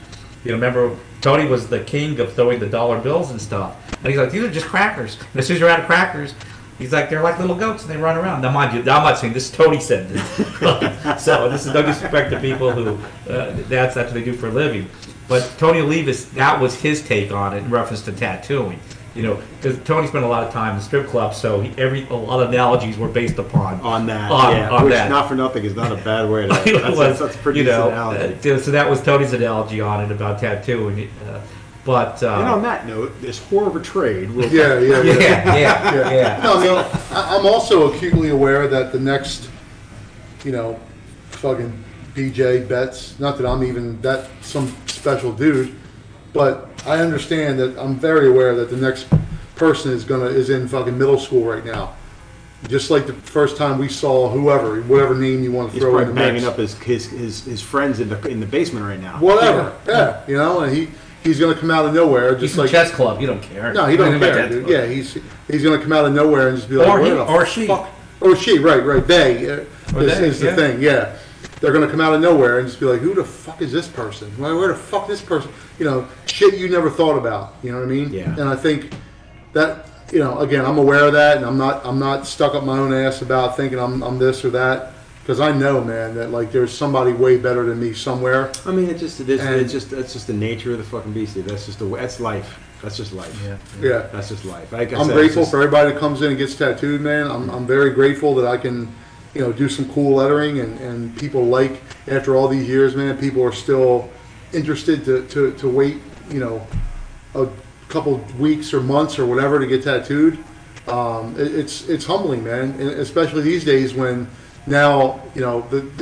You know, remember, Tony was the king of throwing the dollar bills and stuff. And he's like, these are just crackers. And as soon as you're out of crackers, he's like, they're like little goats and they run around. Now, mind you, I'm not saying this. Tony said this. So this is no disrespect to people who that's what they do for a living. But Tony Levis, that was his take on it in reference to tattooing. You know, because Tony spent a lot of time in strip clubs, so a lot of analogies were based upon that. On which, that. not for nothing, is not a bad way to. That's a pretty good analogy. So that was Tony's analogy on it about tattooing. But and on that note, this whore of a trade. Yeah. No, I mean, I'm also acutely aware that the next, fucking BJ Betts. Not that I'm even that some special dude, but I understand that I'm very aware that the next person is in fucking middle school right now. Just like the first time we saw whatever name you want to throw in the mix. He's probably banging up his friends in the basement right now. Whatever, yeah. And he's going to come out of nowhere, just he's like chess club. You don't care. No, he don't care, dude. Yeah, he's going to come out of nowhere and just be like, or she, or she, right. They is the thing. Yeah, they're going to come out of nowhere and just be like, who the fuck is this person? Where the fuck this person? Shit you never thought about. You know what I mean? Yeah. And I think that again, I'm aware of that, and I'm not stuck up my own ass about thinking I'm this or that. Because I know, man, that like there's somebody way better than me somewhere. I mean, that's just the nature of the fucking beast. That's life. That's just life. Yeah. That's just life. I'm grateful for everybody that comes in and gets tattooed, man. I'm very grateful that I can, do some cool lettering and people after all these years, man, people are still interested to wait, a couple weeks or months or whatever to get tattooed. It's humbling, man, and especially these days when. Now,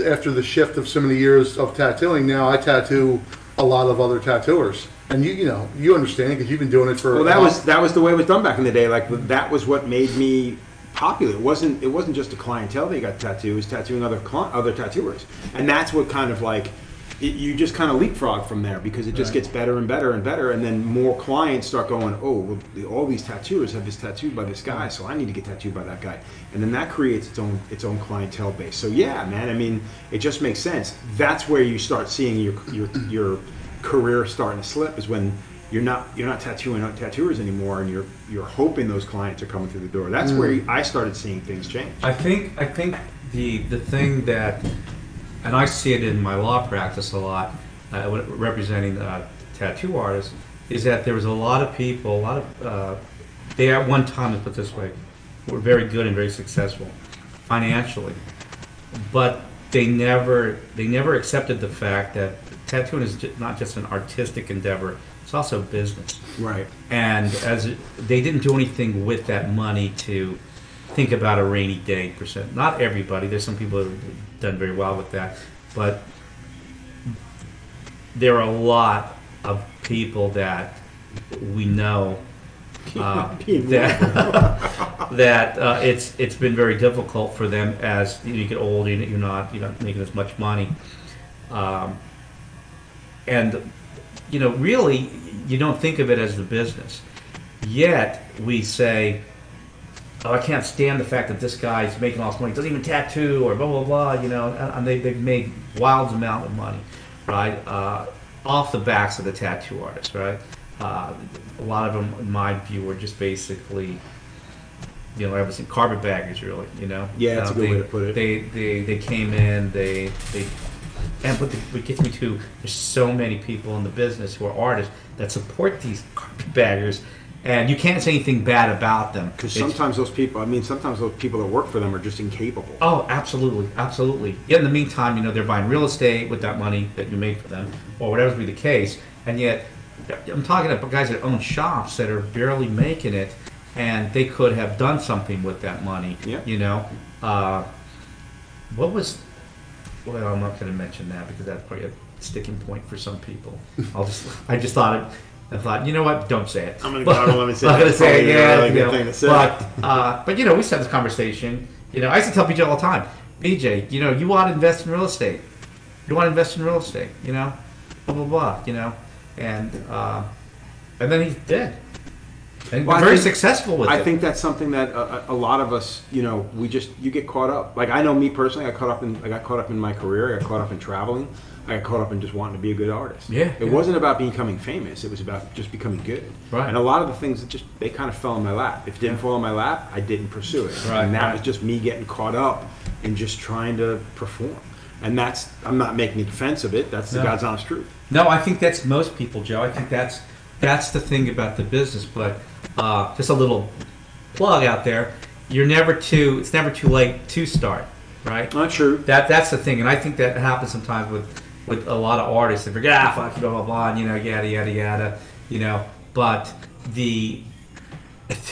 after the shift of so many years of tattooing, now I tattoo a lot of other tattooers, and you understand because you've been doing it for. Well, that was the way it was done back in the day. Like that was what made me popular. It wasn't just a clientele that got tattooed. It was tattooing other tattooers, and that's what kind of like. You just kind of leapfrog from there because it just gets better and better and better, and then more clients start going, oh, well, all these tattooers have this tattooed by this guy, so I need to get tattooed by that guy, and then that creates its own clientele base. So yeah, man, I mean, it just makes sense. That's where you start seeing your career starting to slip is when you're not tattooing tattooers anymore, and you're hoping those clients are coming through the door. That's where I started seeing things change. I think the thing that. And I see it in my law practice a lot, representing tattoo artists, is that there was a lot of people, they at one time, let's put it this way, were very good and very successful financially, but they never accepted the fact that tattooing is not just an artistic endeavor, it's also business. Right. And they didn't do anything with that money to think about a rainy day %. Not everybody. There's some people that have done very well with that, but there are a lot of people that we know that it's been very difficult for them as you get older. You're not making as much money, and really you don't think of it as the business. Yet we say, oh, I can't stand the fact that this guy's making all this money. He doesn't even tattoo or blah, blah, blah, and they've made wild amount of money, right, off the backs of the tattoo artists, right? A lot of them, in my view, were just basically, everything, carpetbaggers, really, Yeah, that's a good way to put it. They came in, and what gets me to, there's so many people in the business who are artists that support these carpetbaggers And you can't say anything bad about them. Because sometimes those people that work for them are just incapable. Oh, absolutely, absolutely. Yet in the meantime, you know, they're buying real estate with that money that you made for them, or whatever be the case. And yet, I'm talking about guys that own shops that are barely making it, and they could have done something with that money. Yeah. You know, what was? Well, I'm not going to mention that because that's probably a sticking point for some people. I just thought it. I thought, you know what? Don't say it. I'm going to let me say I'm not going to say it. Yeah, really good thing to say. But you know, we had this conversation. You know, I used to tell BJ all the time, BJ, you know, you want to invest in real estate. You want to invest in real estate. You know, blah blah blah. You know, and then he did. And very successessful with it. I think that's something that a lot of us, you know, you get caught up. Like I know me personally, I got caught up in my career. I got caught up in traveling. I got caught up in just wanting to be a good artist. Yeah. It wasn't about becoming famous. It was about just becoming good. Right. And a lot of the things that they kind of fell in my lap. If it didn't fall in my lap, I didn't pursue it. Right. And that was just me getting caught up in just trying to perform. And I'm not making a defense of it. That's the God's honest truth. No, I think that's most people, Joe. I think that's the thing about the business. But just a little plug out there. It's never too late to start, right? Not true. That's the thing, and I think that happens sometimes with a lot of artists. They forget, fuck, blah blah blah, and, you know, yada yada yada, you know. But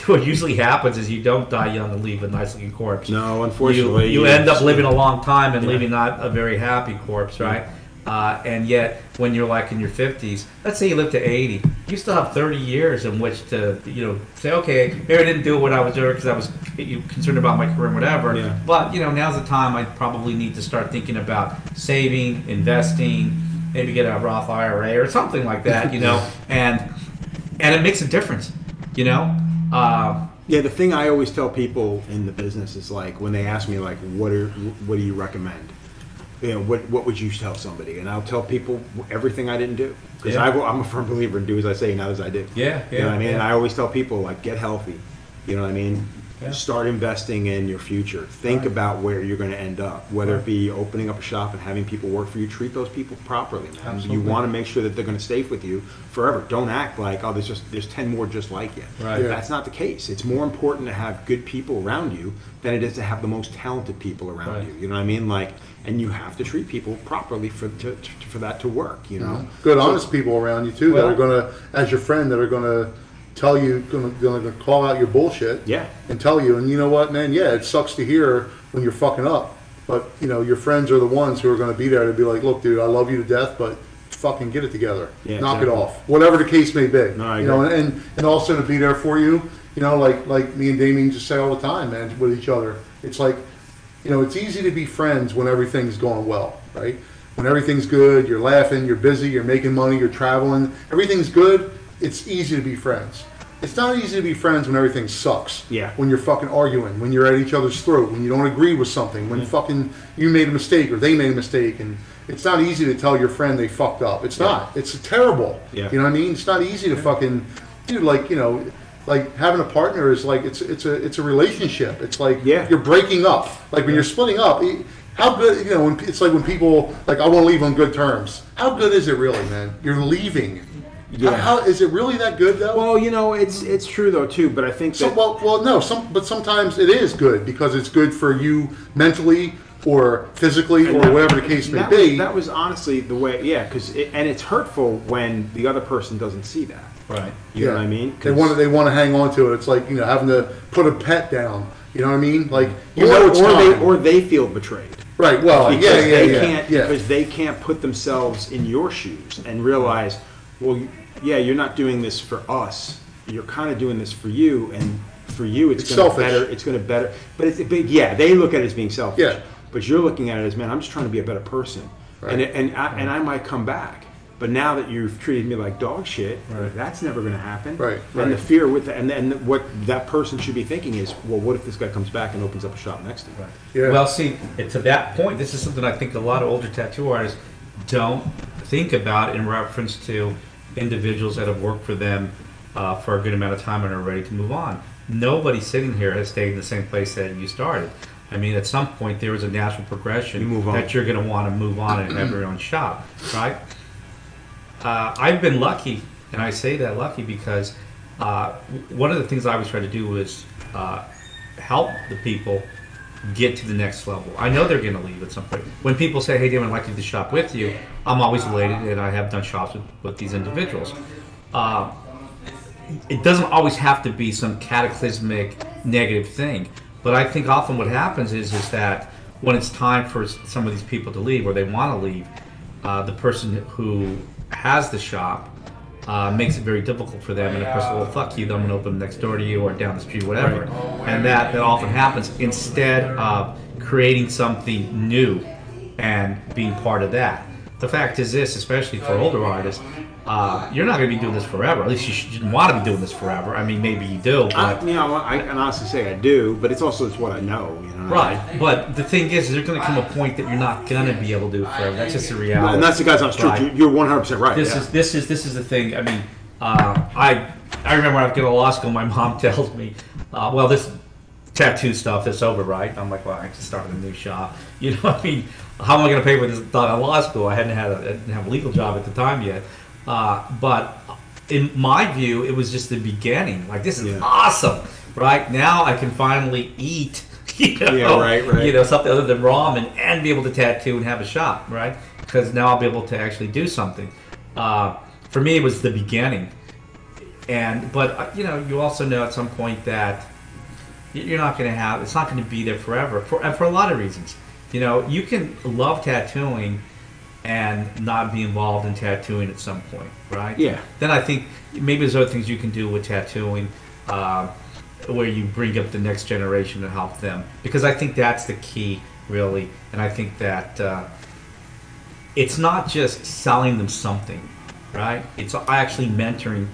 what usually happens is you don't die young and leave a nice looking corpse. No, unfortunately, you end up living a long time and leaving not a very happy corpse, right? And yet, when you're like in your 50s, let's say you live to 80, you still have 30 years in which to, you know, say, okay, maybe I didn't do what I was doing because I was concerned about my career and whatever. Yeah. But, you know, now's the time I probably need to start thinking about saving, investing, maybe get a Roth IRA or something like that, you know, and it makes a difference, you know. Yeah, the thing I always tell people in the business is, like, when they ask me, like, what do you recommend? You know, what would you tell somebody? And I'll tell people everything I didn't do. Because I'm a firm believer in do as I say, not as I do. Yeah, You know what I mean? yeah. And I always tell people, like, get healthy. You know what I mean? Yeah. Start investing in your future. Think about where you're going to end up. Whether it be opening up a shop and having people work for you, treat those people properly, man. Absolutely. You want to make sure that they're going to stay with you forever. Don't act like, oh, there's 10 more just like you. Right. Yeah. That's not the case. It's more important to have good people around you than it is to have the most talented people around Right. you. You know what I mean? Like, and you have to treat people properly for that to work. You know, Good, honest people around you too that are gonna, as your friend, that are gonna tell you, gonna call out your bullshit. Yeah. And tell you, and you know what, man? Yeah, it sucks to hear when you're fucking up, but you know your friends are the ones who are gonna be there to be like, look, dude, I love you to death, but fucking get it together. Yeah, Knock exactly. it off, whatever the case may be. No, I you know, agree. and also to be there for you. You know, like me and Damien just say all the time, man, with each other. It's like, you know, it's easy to be friends when everything's going well, right? When everything's good, you're laughing, you're busy, you're making money, you're traveling, everything's good, it's easy to be friends. It's not easy to be friends when everything sucks. Yeah. When you're fucking arguing, when you're at each other's throat, when you don't agree with something, when fucking you made a mistake or they made a mistake, and it's not easy to tell your friend they fucked up. It's not. It's terrible. Yeah. You know what I mean? It's not easy to fucking, dude, like, you know, like having a partner is like, it's a relationship. It's like you're breaking up. Like when you're splitting up, how good, you know, when it's like when people like, I want to leave on good terms. How good is it really, man? You're leaving. Yeah. How is it really that good though? Well, you know, it's true though too, but I think that but sometimes it is good because it's good for you mentally or physically or whatever the case may be. That was honestly the way, because it's hurtful when the other person doesn't see that. Right. You know what I mean? They want to hang on to it. It's like, you know, having to put a pet down. You know what I mean? Like, you know, it's time. Or they feel betrayed. Right. Well, Because they can't put themselves in your shoes and realize, well, you're not doing this for us. You're kind of doing this for you, and for you, it's going to better. It's going to better. But they look at it as being selfish. Yeah. But you're looking at it as, man, I'm just trying to be a better person, Right. and I might come back. But now that you've treated me like dog shit, that's never going to happen. Right. And the fear with and what that person should be thinking is, well, what if this guy comes back and opens up a shop next to me? Right. Yeah. Well, see, to that point, this is something I think a lot of older tattoo artists don't think about in reference to individuals that have worked for them for a good amount of time and are ready to move on. Nobody sitting here has stayed in the same place that you started. I mean, at some point, there is a natural progression that you're going to want to move on and have your own shop, right? I've been lucky, and I say that lucky because one of the things I always try to do is help the people get to the next level. I know they're going to leave at some point. When people say, hey, Damien, I'd like to do the shop with you, I'm always elated, and I have done shops with these individuals. It doesn't always have to be some cataclysmic negative thing, but I think often what happens is that when it's time for some of these people to leave, or they want to leave, the person who has the shop makes it very difficult for them, and of course, well, fuck you, I'm going to open next door to you or down the street, whatever. Right. And that often happens instead of creating something new and being part of that. The fact is this, especially for older artists, you're not going to be doing this forever. At least you shouldn't want to be doing this forever. I mean, maybe you do. But I can honestly say I do, but it's also what I know. You know. Right. But the thing is, there's going to come a point that you're not going to be able to do it forever. That's just the reality. And that's the guy's honest truth. You're 100% right. This is the thing. I mean, I remember when I was going to law school, my mom tells me, well, this tattoo stuff is over, right? I'm like, well, I just started a new shop. You know, I mean, how am I going to pay for this done at law school? I didn't have a legal job at the time yet. But in my view, it was just the beginning. Like, this is awesome, right? Now I can finally eat, right. You know, something other than ramen, and be able to tattoo and have a shop, right? Because now I'll be able to actually do something. For me, it was the beginning. But you know, you also know at some point that you're not going to have. It's not going to be there forever for a lot of reasons. You know, you can love tattooing and not be involved in tattooing at some point, right? Yeah. Then I think maybe there's other things you can do with tattooing where you bring up the next generation and help them. Because I think that's the key, really. And I think that it's not just selling them something, right? It's actually mentoring.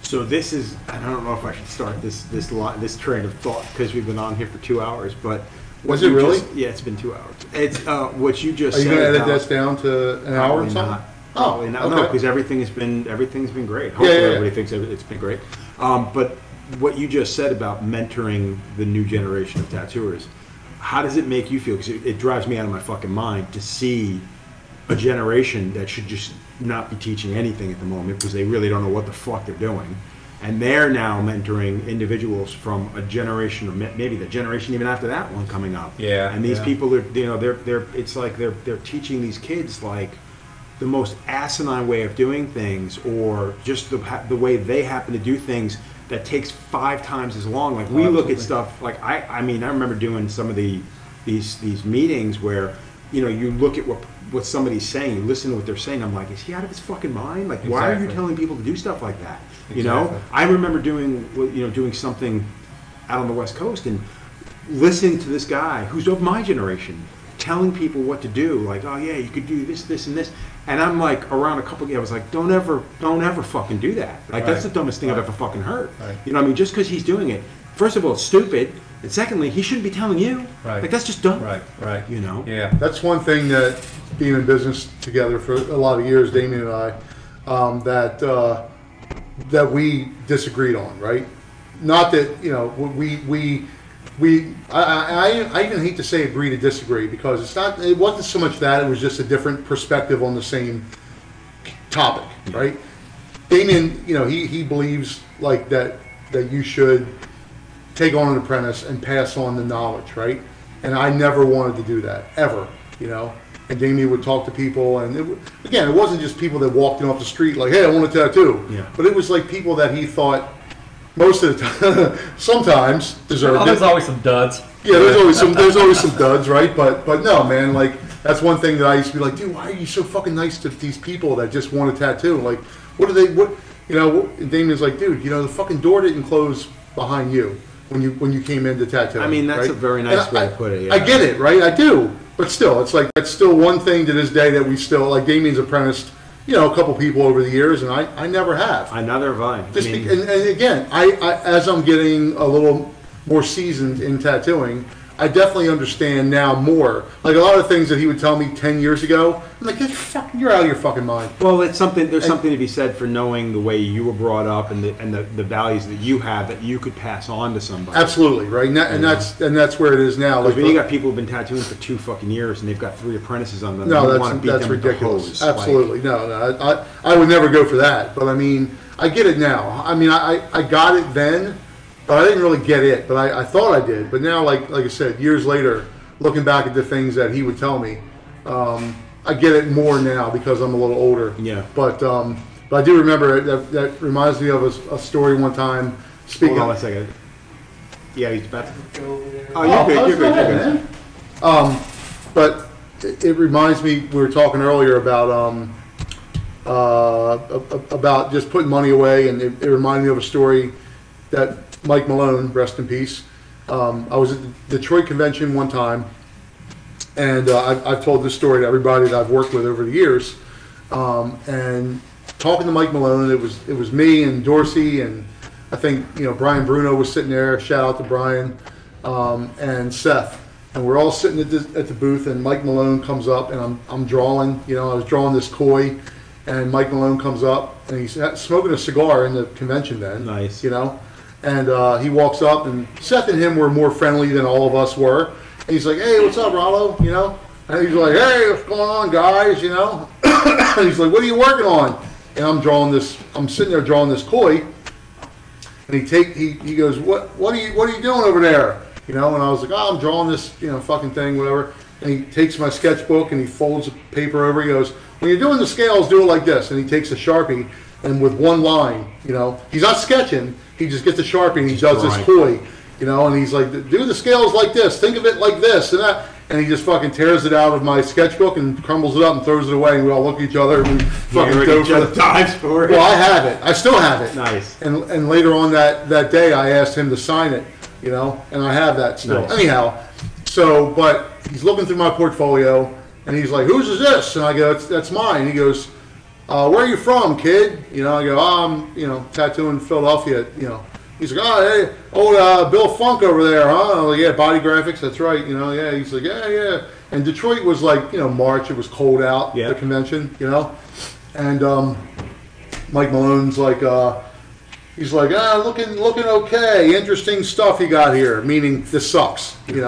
So this is, I don't know if I should start this train of thought because we've been on here for 2 hours, but... Was it really? Yeah, it's been 2 hours. It's what you just said. Are you going to edit this down to an hour or something? Probably not. No, because everything's been great. Hopefully everybody thinks it's been great. But what you just said about mentoring the new generation of tattooers, how does it make you feel? Because it drives me out of my fucking mind to see a generation that should just not be teaching anything at the moment because they really don't know what the fuck they're doing. And they're now mentoring individuals from a generation, or maybe the generation even after that one coming up. Yeah. And these people are, you know, it's like they're teaching these kids like the most asinine way of doing things, or just the way they happen to do things that takes 5 times as long. Like we look at stuff like I mean I remember doing some of these meetings where, you know, you look at what somebody's saying, you listen to what they're saying. I'm like, is he out of his fucking mind? Like, why are you telling people to do stuff like that? You know, I remember doing something out on the West Coast and listening to this guy who's of my generation telling people what to do. Like, oh yeah, you could do this, this, and this. And I'm like, around a couple of years, I was like, don't ever fucking do that. Like, that's the dumbest thing I've ever fucking heard. Right. You know what I mean? Just because he's doing it, first of all, it's stupid. And secondly, he shouldn't be telling you. Right. Like, that's just dumb. Right. You know? Yeah. That's one thing that, being in business together for a lot of years, Damien and I, that we disagreed on, right? Not that, you know, I even hate to say agree to disagree, because it wasn't so much that, it was just a different perspective on the same topic, right? Damien, you know, he believes like that you should take on an apprentice and pass on the knowledge, right? And I never wanted to do that, ever, you know? And Damien would talk to people, and it wasn't just people that walked in off the street like, hey, I want a tattoo. Yeah. But it was like people that he thought most of the time, sometimes deserved it. There's always some duds. Yeah, there's always some duds, right? But no, man, like, that's one thing that I used to be like, dude, why are you so fucking nice to these people that just want a tattoo? Like, and Damien's like, dude, you know, the fucking door didn't close behind you when you came into tattoo. I mean, that's right? a very nice way to put it. Yeah. I get it, right? I do. But still, it's like, that's still one thing to this day that we still, like, Damien's apprenticed, you know, a couple people over the years, and I never have. Neither have I. And again, I as I'm getting a little more seasoned in tattooing, I definitely understand now more. Like a lot of things that he would tell me 10 years ago, I'm like, you're out of your fucking mind. Well, it's something. There's something to be said for knowing the way you were brought up and the values that you have that you could pass on to somebody. Absolutely, right? And that's where it is now. Like when you got people who've been tattooing for 2 fucking years and they've got 3 apprentices on them. No, want to beat that's them ridiculous. With Absolutely, no. I would never go for that. But I mean, I get it now. I mean, I got it then. But I didn't really get it, but I thought I did. But now, like I said, years later, looking back at the things that he would tell me, I get it more now because I'm a little older. Yeah. But I do remember that reminds me of a story one time. Speaking. Hold on a second. Yeah, he's about to go over there. Oh, you're good. Man. But it reminds me. We were talking earlier about just putting money away, and it reminded me of a story that Mike Malone, rest in peace. I was at the Detroit convention one time, and I've told this story to everybody that I've worked with over the years. And talking to Mike Malone, it was me and Dorsey, and I think Brian Bruno was sitting there. Shout out to Brian and Seth, and we're all sitting at the booth. And Mike Malone comes up, and I'm drawing. I was drawing this koi, and Mike Malone comes up, and he's smoking a cigar in the convention then. Nice. And he walks up, and Seth and him were more friendly than all of us were. And he's like, "Hey, what's up, Rollo?" And he's like, "Hey, what's going on, guys?" And he's like, "What are you working on?" And I'm sitting there drawing this koi. And he goes, "What are you doing over there?" And I was like, "Oh, I'm drawing this, fucking thing, whatever." And he takes my sketchbook and he folds the paper over. He goes, "When you're doing the scales, do it like this." And he takes a Sharpie, and with one line, he's not sketching. He just gets a Sharpie and he does this koi, and he's like, "Do the scales like this. Think of it like this and that." And he just fucking tears it out of my sketchbook and crumbles it up and throws it away. And we all look at each other and we fucking go for the times for it. Well, I have it. I still have it. Nice. And later on that day, I asked him to sign it, and I have that still. Nice. Anyhow, but he's looking through my portfolio and he's like, "Whose is this?" And I go, "That's mine." He goes, "Where are you from, kid?" I go, "I'm, tattooing Philadelphia." He's like, "Oh, hey, old Bill Funk over there, huh?" I'm like, "Yeah, Body Graphics, that's right." Yeah. He's like, "Yeah." And Detroit was like, March. It was cold out. Yeah. The convention, And Mike Malone's like, he's like, looking okay. Interesting stuff you got here. Meaning this sucks, And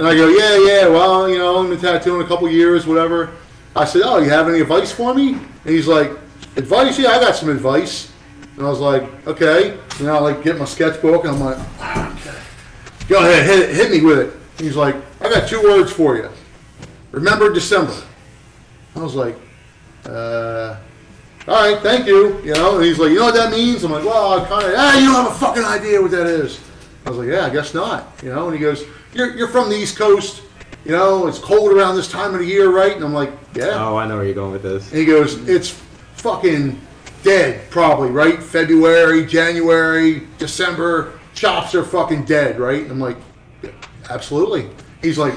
I go, yeah. Well, I've been tattooing a couple years, whatever. I said, "Oh, you have any advice for me?" And he's like, "Advice? Yeah, I got some advice." And I was like, "Okay." I like get my sketchbook and I'm like, "Okay, go ahead, hit me with it." And he's like, "I got 2 words for you. Remember December." I was like, "All right, thank you." And he's like, "You know what that means?" I'm like, "Well, I kind of, you don't have a fucking idea what that is." I was like, "Yeah, I guess not." And he goes, "You're from the East Coast. It's cold around this time of the year, right?" And I'm like, "Yeah." Oh, I know where you're going with this. And he goes, "It's fucking dead, probably, right? February, January, December, shops are fucking dead, right?" And I'm like, "Yeah, absolutely." He's like,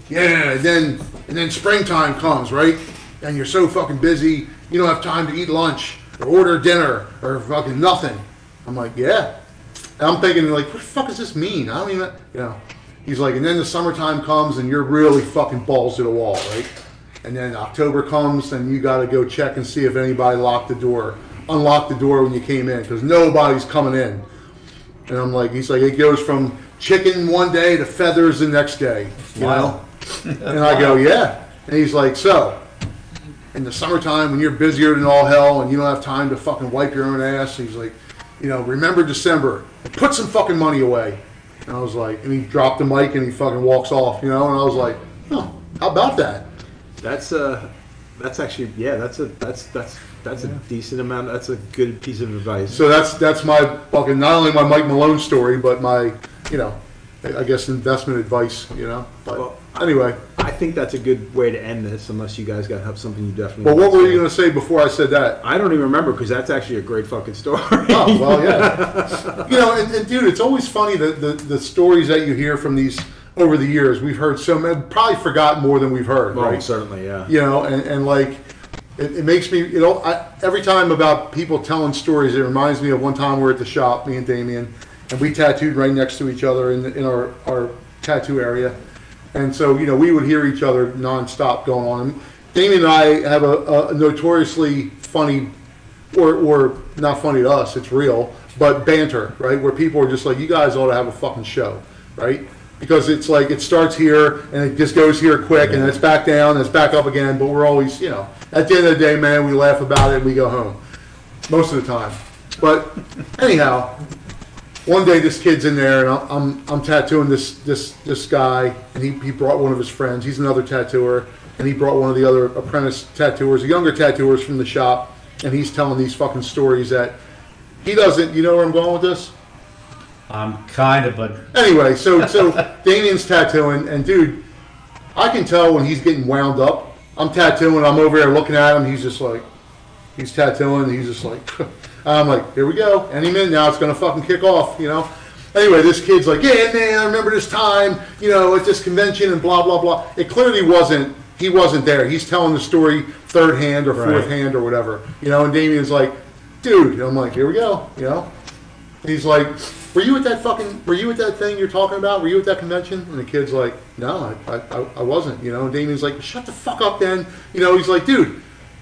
"Yeah, and then springtime comes, right? And you're so fucking busy, you don't have time to eat lunch or order dinner or fucking nothing." I'm like, "Yeah." And I'm thinking, like, what the fuck does this mean? I don't even, He's like, "And then the summertime comes and you're really fucking balls to the wall, right? And then October comes and you got to go check and see if anybody unlocked the door when you came in because nobody's coming in." And I'm like, he's like, "It goes from chicken one day to feathers the next day, Wow. And I go, "Yeah." And he's like, "So, in the summertime when you're busier than all hell and you don't have time to fucking wipe your own ass," he's like, "remember December and put some fucking money away." And I was like, and he dropped the mic and he fucking walks off, and I was like, "Oh, how about that?" That's actually, yeah, that's a decent amount. That's a good piece of advice. So that's my fucking, not only my Mike Malone story, but my, I guess investment advice, But well, anyway, I think that's a good way to end this, unless you guys got something you definitely. Well, what were you going to say before I said that? I don't even remember because that's actually a great fucking story. Oh well, yeah. And dude, it's always funny the stories that you hear from these over the years. We've heard so many, probably forgot more than we've heard. Well, right? Certainly, yeah. And like. It makes me, every time about people telling stories, it reminds me of one time we were at the shop, me and Damien, and we tattooed right next to each other in our tattoo area. And so, you know, we would hear each other nonstop going on. And Damien and I have a notoriously funny, or not funny to us, it's real, but banter, right? Where people are just like, you guys ought to have a fucking show, right? Because it's like, it starts here and it just goes here quick and then it's back down and it's back up again. But we're always, you know, at the end of the day, man, we laugh about it and we go home. Most of the time. But anyhow, one day this kid's in there and I'm tattooing this guy, and he brought one of his friends. He's another tattooer, and he brought one of the other apprentice tattooers, the younger tattooers from the shop, and he's telling these fucking stories that he doesn't. You know where I'm going with this? Kind of, but anyway, so Damien's tattooing, and dude, I can tell when he's getting wound up. I'm tattooing, I'm over there looking at him. He's just like, he's tattooing, and he's just like. I'm like, here we go. Any minute now, it's going to fucking kick off, you know? Anyway, this kid's like, yeah, man, I remember this time, you know, at this convention and blah, blah, blah. It clearly wasn't, he wasn't there. He's telling the story third hand or fourth hand or whatever, you know? And Damien's like, dude. And I'm like, here we go, you know? And he's like, were you at that thing you're talking about? Were you at that convention? And the kid's like, no, I wasn't, you know? And Damien's like, shut the fuck up then. You know, he's like, dude.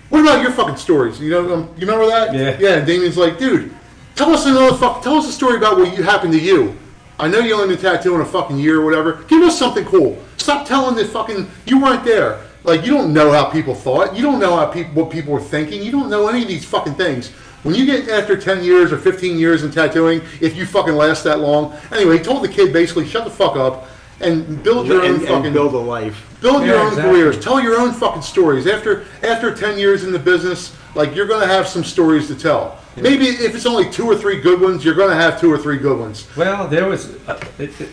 What about your fucking stories? You know, you remember that? Yeah. Yeah. And Damien's like, dude, tell us a story about what happened to you. I know you only been tattooing a fucking year or whatever. Give us something cool. Stop telling the fucking, you weren't there. Like, you don't know how people thought. You don't know what people were thinking. You don't know any of these fucking things. When you get after 10 years or 15 years in tattooing, if you fucking last that long. Anyway, he told the kid basically, shut the fuck up and build your own fucking... And build a life. Build your own careers. Tell your own fucking stories. After 10 years in the business, like, you're going to have some stories to tell. Yeah. Maybe if it's only 2 or 3 good ones, you're going to have 2 or 3 good ones. Well, there was...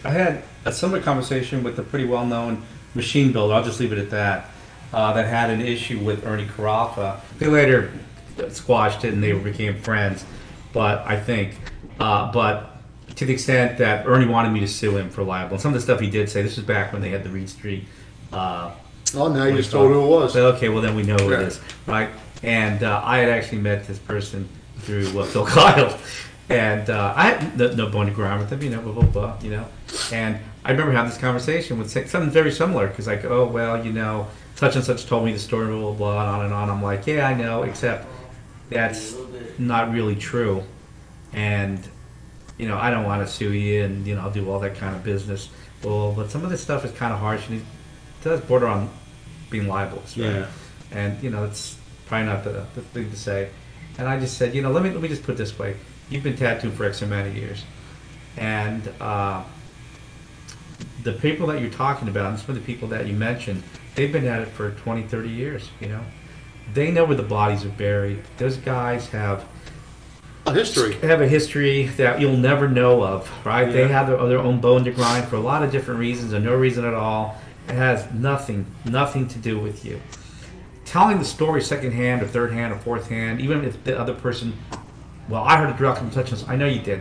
I had a similar conversation with a pretty well-known machine builder. I'll just leave it at that. That had an issue with Ernie Carafa. They later squashed it and they became friends. But I think... but to the extent that Ernie wanted me to sue him for libel. And some of the stuff he did say, this was back when they had the Reed Street... now you just told who it was. Okay, well then we know who it is, right? And I had actually met this person through Phil Kyle, and I had no bone to grind with him, you know, blah, blah, blah, you know. And I remember having this conversation with something very similar, because like, oh, well, you know, such and such told me the story, blah, blah, blah, and on and on. I'm like, yeah, I know, except that's not really true. And, you know, I don't want to sue you and, you know, I'll do all that kind of business. Well, but some of this stuff is kind of harsh, and it does border on being libelous, right? Yeah. And, you know, it's probably not the thing to say. And I just said, you know, let me just put it this way. You've been tattooed for X amount of years. And the people that you're talking about, and some of the people that you mentioned, they've been at it for 20, 30 years, you know. They know where the bodies are buried. Those guys have a history that you'll never know of, right? Yeah. They have their own bone to grind for a lot of different reasons or no reason at all. It has nothing to do with you. Telling the story second hand or third hand or fourth hand, even if the other person, well, I heard a drug from such and such. I know you did.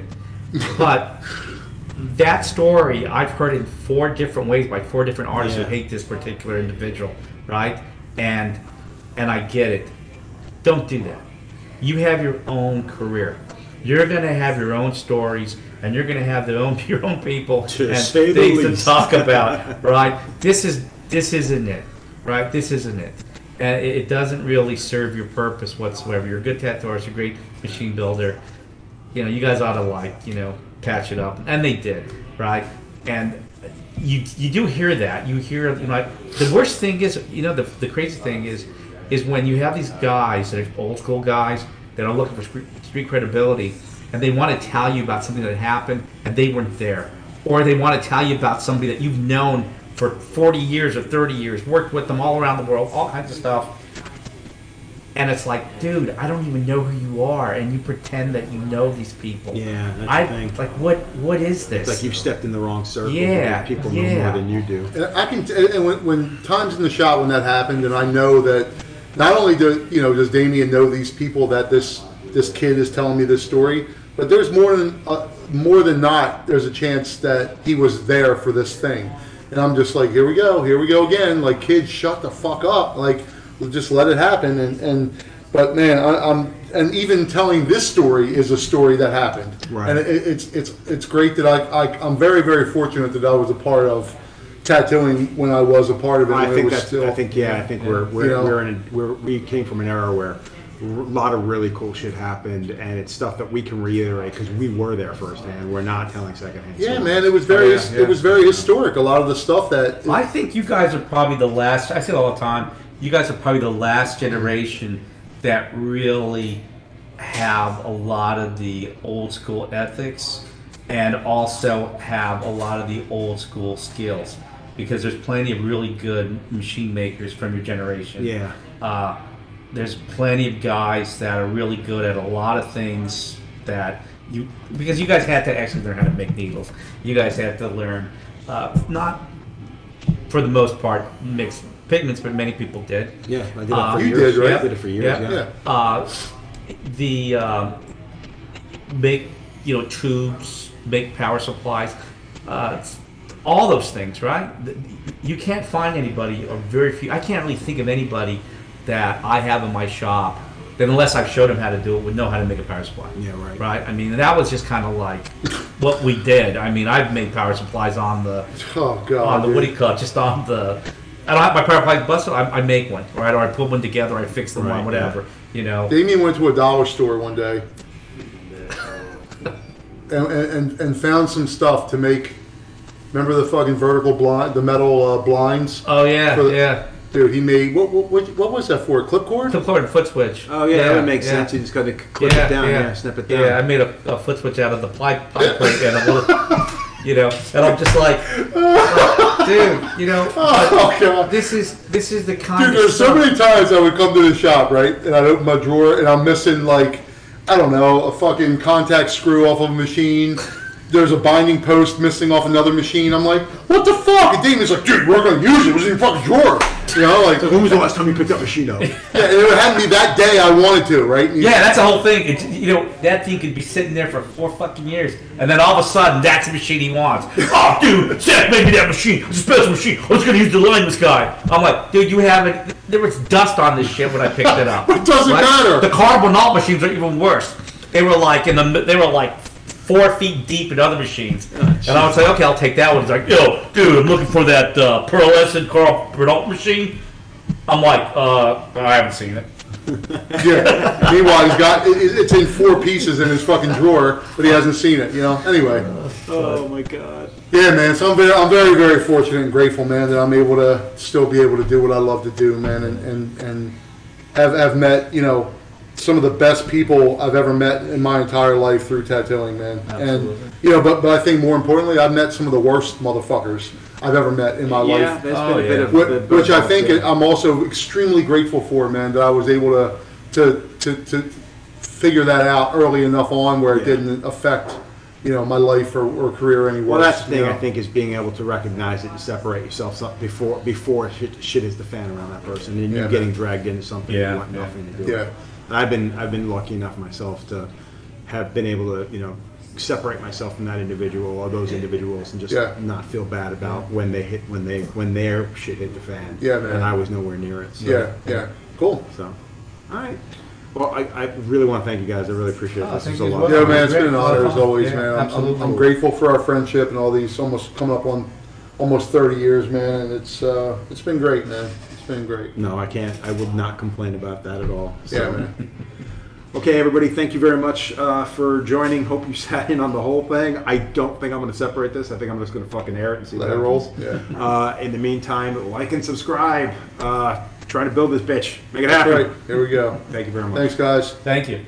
But that story, I've heard in 4 different ways by 4 different artists who hate this particular individual, right? And I get it. Don't do that. You have your own career. You're going to have your own stories, and you're going to have your own people and things to talk about, right? This isn't it, right? This isn't it. And it doesn't really serve your purpose whatsoever. You're a good tattooist, you're a great machine builder. You know, you guys ought to patch it up, and they did, right? And you do hear that. You hear, you know, like, the worst thing is, you know, the crazy thing is when you have these guys that are old school guys that are looking for street credibility, and they want to tell you about something that happened and they weren't there, or they want to tell you about somebody that you've known for 40 years or 30 years, worked with them all around the world, all kinds of stuff. And it's like, dude, I don't even know who you are, and you pretend that you know these people. Yeah, that's the thing. Like, what is this? It's like you've stepped in the wrong circle. Yeah, people know more than you do. And I can, and when times in the shop when that happened, and I know that not only does Damien know these people that this kid is telling me this story, but there's more than not, there's a chance that he was there for this thing. And I'm just like, here we go again. Like, kids, shut the fuck up. Like, just let it happen. But man, and even telling this story is a story that happened. Right. And it's great that I'm very, very fortunate that I was a part of tattooing when I was a part of it. I think we came from an era where a lot of really cool shit happened, and it's stuff that we can reiterate because we were there firsthand. We're not telling secondhand. Yeah, man, it was very historic. A lot of the stuff that I think you guys are probably the last. I say it all the time. You guys are probably the last generation that really have a lot of the old school ethics and also have a lot of the old school skills, because there's plenty of really good machine makers from your generation. Yeah. There's plenty of guys that are really good at a lot of things because you guys had to actually learn how to make needles. You guys had to learn, not for the most part, mix pigments, but many people did. Yeah, I did it for years. Did, right? I did it for years. Yeah. Make tubes, make power supplies, all those things, right? You can't find anybody, or very few. I can't really think of anybody that I have in my shop that, unless I've showed them how to do it, would know how to make a power supply. Yeah, right. Right. I mean, that was just kind of like what we did. I mean, I've made power supplies on the Woody Cut, just on the. I don't have my power supply busted. I make one, right? Or I put one together. I fix the one, whatever. Yeah. Damien went to a dollar store one day and found some stuff to make. Remember the fucking vertical blind, the metal blinds? Oh yeah, yeah. Dude, he made what was that for? A clip cord? Clip cord and foot switch. Oh yeah, that would make sense. You just got to clip it down, snip it down. Yeah, I made a foot switch out of the pipe plate, and and I'm just like, dude, oh god, this is the kind. Dude, there's so many times I would come to the shop, right, and I'd open my drawer and I'm missing like, I don't know, a fucking contact screw off of a machine. There's a binding post missing off another machine. I'm like, what the fuck? And Damien's like, dude, we're going to use it. It was in your fucking drawer. Like, when was the last time you picked up a machine up? Yeah, and it would have to be that day I wanted to, right? That's the whole thing. That thing could be sitting there for 4 fucking years, and then all of a sudden, that's the machine he wants. Oh, dude, Seth made me that machine. It's a special machine. I was going to use the line this guy. I'm like, dude, you haven't. There was dust on this shit when I picked it up. It doesn't matter. The Carbonalt machines are even worse. They were like 4 feet deep in other machines. And I would say, okay, I'll take that one. He's like, yo, dude, I'm looking for that pearlescent Carbonalt machine. I'm like, I haven't seen it. Yeah. Meanwhile, it's in 4 pieces in his fucking drawer, but he hasn't seen it, Anyway. Oh my god. Yeah, man. So I'm very, very fortunate and grateful, man, that I'm able to still be able to do what I love to do, man, and have met, some of the best people I've ever met in my entire life through tattooing, man. Absolutely. And but I think more importantly, I've met some of the worst motherfuckers I've ever met in my life. Yeah, there's been a bit of which I think I'm also extremely grateful for, man, that I was able to figure that out early enough on where it didn't affect my life or career any worse. Well, that's the thing, I think, is being able to recognize it and separate yourself before shit hits the fan around that person, and you getting dragged into something you want nothing to do with. And I've been lucky enough myself to have been able to separate myself from that individual or those individuals and just not feel bad about when their shit hit the fan. Yeah, man. And I was nowhere near it. So, yeah. Cool. So, all right. Well, I really want to thank you guys. I really appreciate it. This is a lot. Yeah, man. It's been an honor as always, man. Absolutely. I'm grateful for our friendship and all these coming up on almost 30 years, man. And it's been great, man. Been great. No, I can't. I would not complain about that at all. So. Yeah, man. Okay, everybody, thank you very much for joining. Hope you sat in on the whole thing. I don't think I'm going to separate this. I think I'm just going to fucking air it and see what rolls. Yeah. In the meantime, like and subscribe. Trying to build this bitch. Make it happen. That's right. Here we go. Thank you very much. Thanks, guys. Thank you.